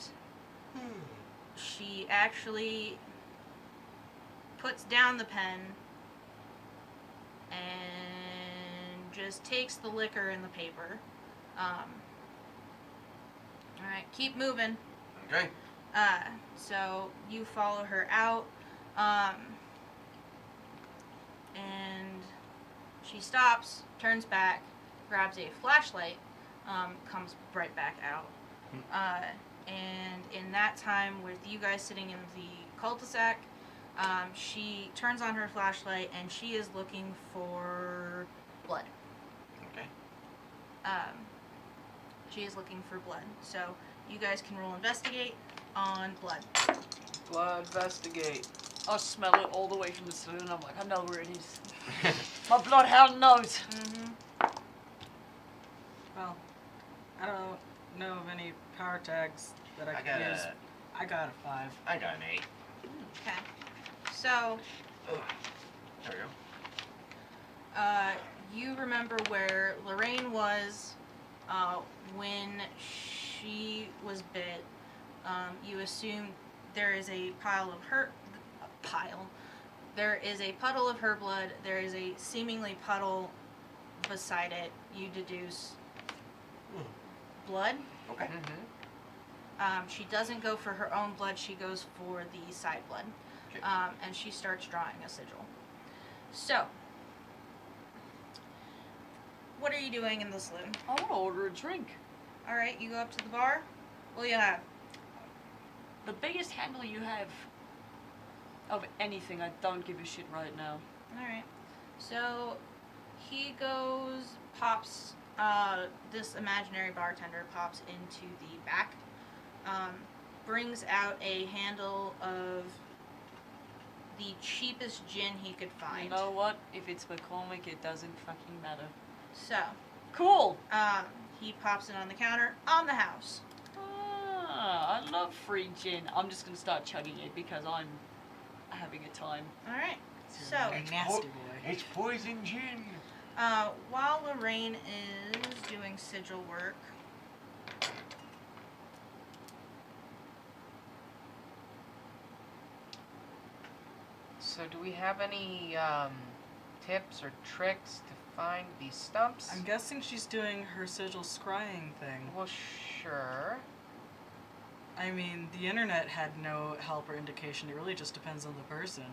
she actually puts down the pen and just takes the liquor and the paper. Alright, keep moving. Okay. So you follow her out, and she stops, turns back, grabs a flashlight, comes right back out. And in that time, with you guys sitting in the cul-de-sac, she turns on her flashlight and she is looking for blood. Okay. She is looking for blood. So you guys can roll investigate on blood. Blood investigate. I smell it all the way from the saloon. I'm like, I know where it is. My bloodhound knows. Mm-hmm. Well, I don't know of any power tags that I I could got use. a, I got a 5. I got an 8. Okay. So, Ugh. There we go. you remember where Lorraine was when she was bit. You assume there is a There is a puddle of her blood. There is a seemingly puddle beside it. You deduce blood. Okay. Mm-hmm. She doesn't go for her own blood. She goes for the side blood. Okay. And she starts drawing a sigil. So, what are you doing in the saloon? I want to order a drink. All right, you go up to the bar. What do you have? The biggest handle you have of anything, I don't give a shit right now. All right. So he goes, pops. This imaginary bartender pops into the back, brings out a handle of the cheapest gin he could find. You know what? If it's McCormick, it doesn't fucking matter. So, Cool. he pops it on the counter on the house. Ah, I love free gin. I'm just gonna start chugging it because I'm having a time. All right. You're So, a nasty boy. It's poison gin. while Lorraine is doing sigil work, So do we have any tips or tricks to find these stumps? I'm guessing she's doing her sigil scrying thing. Well, sure. I mean, the internet had no help or indication. It really just depends on the person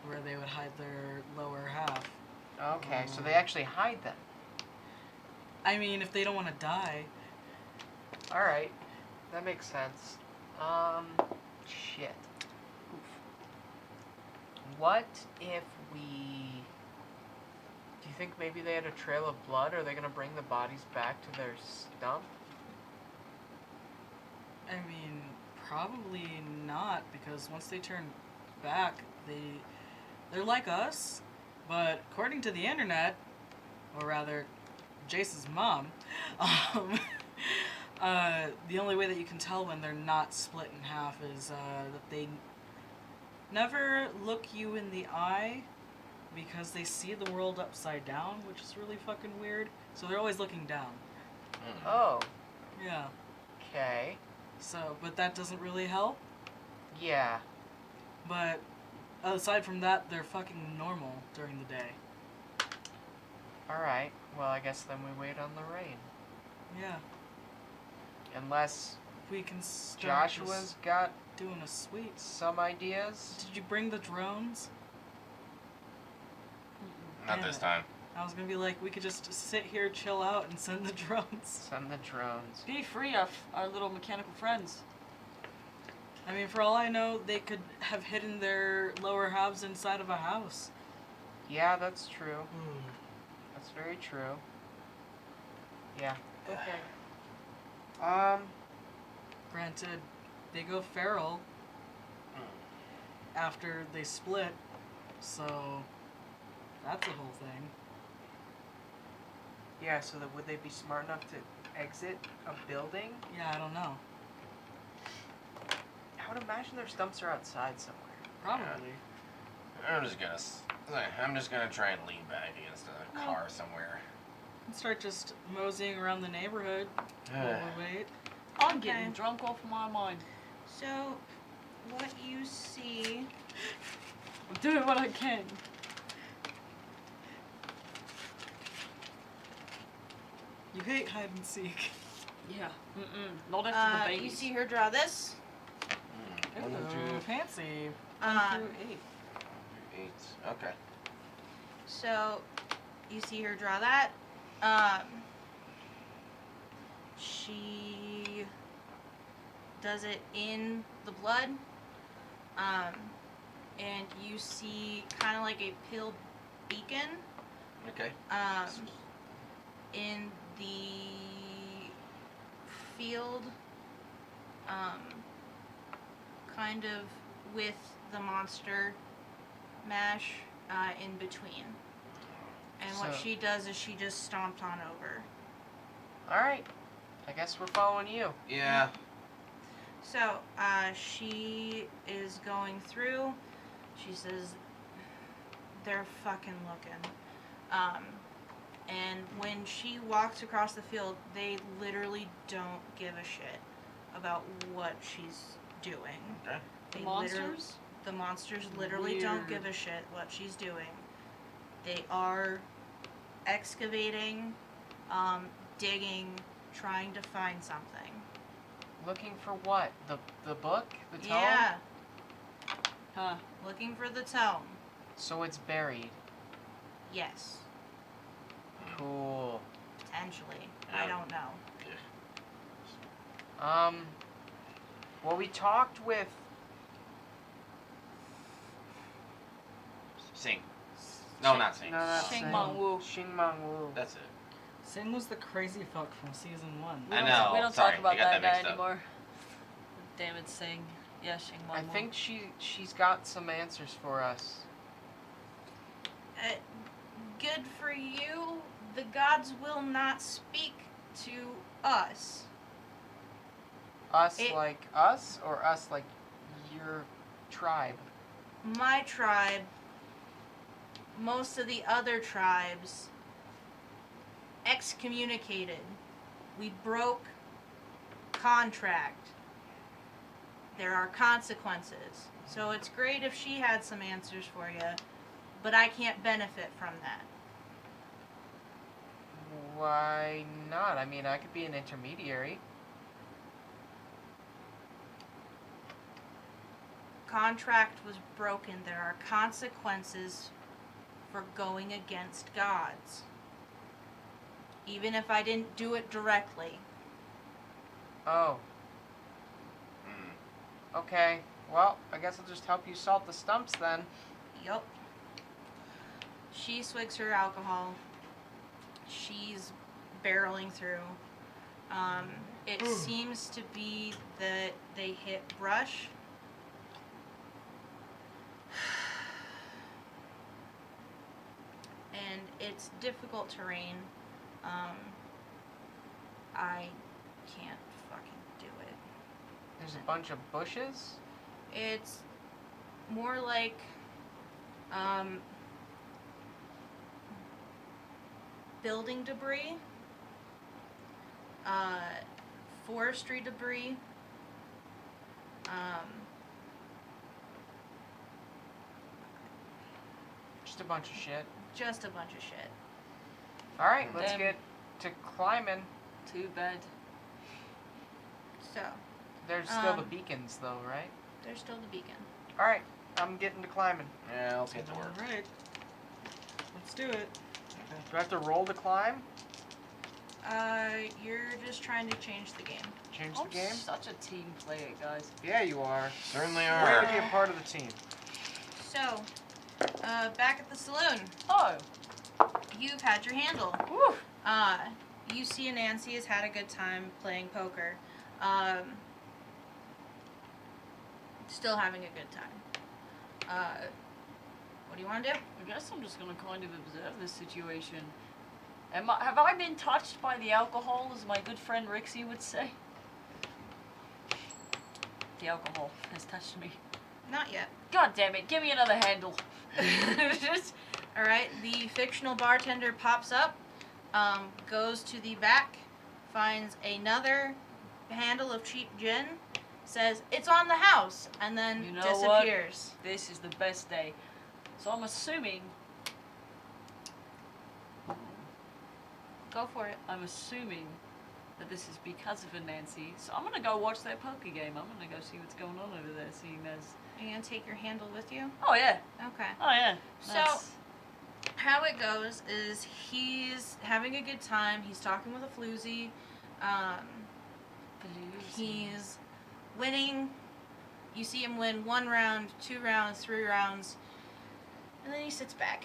where they would hide their lower half. Okay, so they actually hide them. I mean, if they don't want to die. All right, that makes sense. Shit. What if we... Do you think maybe they had a trail of blood? Are they gonna bring the bodies back to their stump? I mean, probably not, because once they turn back, they're like us. But according to the internet, or rather, Jace's mom, the only way that you can tell when they're not split in half is that they never look you in the eye because they see the world upside down, which is really fucking weird. So they're always looking down. Oh, Yeah. okay. So, but that doesn't really help. Yeah. But aside from that, they're fucking normal during the day. Alright. Well, I guess then we wait on the rain. Yeah. Unless We can start Joshua's just got doing a sweep. some ideas. Did you bring the drones? Not Damn this it. time. I was gonna be like, we could just sit here, chill out, and send the drones. Send the drones. Be free of our little mechanical friends. I mean, for all I know, they could have hidden their lower halves inside of a house. Yeah, that's true. That's very true. Yeah. Okay. Granted, they go feral after they split, so that's a whole thing. Yeah, so that would they be smart enough to exit a building? Yeah, I don't know. I would imagine their stumps are outside somewhere. Probably. I'm just gonna try and lean back against a car somewhere. And start just moseying around the neighborhood while we wait. I'm Okay. getting drunk off my mind. So, what you see... I'm doing what I can. You hate hide and seek. Yeah. Not after the babies. you see her draw this. One, Ooh, two, fancy. Um, 1 through 8. 8. Okay. So, you see her draw that. She does it in the blood. And you see kind of like a pale beacon. Okay. In the field, kind of with the monster mash in between. And what So- she does is she just stomped on over. Alright. I guess we're following you. Yeah. So, she is going through. She says, they're fucking looking. And when she walks across the field, they literally don't give a shit about what she's doing. Okay. They Monsters? The monsters literally don't give a shit what she's doing. They are excavating, digging, trying to find something. Looking for what? The book? The tome? Yeah, Huh. looking for the tome. So it's buried. Yes, Cool. potentially. I don't know. Well, we talked with Sing. No, not Sing. No, not Shing Sing. Mang Wu. Shing Mang Wu. That's it. Sin was the crazy fuck from season 1. We I don't- know, We don't sorry, talk about I got that that guy mixed up. anymore. Damn it, Sing. Yeah, Shing I Mang think she's got some answers for us. Good for you. The gods will not speak to us. Us It- like us, or us like your tribe? My tribe, most of the other tribes, excommunicated. We broke contract. There are consequences. So it's great if she had some answers for you, but I can't benefit from that. Why not? I mean, I could be an intermediary. Contract was broken. There are consequences for going against gods. Even if I didn't do it directly. Oh, Mm. okay. Well, I guess I'll just help you salt the stumps then. Yup. She swigs her alcohol. She's barreling through. It seems to be that they hit brush. it's difficult terrain. I can't fucking do it. There's a bunch of bushes. It's more like building debris, forestry debris, Just a bunch of shit. just a bunch of shit. All right, let's Damn. get to climbing. Too bad. So, There's still the Um, beacons, though, right? there's still the beacon. All right, I'm getting to climbing. Yeah, let's get to work. Alright. Let's do it. Do I have to roll to climb? You're just trying to change the game. Change I'm the game? such a team player, guys. Yeah, you are. Certainly Way are. to be a part of the team. So, back at the saloon, Oh. you've had your handle. Woo. You see Anansi has had a good time playing poker. Still having a good time. What do you want to do? I guess I'm just gonna kind of observe this situation. Have I been touched by the alcohol, as my good friend Rixie would say? The alcohol has touched me. Not yet. God damn it, give me another handle. Alright, the fictional bartender pops up, goes to the back, finds another handle of cheap gin, says, "It's on the house," and then You know what? disappears. This is the best day. So I'm assuming, Go for it. that this is because of Anansi. So I'm gonna go watch that poker game. I'm gonna go see what's going on over there, seeing as... Are you going to take your handle with you? Oh yeah, Okay. oh yeah. So- That's- How it goes is he's having a good time. He's talking with a floozy. He's winning. You see him win 1 round, 2 rounds, 3 rounds, and then he sits back.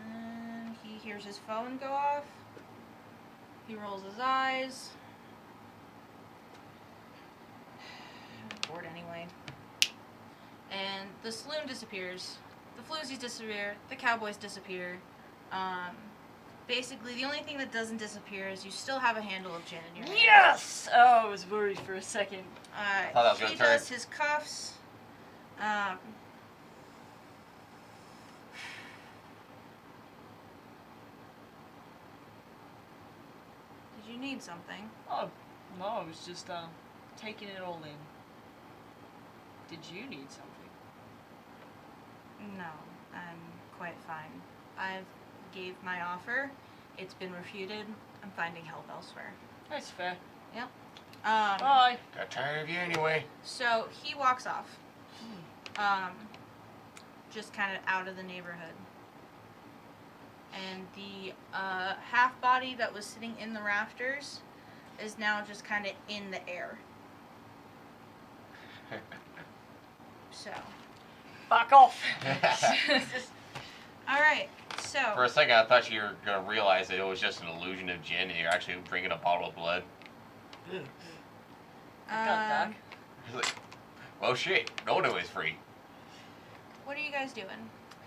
And he hears his phone go off. He rolls his eyes. I'm bored anyway. And the saloon disappears. The floozies disappear. The cowboys disappear. Basically, the only thing that doesn't disappear is you still have a handle of gin in your hand. Yes! Oh, I was worried for a second. thought that was He gonna turn. does his cuffs. Did you need something? Oh, no, I was just taking it all in. Did you need something? No, I'm quite fine. I've gave my offer. It's been refuted. I'm finding help elsewhere. That's fair. Got Bye. tired of you anyway. So he walks off. Just kind of out of the neighborhood. And the half body that was sitting in the rafters is now just kind of in the air. So. Fuck off. Alright, so. For a second, I thought you were gonna realize that it was just an illusion of gin, and you're actually drinking a bottle of blood. Got dark. It's like, well, shit. No one is free. What are you guys doing?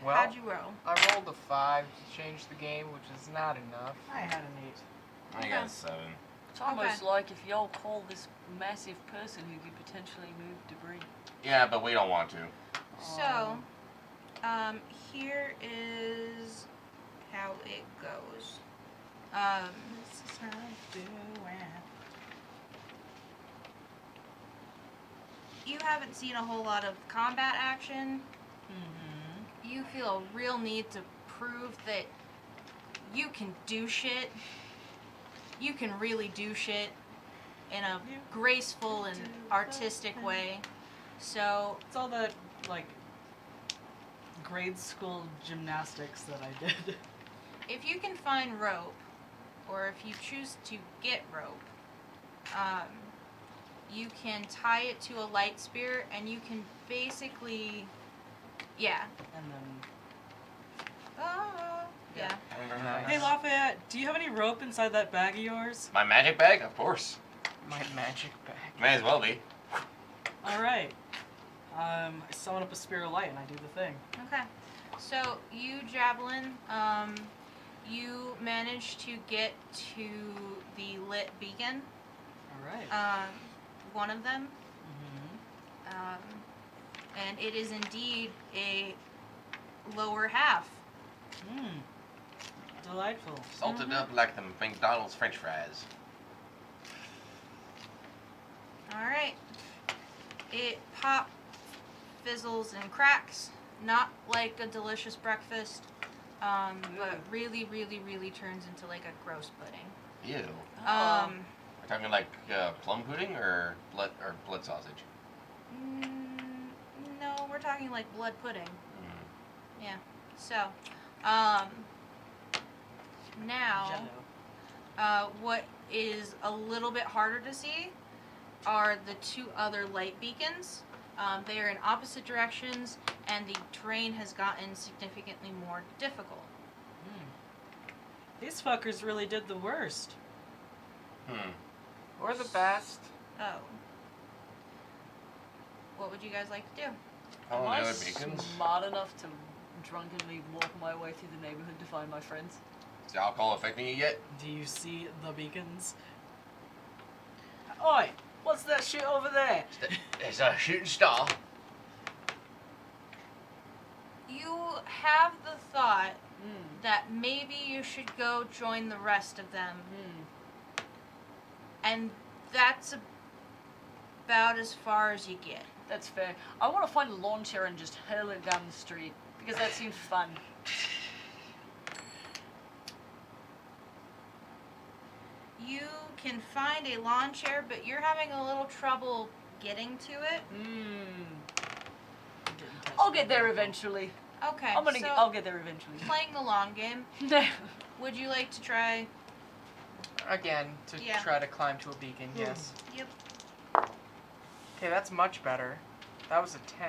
Well, How'd you roll? I rolled a 5 to change the game, which is not enough. I had an 8. I got a 7. It's almost Okay. like if y'all call this massive person who could potentially move debris. Yeah, but we don't want to. So, here is how it goes. This is how I do it. You haven't seen a whole lot of combat action. Mm-hmm. You feel a real need to prove that you can do shit. You can really do shit in a graceful and artistic way. So, It's all that, like, grade school gymnastics that I did. if you can find rope, or if you choose to get rope, you can tie it to a light spear, and you can basically, yeah. And then... Yeah. Hey, Lafayette, do you have any rope inside that bag of yours? My magic bag? Of course. My magic bag. May as well be. Alright. I summon up a spear of light and I do the thing. Okay. So you, Javelin, you manage to get to the lit beacon. Alright. One of them. Mm-hmm. And it is indeed a lower half. Delightful. Salted up like the McDonald's French fries. Alright. It pop, fizzles, and cracks. Not like a delicious breakfast, but really, really, really turns into like a gross pudding. Ew. Um, We're talking like plum pudding or blood sausage. No, we're talking like blood pudding. Mm. Yeah. So, now, Jello. what is a little bit harder to see are the two other light beacons. They are in opposite directions, and the terrain has gotten significantly more difficult. These fuckers really did the worst. Or the best. Oh. What would you guys like to do? Oh, Am the I other beacons. smart enough to drunkenly walk my way through the neighborhood to find my friends? Is the alcohol affecting you yet? Do you see the beacons? Oi! What's that shit over there? It's a shooting star. You have the thought that maybe you should go join the rest of them. And that's about as far as you get. That's fair. I want to find a lawn chair and just hurl it down the street, because that seems fun. You can find a lawn chair, but you're having a little trouble getting to it. I'll get there eventually. Okay, I'll get there eventually. playing the long game, would you like to try? Again, to Yeah. try to climb to a beacon, yes. Yep. Okay, that's much better. That was a 10.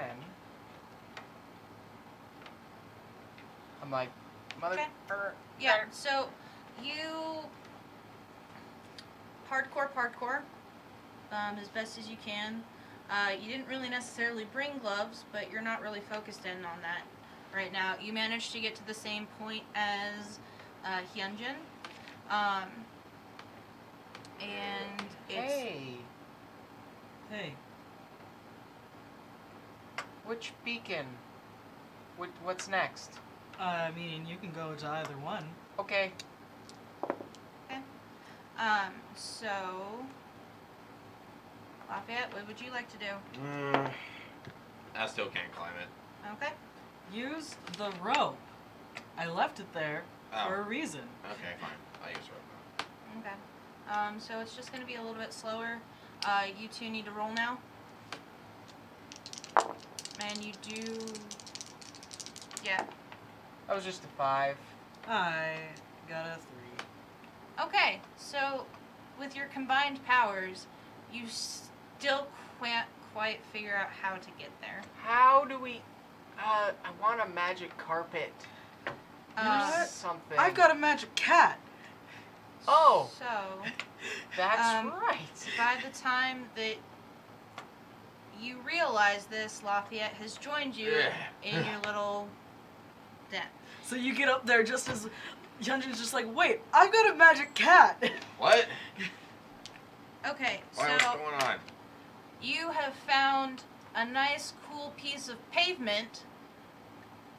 I'm like, mother. Okay. Yeah, so you parkour, as best as you can. You didn't really necessarily bring gloves, but you're not really focused in on that right now. You managed to get to the same point as Hyeonjin. And it's Hey, which beacon? What's next? I mean, you can go to either one. Okay. so Lafayette, what would you like to do? I still can't climb it. Okay. Use the rope. I left it there for a reason. Okay, fine. I'll use rope. Okay. So it's just gonna be a little bit slower. You two need to roll now. And you do, yeah. That was just a 5. I got a 3. Okay, so with your combined powers, you still can't quite figure out how to get there. How do we? I want a magic carpet. what? Something. I've got a magic cat. Oh, So, that's um, right. by the time that you realize this, Lafayette has joined you in your little den. So you get up there just as Hyunjin's just like, wait, I've got a magic cat. What? Okay, Why, what's so going on? you have found a nice, cool piece of pavement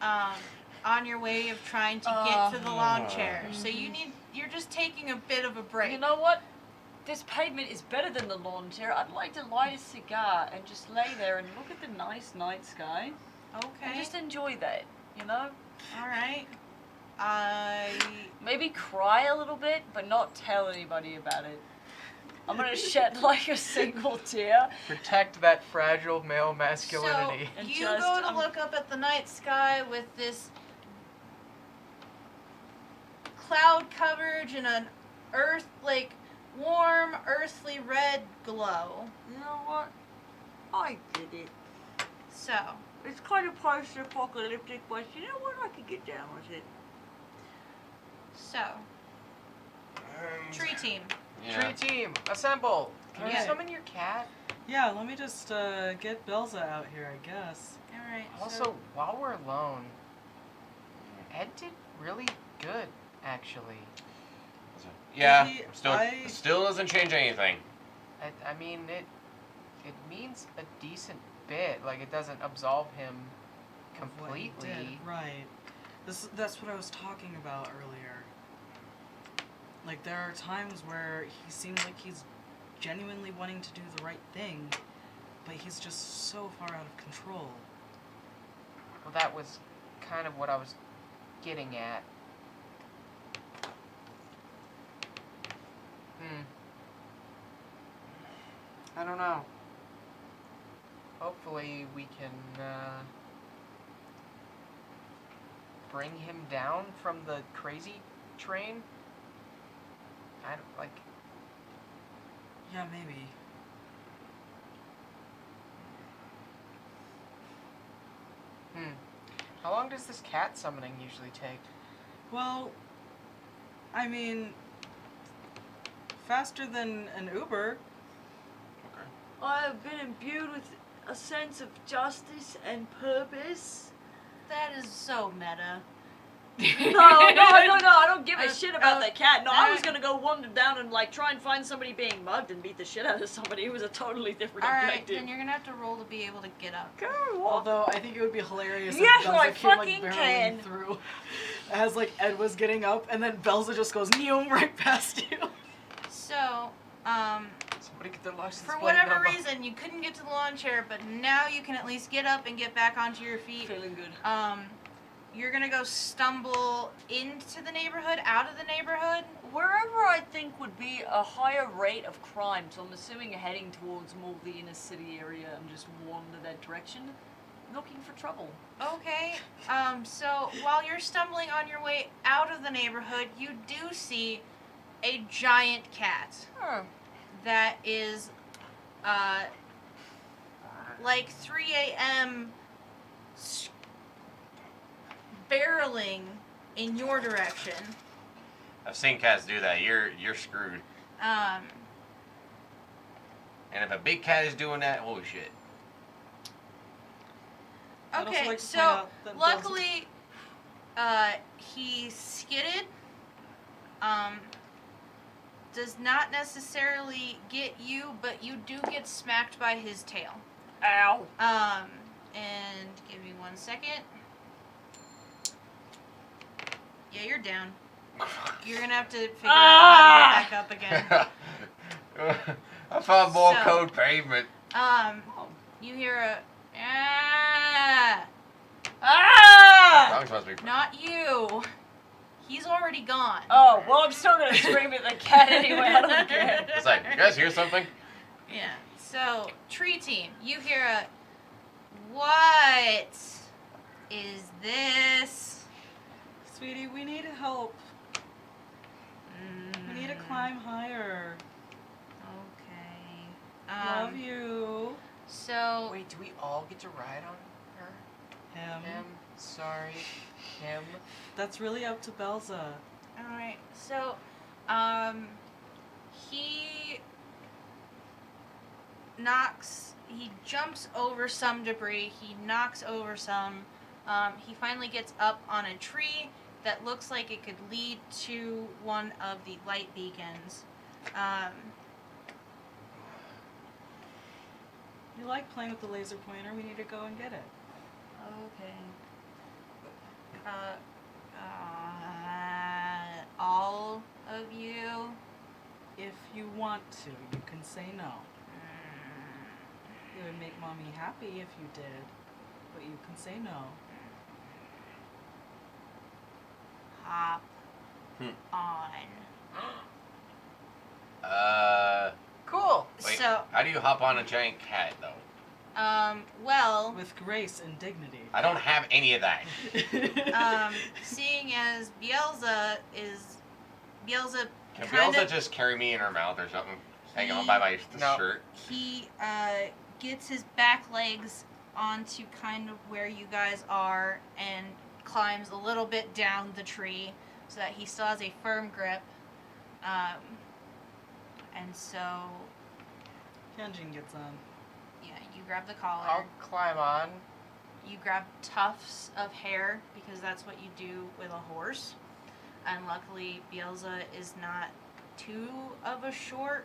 on your way of trying to get to the lawn chair. So you're just taking a bit of a break. You know what? This pavement is better than the lawn chair. I'd like to light a cigar and just lay there and look at the nice night sky and Okay. just enjoy that, you know? All right. Maybe cry a little bit, but not tell anybody about it. I'm gonna shed like a single tear. Protect that fragile male masculinity. So And you just, go to look up at the night sky with this cloud coverage and an warm, earthly red glow. You know what? I did it. So, It's kind of post-apocalyptic, but you know what? I could get down with it. so, tree team. Yeah. Tree team, assemble. Can you Okay. summon your cat? Yeah, let me just get Belza out here, I guess. Alright, Also, while we're alone, Ed did really good, actually. Yeah, He- still doesn't change anything. I mean, it means a decent bit. Like, it doesn't absolve him of what he completely. did, right. That's what I was talking about earlier. Like, there are times where he seems like he's genuinely wanting to do the right thing, but he's just so far out of control. Well, that was kind of what I was getting at. I don't know. Hopefully we can bring him down from the crazy train. I don't like. Yeah, maybe. How long does this cat summoning usually take? Well, I mean, faster than an Uber. I have been imbued with a sense of justice and purpose. that is so meta. No, I don't give a shit about that cat. No, I was alright. gonna go wander down and like try and find somebody being mugged and beat the shit out of somebody. It was a totally different Alright, objective. then you're gonna have to roll to be able to get up. Go walk. Although I think it would be hilarious Yes, if Belza I came like fucking barreling can. through as like Ed was getting up, and then Belza just goes neum right past you. So, Somebody get their license for plate whatever number. reason, you couldn't get to the lawn chair, but now you can at least get up and get back onto your feet. Feeling good. You're gonna go stumble into the neighborhood, out of the neighborhood. Wherever I think would be a higher rate of crime, so I'm assuming heading towards more of the inner city area and just wander that direction, looking for trouble. Okay. So while you're stumbling on your way out of the neighborhood, you do see a giant cat that is, like 3 a.m. barreling in your direction. I've seen cats do that. You're screwed. Um, And if a big cat is doing that, holy shit. I'd also okay, like to so point out that luckily, he skidded. Does not necessarily get you, but you do get smacked by his tail. Ow. And give me 1 second. Yeah, you're down. You're gonna have to figure out how to get back up again. I found more So- code pavement. You hear a ah, Ah! Dogs must be. not you. He's already gone. Oh, well, I'm still gonna scream at the cat anyway. I don't care. It's like, you guys hear something? Yeah. So, tree team, you hear a what is this? Sweetie, we need help. We need to climb higher. Okay. Love you. So, Wait, do we all get to ride on her? Him? Sorry. Him? That's really up to Belza. all right. So, he jumps over some debris. He knocks over some. He finally gets up on a tree that looks like it could lead to one of the light beacons. You like playing with the laser pointer? We need to go and get it. Okay. All of you? If you want to, you can say no. It would make mommy happy if you did, but you can say no. Hop on. Cool! Wait, So, how do you hop on a giant cat, though? well, With grace and dignity. I don't have any of that. seeing as Bielsa Can kind Bielsa of, just carry me in her mouth or something? Hang on by my No. shirt. he gets his back legs onto kind of where you guys are and climbs a little bit down the tree so that he still has a firm grip. And so, Hyeonjin gets on. You grab the collar. I'll climb on. You grab tufts of hair because that's what you do with a horse. And luckily, Bielsa is not too of a short,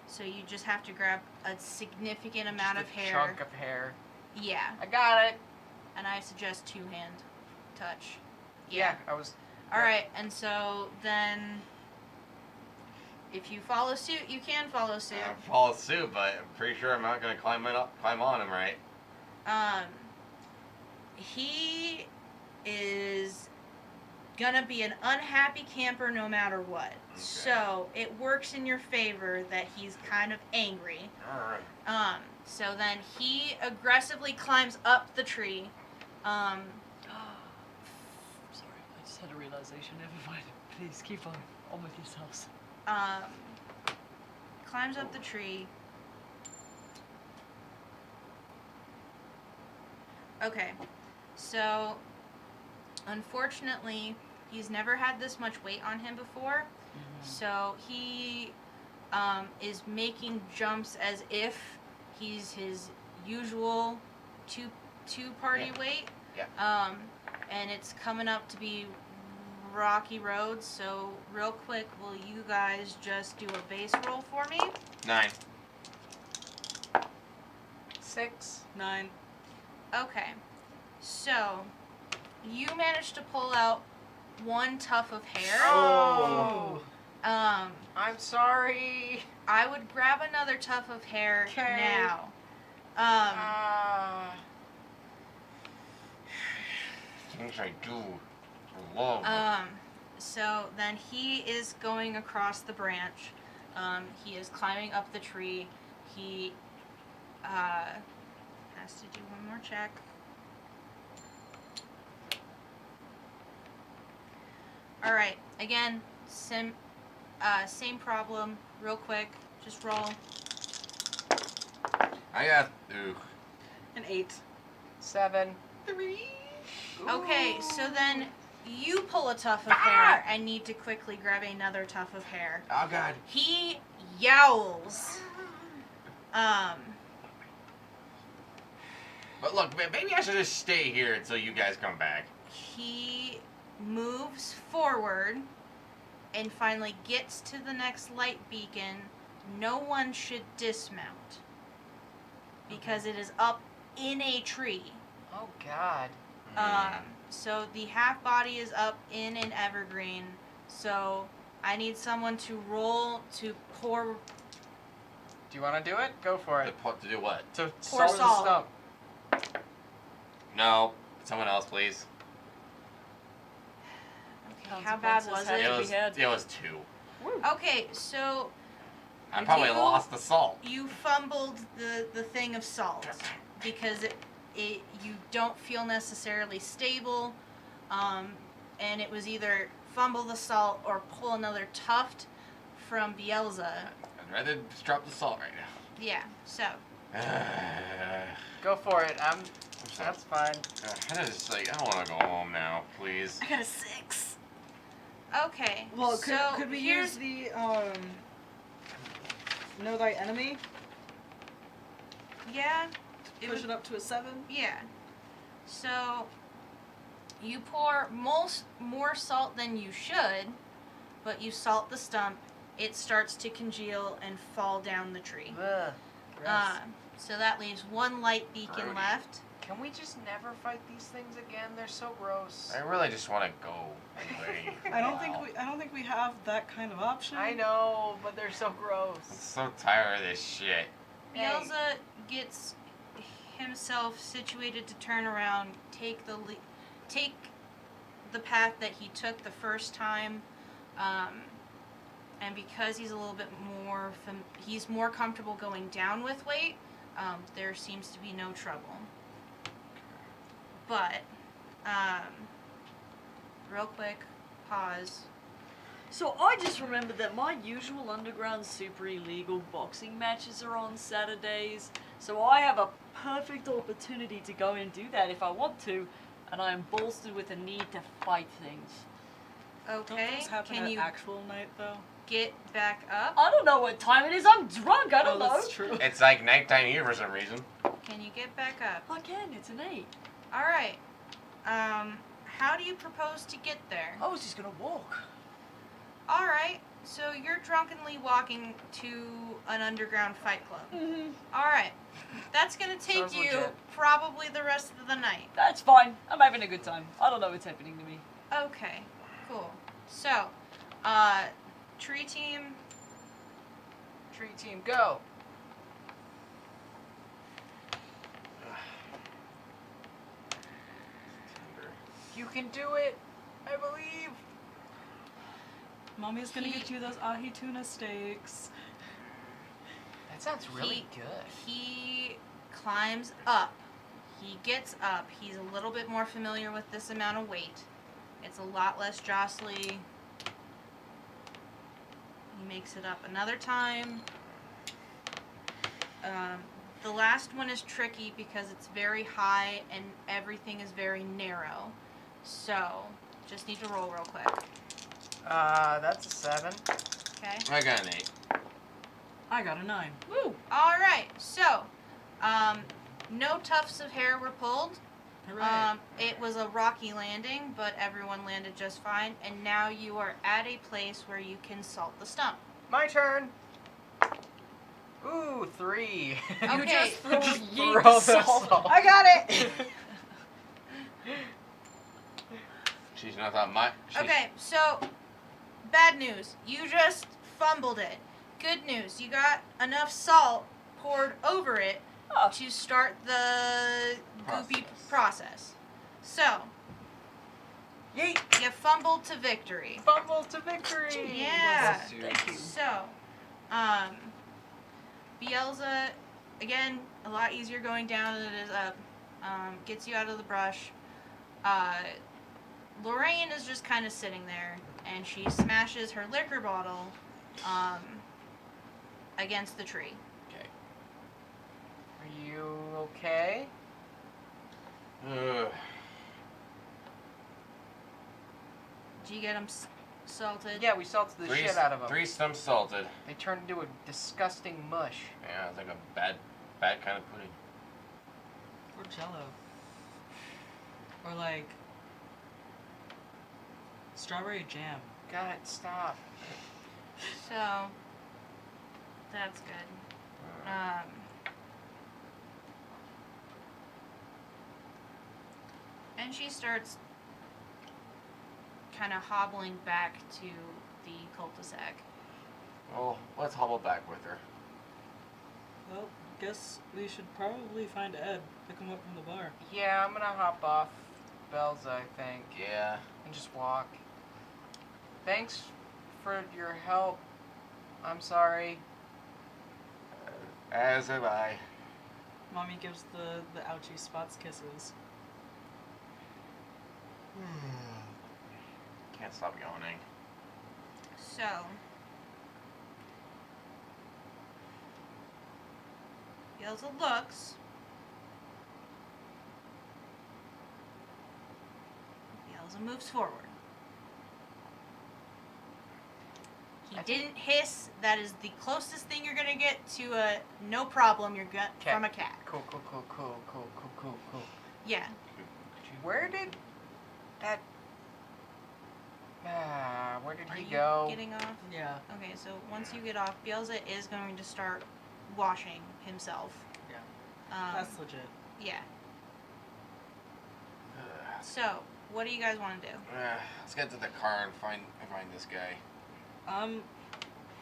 so you just have to grab a significant amount of Just a hair. chunk of hair. Yeah, I got it. and I suggest two-hand touch. Yeah, I was. All right, and so then, if you follow suit, you can follow suit. Follow suit, but I'm pretty sure I'm not gonna climb on him, right? He is gonna be an unhappy camper no matter what. Okay. So it works in your favor that he's kind of angry. Alright. So then he aggressively climbs up the tree. Sorry, I just had a realization. Never mind. Please keep on with yourselves. Climbs up the tree. Okay, so unfortunately, he's never had this much weight on him before, so he is making jumps as if he's his usual two party weight. Yeah. And it's coming up to be rocky roads, so real quick, will you guys just do a base roll for me? 9. 6. 9. Okay, so you managed to pull out one tuft of hair. Oh. Um, I'm sorry. I would grab another tuft of hair 'Kay. now. Things I do for love. So then he is going across the branch. He is climbing up the tree. He has to do one more check. All right. Again, same problem. Real quick, just roll. I got. Ooh. An 8. 7. 3. Okay, so then you pull a tuft of hair and need to quickly grab another tuft of hair. Oh god. He yowls. But look, maybe I should just stay here until you guys come back. He moves forward and finally gets to the next light beacon. No one should dismount because it is up in a tree. Oh God. So the half body is up in an evergreen. So I need someone to roll to pour. Do you want to do it? Go for it. To do what? To Pour salt the salt. stump. No. Someone else, please. Okay, how bad was Consequences it? It was 2. Okay, so I You probably do? lost the salt. you fumbled the thing of salt because it you don't feel necessarily stable, and it was either fumble the salt or pull another tuft from Bielsa. I'd rather just drop the salt right now. Yeah, so Go for it. I'm sorry. That's fine. I just like I don't want to go home now, please. I got a 6. okay. Well, so could we here's use the know thy enemy? yeah. It Push would, it up to a 7. yeah. So you pour more salt than you should, but you salt the stump. It starts to congeal and fall down the tree. Ugh. Gross. So that leaves one light beacon Grody. left. Can we just never fight these things again? They're so gross. I really just want to go away. for a I don't while. think we have that kind of option. I know, but they're so I'm gross. so tired of this shit. Hey. Bielsa gets himself situated to turn around, take the path that he took the first time, and because he's a little bit more he's more comfortable going down with weight. There seems to be no trouble. But real quick, pause. So I just remembered that my usual underground super illegal boxing matches are on Saturdays, so I have a perfect opportunity to go and do that if I want to, and I am bolstered with a need to fight things. Don't Okay, those happen can at you actual night though? get back up? I don't know what time it is, I'm drunk, I don't know. That's true. It's like nighttime here for some reason. Can you get back up? I can. It's an 8. All right. How do you propose to get there? I was just gonna walk. All right. So you're drunkenly walking to an underground fight club. Mm-hmm. All right. That's gonna take Sounds you legit. probably the rest of the night. That's fine. I'm having a good time. I don't know what's happening to me. Okay. Cool. So, tree team. Tree team, go. You can do it. I believe. Mommy's gonna get you those ahi tuna steaks. That sounds really He- good. He climbs up. He gets up. He's a little bit more familiar with this amount of weight. It's a lot less jostly. He makes it up another time. The last one is tricky because it's very high and everything is very narrow. So, just need to roll real quick. That's a 7. Okay? I got an 8. I got a 9. Woo! Alright, so, no tufts of hair were pulled. Hooray. It was a rocky landing, but everyone landed just fine, and now you are at a place where you can salt the stump. My turn. Ooh, 3. You Okay. just throw, yeet Throw the the salt. salt. I got it! She's not that much. Okay, so, bad news. You just fumbled it. Good news. You got enough salt poured over it Oh. to start the goopy process. So, Yeet. you fumbled to victory. Fumble to victory. Yeah. Bless you. Thank you. So, Bielsa, again, a lot easier going down than it is up. Gets you out of the brush. Lorraine is just kind of sitting there, and she smashes her liquor bottle, against the tree. Okay. Are you okay? Ugh. Do you get them salted? Yeah, we salted the shit out of them. 3 stumps salted. They turned into a disgusting mush. Yeah, it's like a bad kind of pudding. Or jello. Or like strawberry jam. God, stop. So, that's good. And she starts kind of hobbling back to the cul-de-sac. Well, let's hobble back with her. Well, guess we should probably find Ed, pick him up from the bar. Yeah, I'm gonna hop off Bells, I think, Yeah. and just walk. Thanks for your help. I'm sorry. As have I. Mommy gives the ouchie spots kisses. Can't stop yawning. So, Bielsa looks. Bielsa moves forward. He didn't hiss. That is the closest thing you're gonna get to a no problem you're get Okay. from a cat. Cool. Yeah. Where did that... where did Are he you go? getting off? Yeah, Okay, so once you get off, Bielsa is going to start washing himself. yeah. That's That's legit. yeah. Ugh. So, what do you guys want to do? Let's get to the car and find this guy.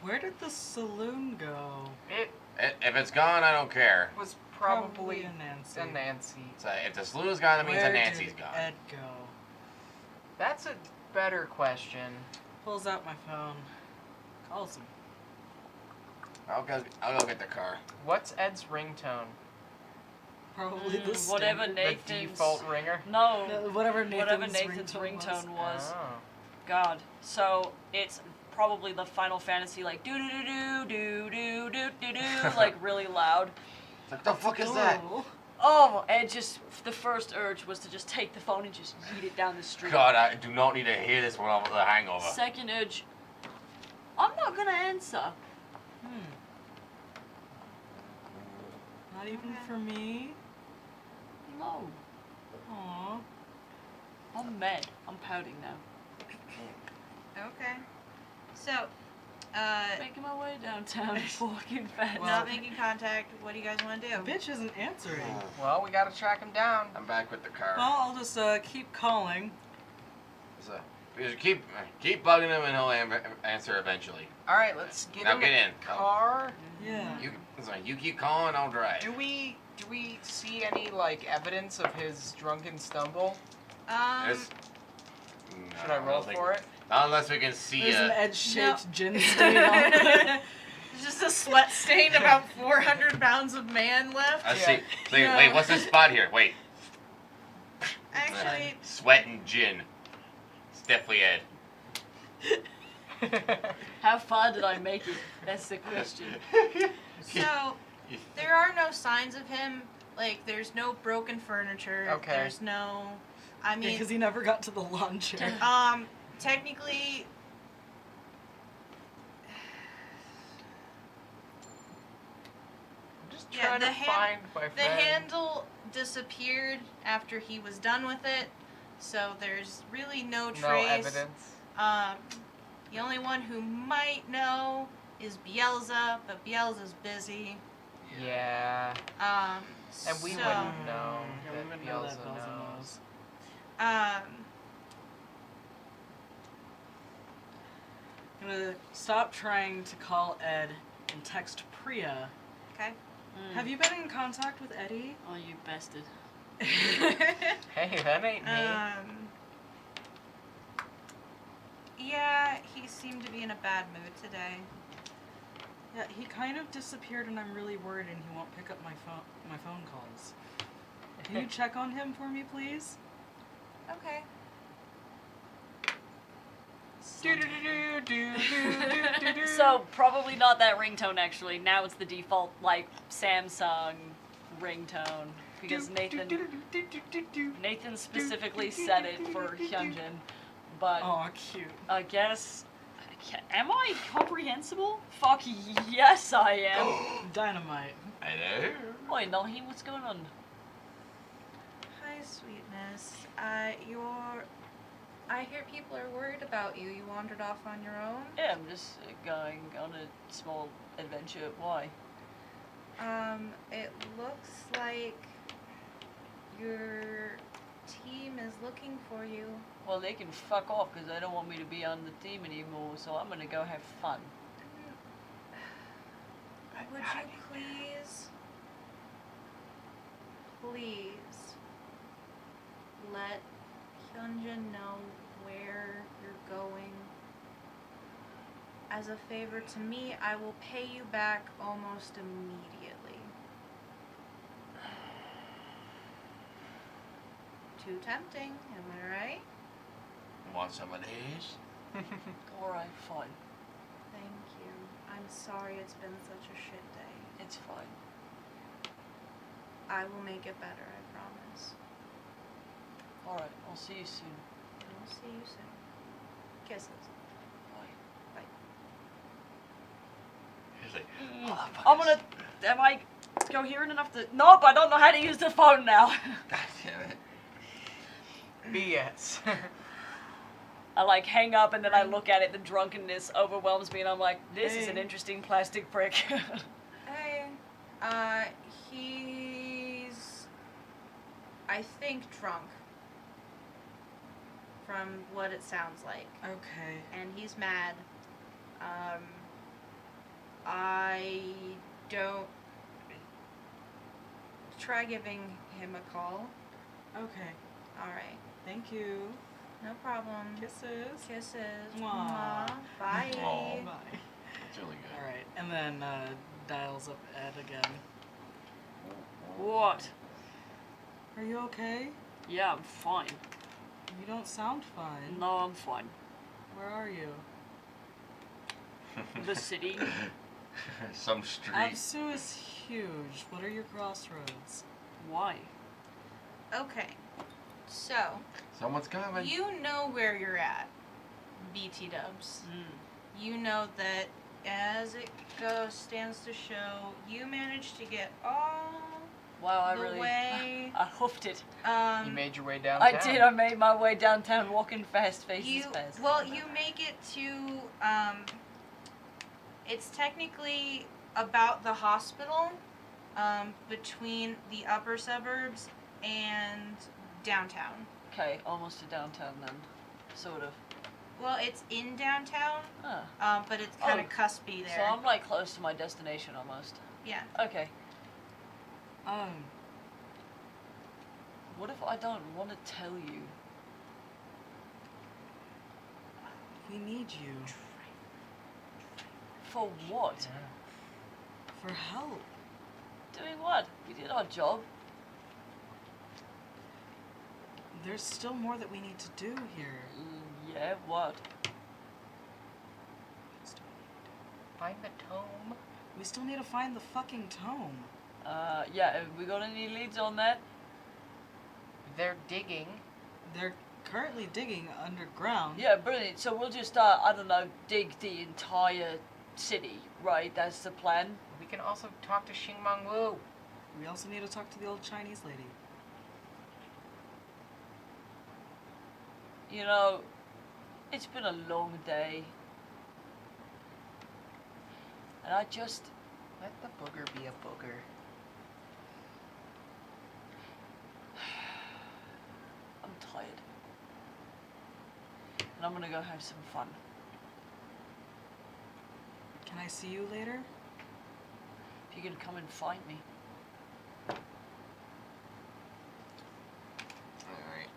Where did the saloon go? It If it's gone, I don't care. was probably Anansi. Anansi. So if the saloon's gone, that means Where Anansi's did gone. Ed go? That's a better question. Pulls out my phone. Calls him. I'll go get the car. What's Ed's ringtone? Probably the whatever standard- The Nathan's default ringer? No, whatever Nathan's, ringtone was. Oh. God. So it's probably the Final Fantasy like do do do do do do do do like really loud. It's like, the fuck is that? Oh, and just the first urge was to just take the phone and just yeet it down the street. God, I do not need to hear this when I'm the hangover. Second urge, I'm not gonna answer. Not even Okay. for me? No. Aw. I'm mad. I'm pouting now. Okay. So, Making my way downtown fucking fast. not making contact. What do you guys want to do? The bitch isn't answering. Well, we gotta track him down. I'm back with the car. Well, I'll just keep calling. So, just keep bugging him and he'll answer eventually. All right, let's get Now in get the in. car. Yeah. You keep calling, I'll drive. Do we see any like evidence of his drunken stumble? There's- Should I roll for it? Not unless we can see There's an it. edge-shaped gin stain on it. It's just a sweat stain, about 400 pounds of man left. I Yeah. see. No. Wait, what's this spot here? Wait. Actually, Sweat and gin. It's definitely Ed. How far did I make it? That's the question. so there are no signs of him. Like, there's no broken furniture. Okay. There's no. I mean, Because he never got to the lawn chair. technically. I'm just Yeah, trying the to find my The friend. handle disappeared after he was done with it, so there's really no No trace. evidence. The only one who might know is Bielza, but Bielza's busy. Yeah. And we so, wouldn't know Yeah, we that wouldn't know that Bielsa Bielsa knows. knows. I'm gonna stop trying to call Ed and text Priya. Okay. Have you been in contact with Eddie? Oh, you bastard. Hey, that ain't me. Yeah, he seemed to be in a bad mood today. Yeah, he kind of disappeared, and I'm really worried, and he won't pick up my phone calls. Can you check on him for me, please? Okay. So, probably not that ringtone actually. Now it's the default, like, Samsung ringtone. Because Nathan specifically set it for Hyeonjin. But Oh, cute. I guess. Am I comprehensible? Fuck yes, I am. Dynamite. Hello? Wait, no, what's going on? Hi, sweetness. I hear people are worried about you. You wandered off on your own? Yeah, I'm just going on a small adventure. Why? It looks like your team is looking for you. Well, they can fuck off because they don't want me to be on the team anymore, so I'm gonna go have fun. Would you please let Hyeonjin know where you're going? As a favor to me, I will pay you back almost immediately. Too tempting, am I right? Want some of these? Alright, fine. Thank you. I'm sorry it's been such a shit day. It's fine. I will make it better, I promise. Alright, I'll see you soon. I'll see you soon. Kisses. Bye. He's like, I'm gonna. Am I coherent enough to. Nope, I don't know how to use the phone now. God damn it. BS. I like hang up and then I look at it, the drunkenness overwhelms me, and I'm like, this is an Hey. interesting plastic prick. Hey, he's, I think, drunk. From what it sounds like. Okay. And he's mad. I don't... Try giving him a call. Okay. Alright. Thank you. No problem. Kisses. Kisses. Mwah. Mwah. Bye. Aw. Bye. It's really good. All right, and then dials up Ed again. What? Are you okay? Yeah, I'm fine. You don't sound fine. No, I'm fine. Where are you? The city. Some street. Apsu is huge. What are your crossroads? Why? Okay. So, Someone's coming. you know where you're at, BT dubs. You know that as it stands to show, you managed to get all Wow, I the really... way. I hoofed it. You made your way downtown. I did. I made my way downtown, walking fast, faces You fast. well, you make it to. It's technically about the hospital, between the upper suburbs and downtown. Okay, almost to downtown then. Sort of. Well, it's in downtown, Ah. but it's kind of Oh. cuspy there. So I'm like close to my destination almost. Yeah. Okay. What if I don't want to tell you? We need you. For what? For help. Doing what? We did our job. There's still more that we need to do here. Yeah, what? Find the tome. We still need to find the fucking tome. Yeah, have we got any leads on that? They're digging. They're currently digging underground. Yeah, brilliant. So we'll just, I don't know, dig the entire city, right? That's the plan? We can also talk to Xingmang Wu. We also need to talk to the old Chinese lady. You know, it's been a long day. And I just... Let the booger be a booger. I'm tired. And I'm gonna go have some fun. Can I see you later? If you can come and find me. Alright.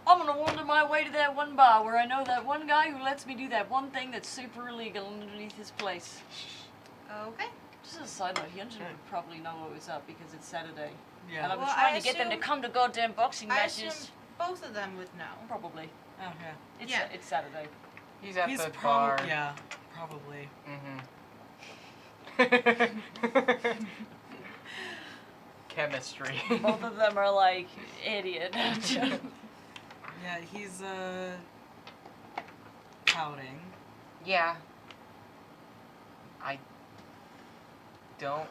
I'm gonna wander my way to that one bar where I know that one guy who lets me do that one thing that's super illegal underneath his place. Okay. Just as a side note, Hyeonjin would probably know what was up because it's Saturday. Yeah. And I've been Well, trying I to get them to assume- come to goddamn boxing I matches. assume both of them would know. Probably. Oh, yeah. It's, Yeah. it's Saturday. He's at He's the bar. Yeah, probably. Mm-hmm. Chemistry. Both of them are like, idiot. Yeah, he's, pouting. Yeah. I don't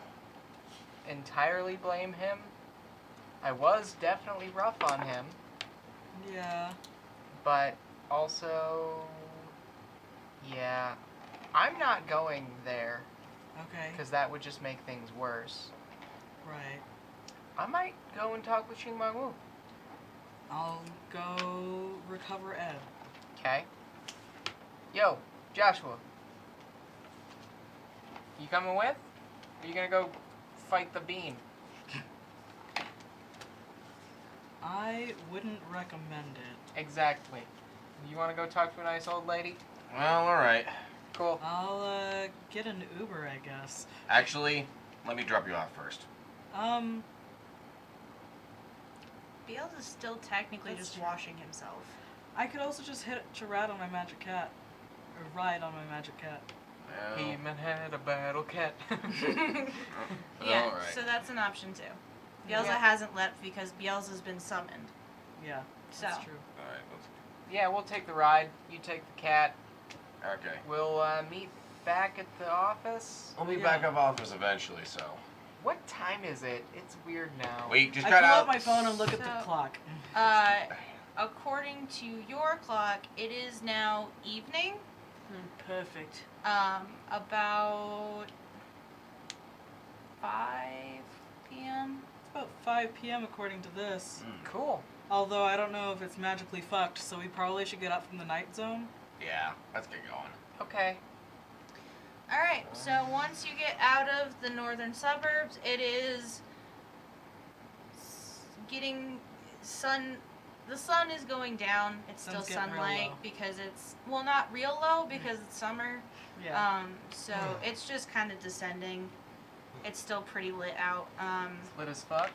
entirely blame him. I was definitely rough on him, Yeah. but also, yeah, I'm not going there Okay. because that would just make things worse. Right. I might go and talk with Xingmang Wu. I'll go recover Ed. Okay. Yo, Joshua. You coming with? Or you gonna go fight the bean? I wouldn't recommend it. Exactly. You wanna go talk to a nice old lady? Well, alright. Cool. I'll, get an Uber, I guess. Actually, let me drop you off first. Beals is still technically That's just true. washing himself. I could also just hitch a ride on my magic cat. Or ride on my magic cat. Well, He had a battle cat. Yeah, alright. so that's an option too. Bielsa Yeah. hasn't left because Bielsa's been summoned. Yeah, So, that's true. Alright, Yeah, we'll take the ride. You take the cat. okay. We'll meet back at the office. We'll be Yeah. back up office eventually, so. What time is it? It's weird now. Wait, just I got pull out. out my phone and look at the So- clock. according to your clock, it is now evening. Perfect. About 5 p.m. It's about 5 p.m. according to this. Cool. Although I don't know if it's magically fucked, so we probably should get up from the night zone. Yeah, let's get going. Okay. Alright, so once you get out of the northern suburbs, it is getting sun. The sun is going down. It's still Sun's getting real sunlight low. because it's, well, not real low because it's summer. Yeah. So it's just kind of descending. It's still pretty lit out. It's lit as fuck.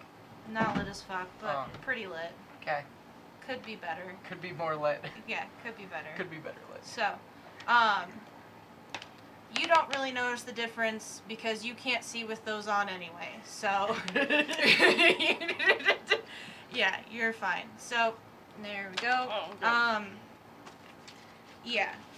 Not lit as fuck, but Oh. pretty lit. Okay. Could be better. Could be more lit. Yeah, could be better. Could be better lit. So, you don't really notice the difference because you can't see with those on anyway. So, yeah, you're fine. So, there we go. Oh, okay. Yeah.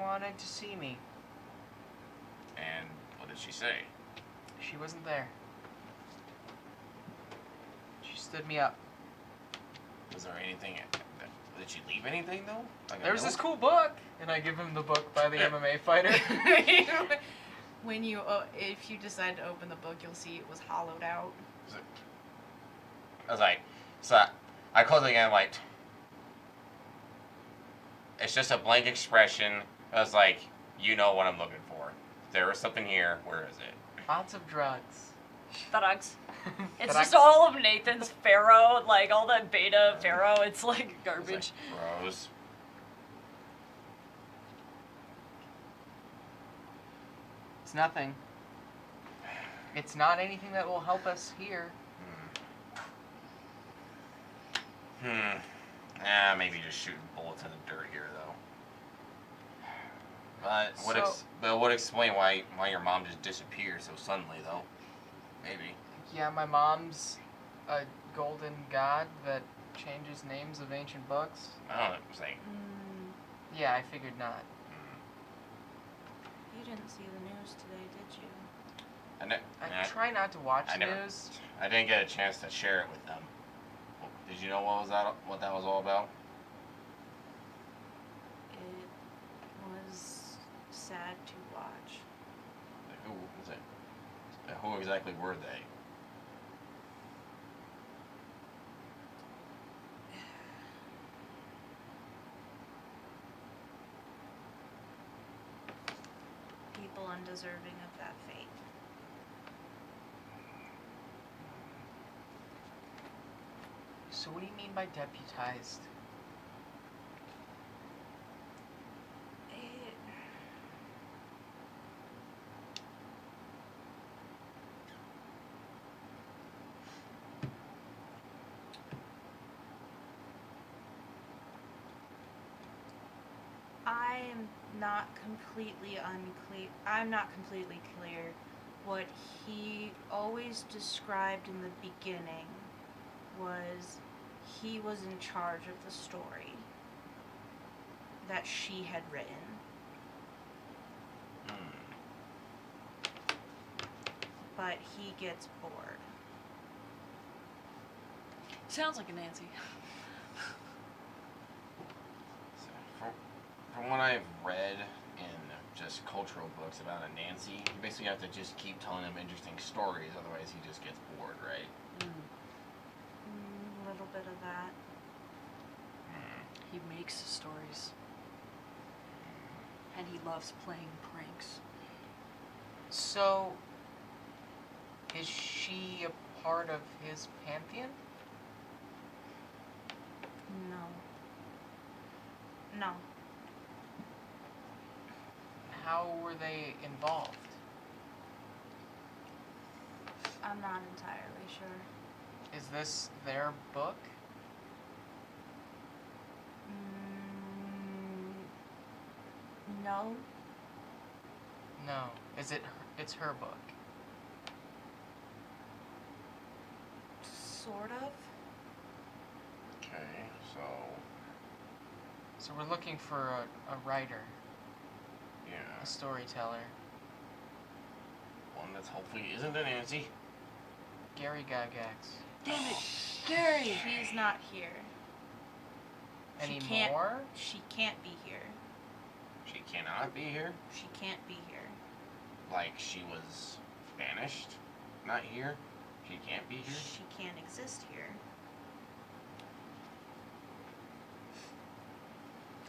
wanted to see me. And what did she say? She wasn't there. She stood me up. Was there anything? Did she leave anything though? Like a There was this note? cool book, and I give him the book by the MMA fighter. When you, if you decide to open the book, you'll see it was hollowed out. I was like, so I closed it again. I'm like, it's just a blank expression. I was like, you know what I'm looking for. There is something here. Where is it? Lots of drugs. Drugs. It's Drugs. just all of Nathan's Pharaoh, like all that beta Pharaoh. It's like It's garbage. like, Rose. It's nothing. It's not anything that will help us here. Maybe just shooting bullets in the dirt here, though. But would explain why your mom just disappeared so suddenly, though. Maybe. Yeah, my mom's a golden god that changes names of ancient books. I don't know. It was like, Yeah, I figured not. You didn't see the news today, did you? I try not to watch I never- news. I didn't get a chance to share it with them. Did you know what that was all about? It was sad to watch. Like, who was it? Who exactly were they? People undeserving of that fate. So what do you mean by deputized? It, I am not completely unclear. I'm not completely clear. What he always described in the beginning was he was in charge of the story that she had written. But he gets bored. Sounds like a Nancy. So, from what I've read in just cultural books about Anansi, you basically have to just keep telling him interesting stories, otherwise he just gets bored, right? A little bit of that. He makes stories. And he loves playing pranks. So, is she a part of his pantheon? No. No. How were they involved? I'm not entirely sure. Is this their book? No. No. Is it? It's her book. Sort of. Okay, so So we're looking for a writer, yeah, a storyteller. one that's hopefully isn't Anansi. Gary Gygax. Damn it, Gary! She's not here. She can't- Anymore? She can't be here. She cannot be here. She can't be here. Like she was banished, not here. She can't be here. She can't exist here.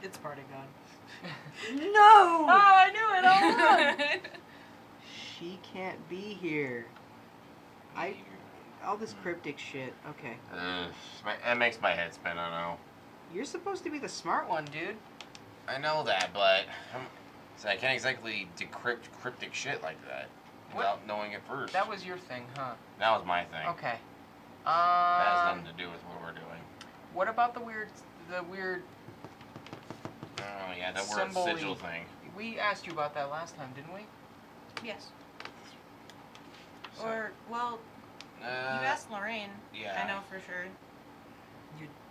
It's party god. No! I knew it all along. She can't be here. All this cryptic shit. Okay. It makes my head spin. I know. You're supposed to be the smart one, dude. I know that, but so I can't exactly decrypt cryptic shit like that without knowing it first. That was your thing, huh? That was my thing. Okay. That has nothing to do with what we're doing. What about the weird? Oh yeah, that word Symbol-y. sigil thing. We asked you about that last time, didn't we? Yes. So, Or, well, you asked Lorraine. Yeah. I know for sure.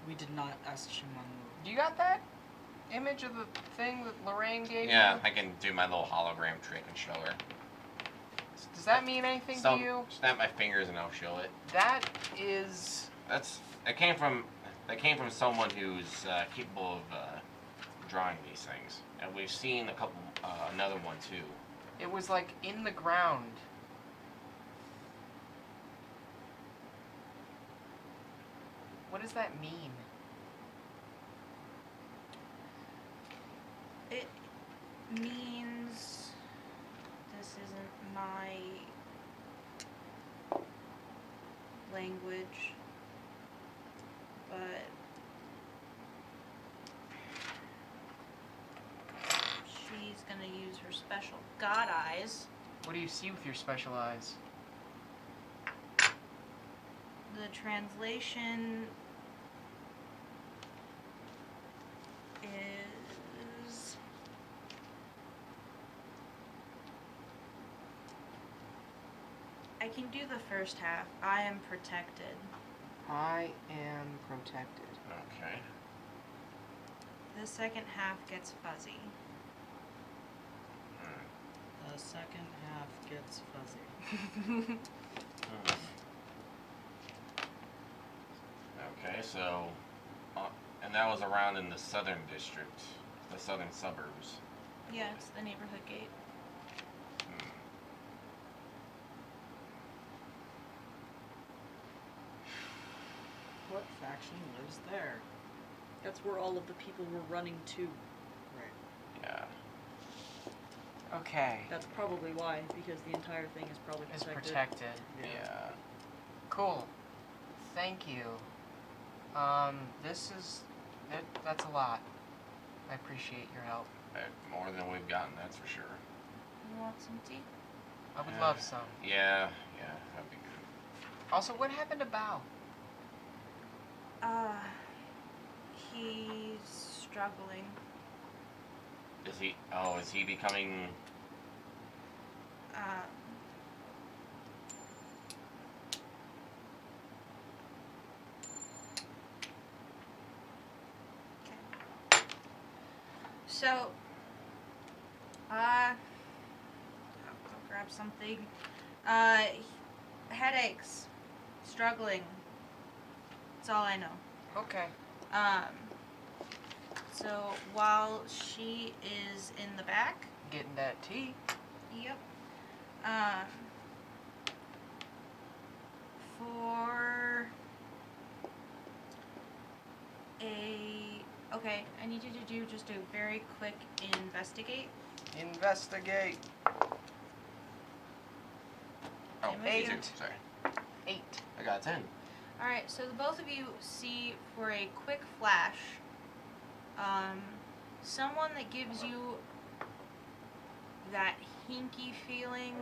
We did not ask Shimon. You got that? image of the thing that Lorraine gave Yeah, you? I can do my little hologram trick and show her. Does that mean anything So, to you? snap my fingers and I'll show it. That is... That came from someone who's capable of drawing these things, and we've seen a couple, another one too. It was like in the ground. What does that mean? It means this isn't my language, but she's gonna use her special god eyes. What do you see with your special eyes? The translation is I can do the first half. I am protected. I am protected. Okay. The second half gets fuzzy. The second half gets fuzzy. Okay, so, and that was around in the southern district, the southern suburbs. Yeah, it's the neighborhood gate. What faction lives there? That's where all of the people were running to. Right. Yeah. Okay. That's probably why, because the entire thing is probably It's protected. protected. Yeah. Cool. Thank you. That's a lot. I appreciate your help. More than we've gotten, that's for sure. You want some tea? I would Yeah. love some. Yeah, that'd be good. Also, what happened to Bao? He's struggling. Is he becoming, Okay. So, I'll grab something. Headaches. Struggling. That's all I know. Okay. So while she is in the back, Getting that tea. yep. For okay, I need you to do just a very quick investigate. Investigate. oh, Eight. 2, sorry. 8. I got 10. Alright, so the both of you see for a quick flash, someone that gives you that hinky feeling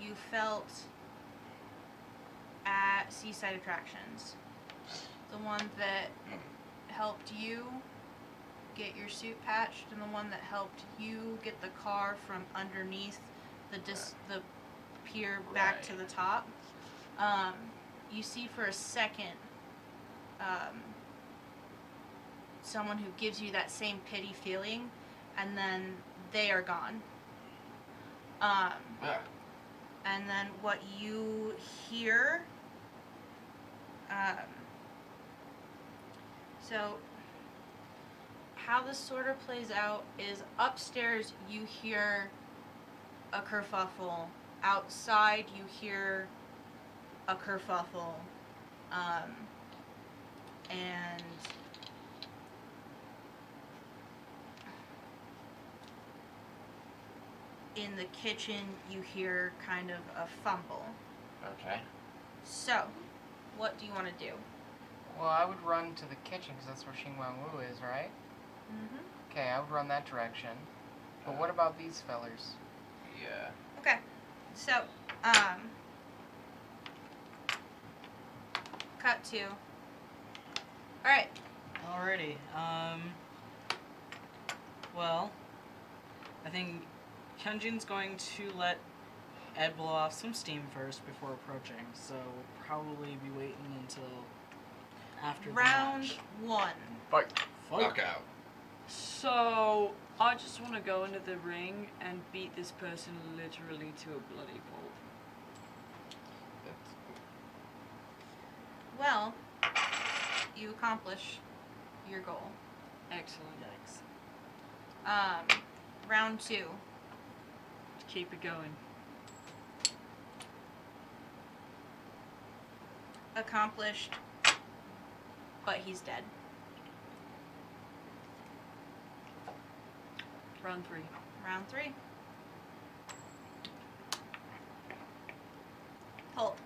you felt at Seaside Attractions. The one that helped you get your suit patched, and the one that helped you get the car from underneath the pier back to the top. You see for a second someone who gives you that same pity feeling, and then they are gone. Yeah. And then what you hear, so how this sort of plays out is upstairs you hear a kerfuffle, outside you hear a kerfuffle, and in the kitchen you hear kind of a fumble. Okay. So, what do you want to do? Well, I would run to the kitchen because that's where Xinguang Wu is, right? Mm-hmm. Okay, I would run that direction. But what about these fellers? Yeah. Okay. So, cut to. Alright. Alrighty. Well, I think Hyeonjin's going to let Ed blow off some steam first before approaching, so we'll probably be waiting until after the Round match. 1. Fight. Fight. Knockout. So, I just want to go into the ring and beat this person literally to a bloody pulp. Well, you accomplish your goal. Excellent. Yikes. Round 2. Keep it going. Accomplished, but he's dead. Round 3. Round 3. Pulp.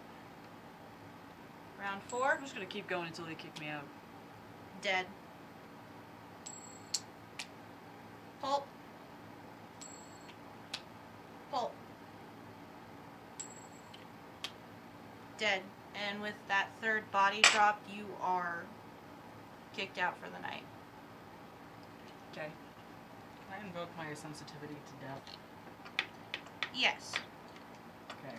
Round 4. I'm just gonna keep going until they kick me out. Dead. Pulp. Pulp. Dead. And with that third body drop, you are kicked out for the night. Okay. Can I invoke my sensitivity to death? Yes. Okay.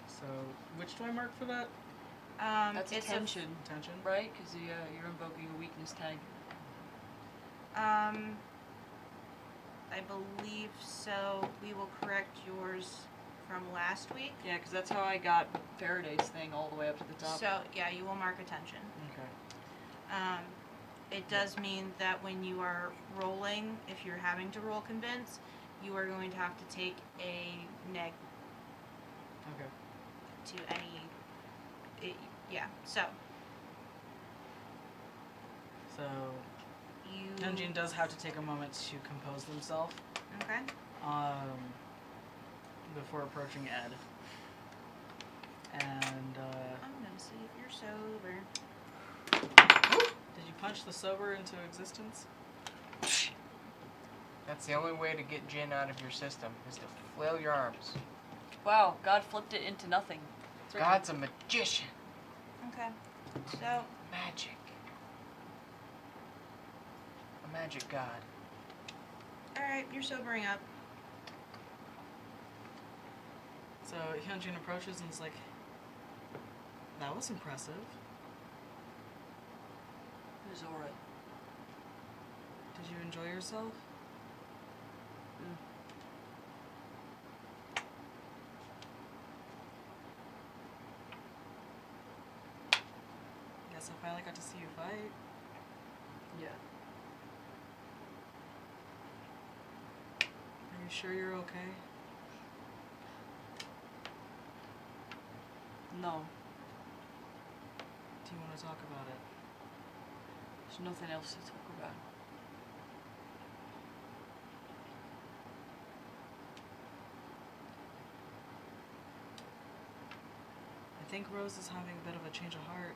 So, which do I mark for that? That's It's attention, Attention? right? Because you're invoking a weakness tag. I believe so. We will correct yours from last week. Yeah, because that's how I got Faraday's thing all the way up to the top. So, yeah, you will mark attention. Okay. It does mean that when you are rolling, if you're having to roll convince, you are going to have to take a neg Okay. to any. Yeah, so. So, You. Hyeonjin does have to take a moment to compose themselves. Okay. Before approaching Ed. And, I'm gonna see if you're sober. did you punch the sober into existence? That's the only way to get Jin out of your system, is to flail your arms. Wow, God flipped it into nothing. It's right. God's a magician. Okay. So, Magic. A magic god. alright, you're sobering up. So, Hyeonjin approaches and is like, that was impressive. It was alright. Did you enjoy yourself? Guess I finally got to see you fight. Yeah. Are you sure you're okay? No, Do you want to talk about it? there's nothing else to talk about. I think Rose is having a bit of a change of heart.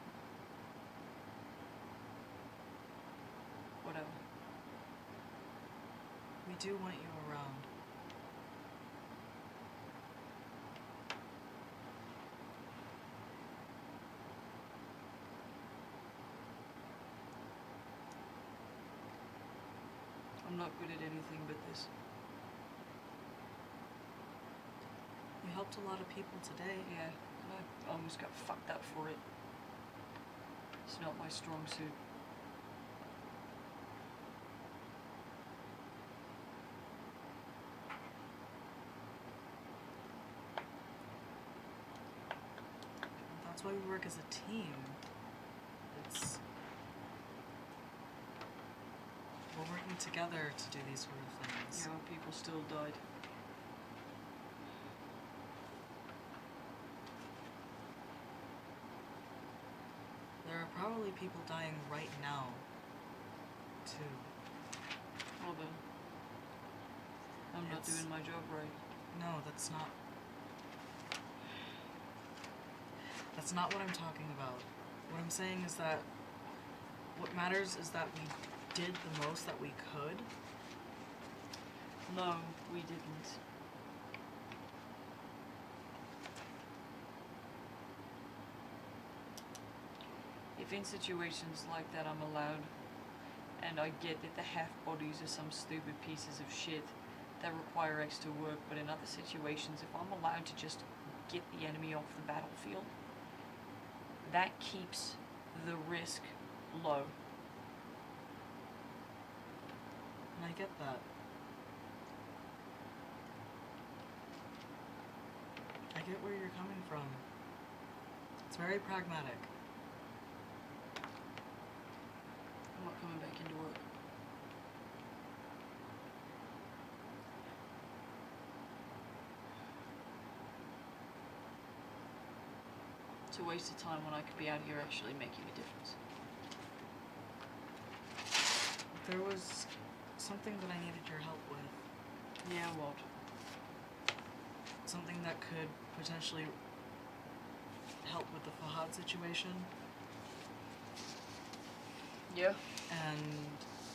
Whatever. We do want you around. I'm not good at anything but this. You helped a lot of people today. Yeah, and I almost got fucked up for it. It's not my strong suit. That's why we work as a team. It's... We're working together to do these sort of things. You know, people still died. There are probably people dying right now, too. Well then, I'm not It's- doing my job right. No, that's not... That's not what I'm talking about. What I'm saying is that what matters is that we did the most that we could. No, we didn't. If in situations like that I'm allowed, and I get that the half-bodies are some stupid pieces of shit that require extra work, but in other situations, if I'm allowed to just get the enemy off the battlefield, that keeps the risk low. And I get that. I get where you're coming from. It's very pragmatic. I'm not coming back into work. It's a waste of time when I could be out here actually making a difference. There was something that I needed your help with. Yeah, what? Something that could potentially help with the Fahad situation Yeah? and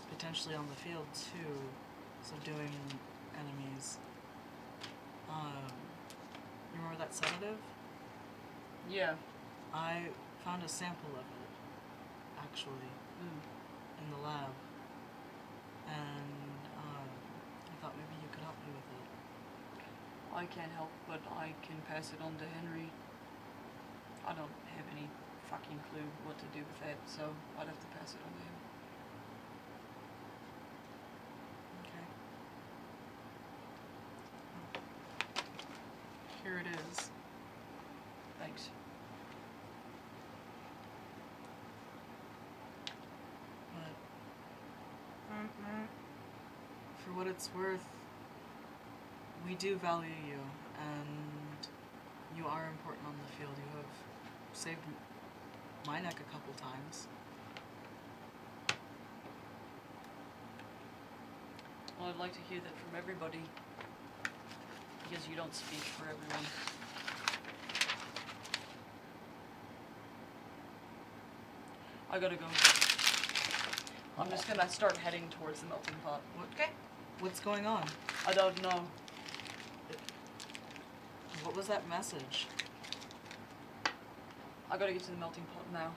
potentially on the field too, subduing enemies. You remember that sedative? Yeah. I found a sample of it, actually, in the lab, and I thought maybe you could help me with it. I can't help, but I can pass it on to Henry. I don't have any fucking clue what to do with that, so I'd have to pass it on to him. Okay. Here it is. Thanks. But for what it's worth, we do value you, and you are important on the field. You have saved my neck a couple times. Well, I'd like to hear that from everybody, because you don't speak for everyone. I gotta go. I'm just gonna start heading towards the melting pot. Okay. What's going on? I don't know. What was that message? I gotta get to the melting pot now.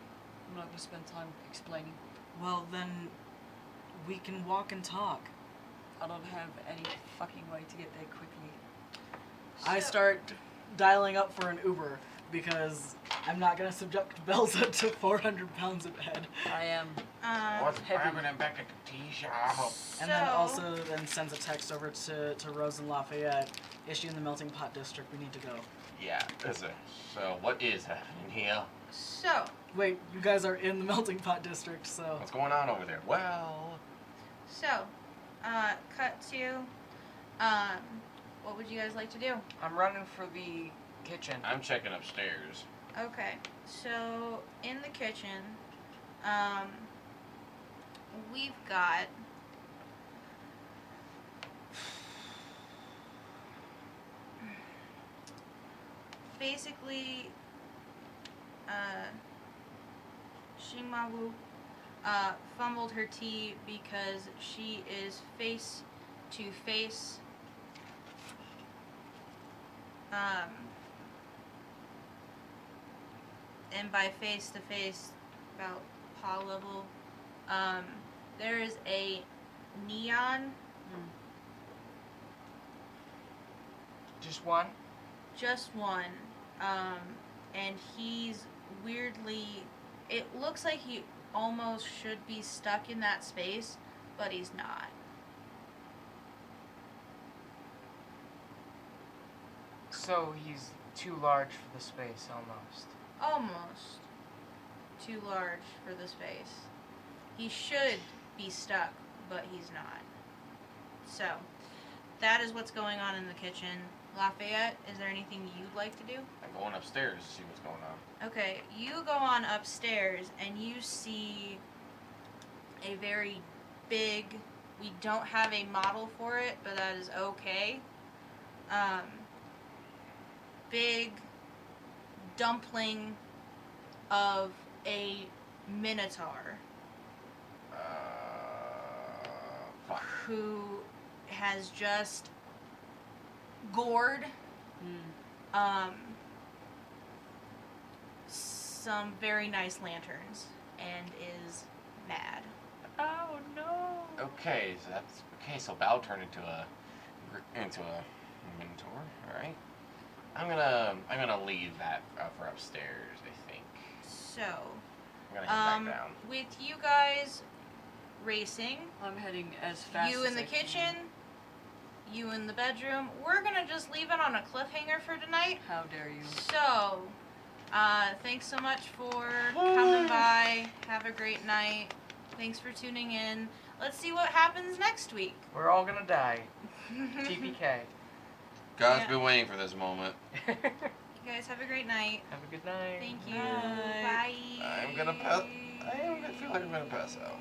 I'm not gonna spend time explaining. Well, then we can walk and talk. I don't have any fucking way to get there quickly. I So- start dialing up for an Uber because I'm not gonna subject Belza to 400 pounds of head. I am. What's heavy. happening back at the tea shop? And then also then sends a text over to Rose and Lafayette, issue in the melting pot district, we need to go. Yeah, so what is happening here? So, Wait, you guys are in the melting pot district, so... What's going on over there? Well, cut to, what would you guys like to do? I'm running for the kitchen. I'm checking upstairs. Okay, so in the kitchen, we've got basically, Shingmawu fumbled her tea because she is face to face and by face to face about paw level, there is a neon, Just one? just one, and he's weirdly, it looks like he almost should be stuck in that space, but he's not. So he's too large for the space, almost. Almost too large for the space. He should be stuck, but he's not. So, that is what's going on in the kitchen. Lafayette, is there anything you'd like to do? I'm going upstairs to see what's going on. Okay, you go on upstairs and you see a very big, we don't have a model for it, but that is okay. Big dumpling of a minotaur Fuck. who has just gored some very nice lanterns and is mad. Oh no! Okay, so that's okay. So Bao turned into a minotaur. All right. I'm gonna leave that for upstairs. I think So, I'm gonna head back down. with you guys racing. I'm heading as fast You as in the I can. kitchen. You in the bedroom. We're gonna just leave it on a cliffhanger for tonight. How dare you? So, thanks so much for coming by. Have a great night. Thanks for tuning in. Let's see what happens next week. We're all gonna die. TPK. God's Yeah. been waiting for this moment. You guys have a great night. Have a good night. Thank you. Night. Bye. I'm gonna pass. I feel like I'm gonna pass out.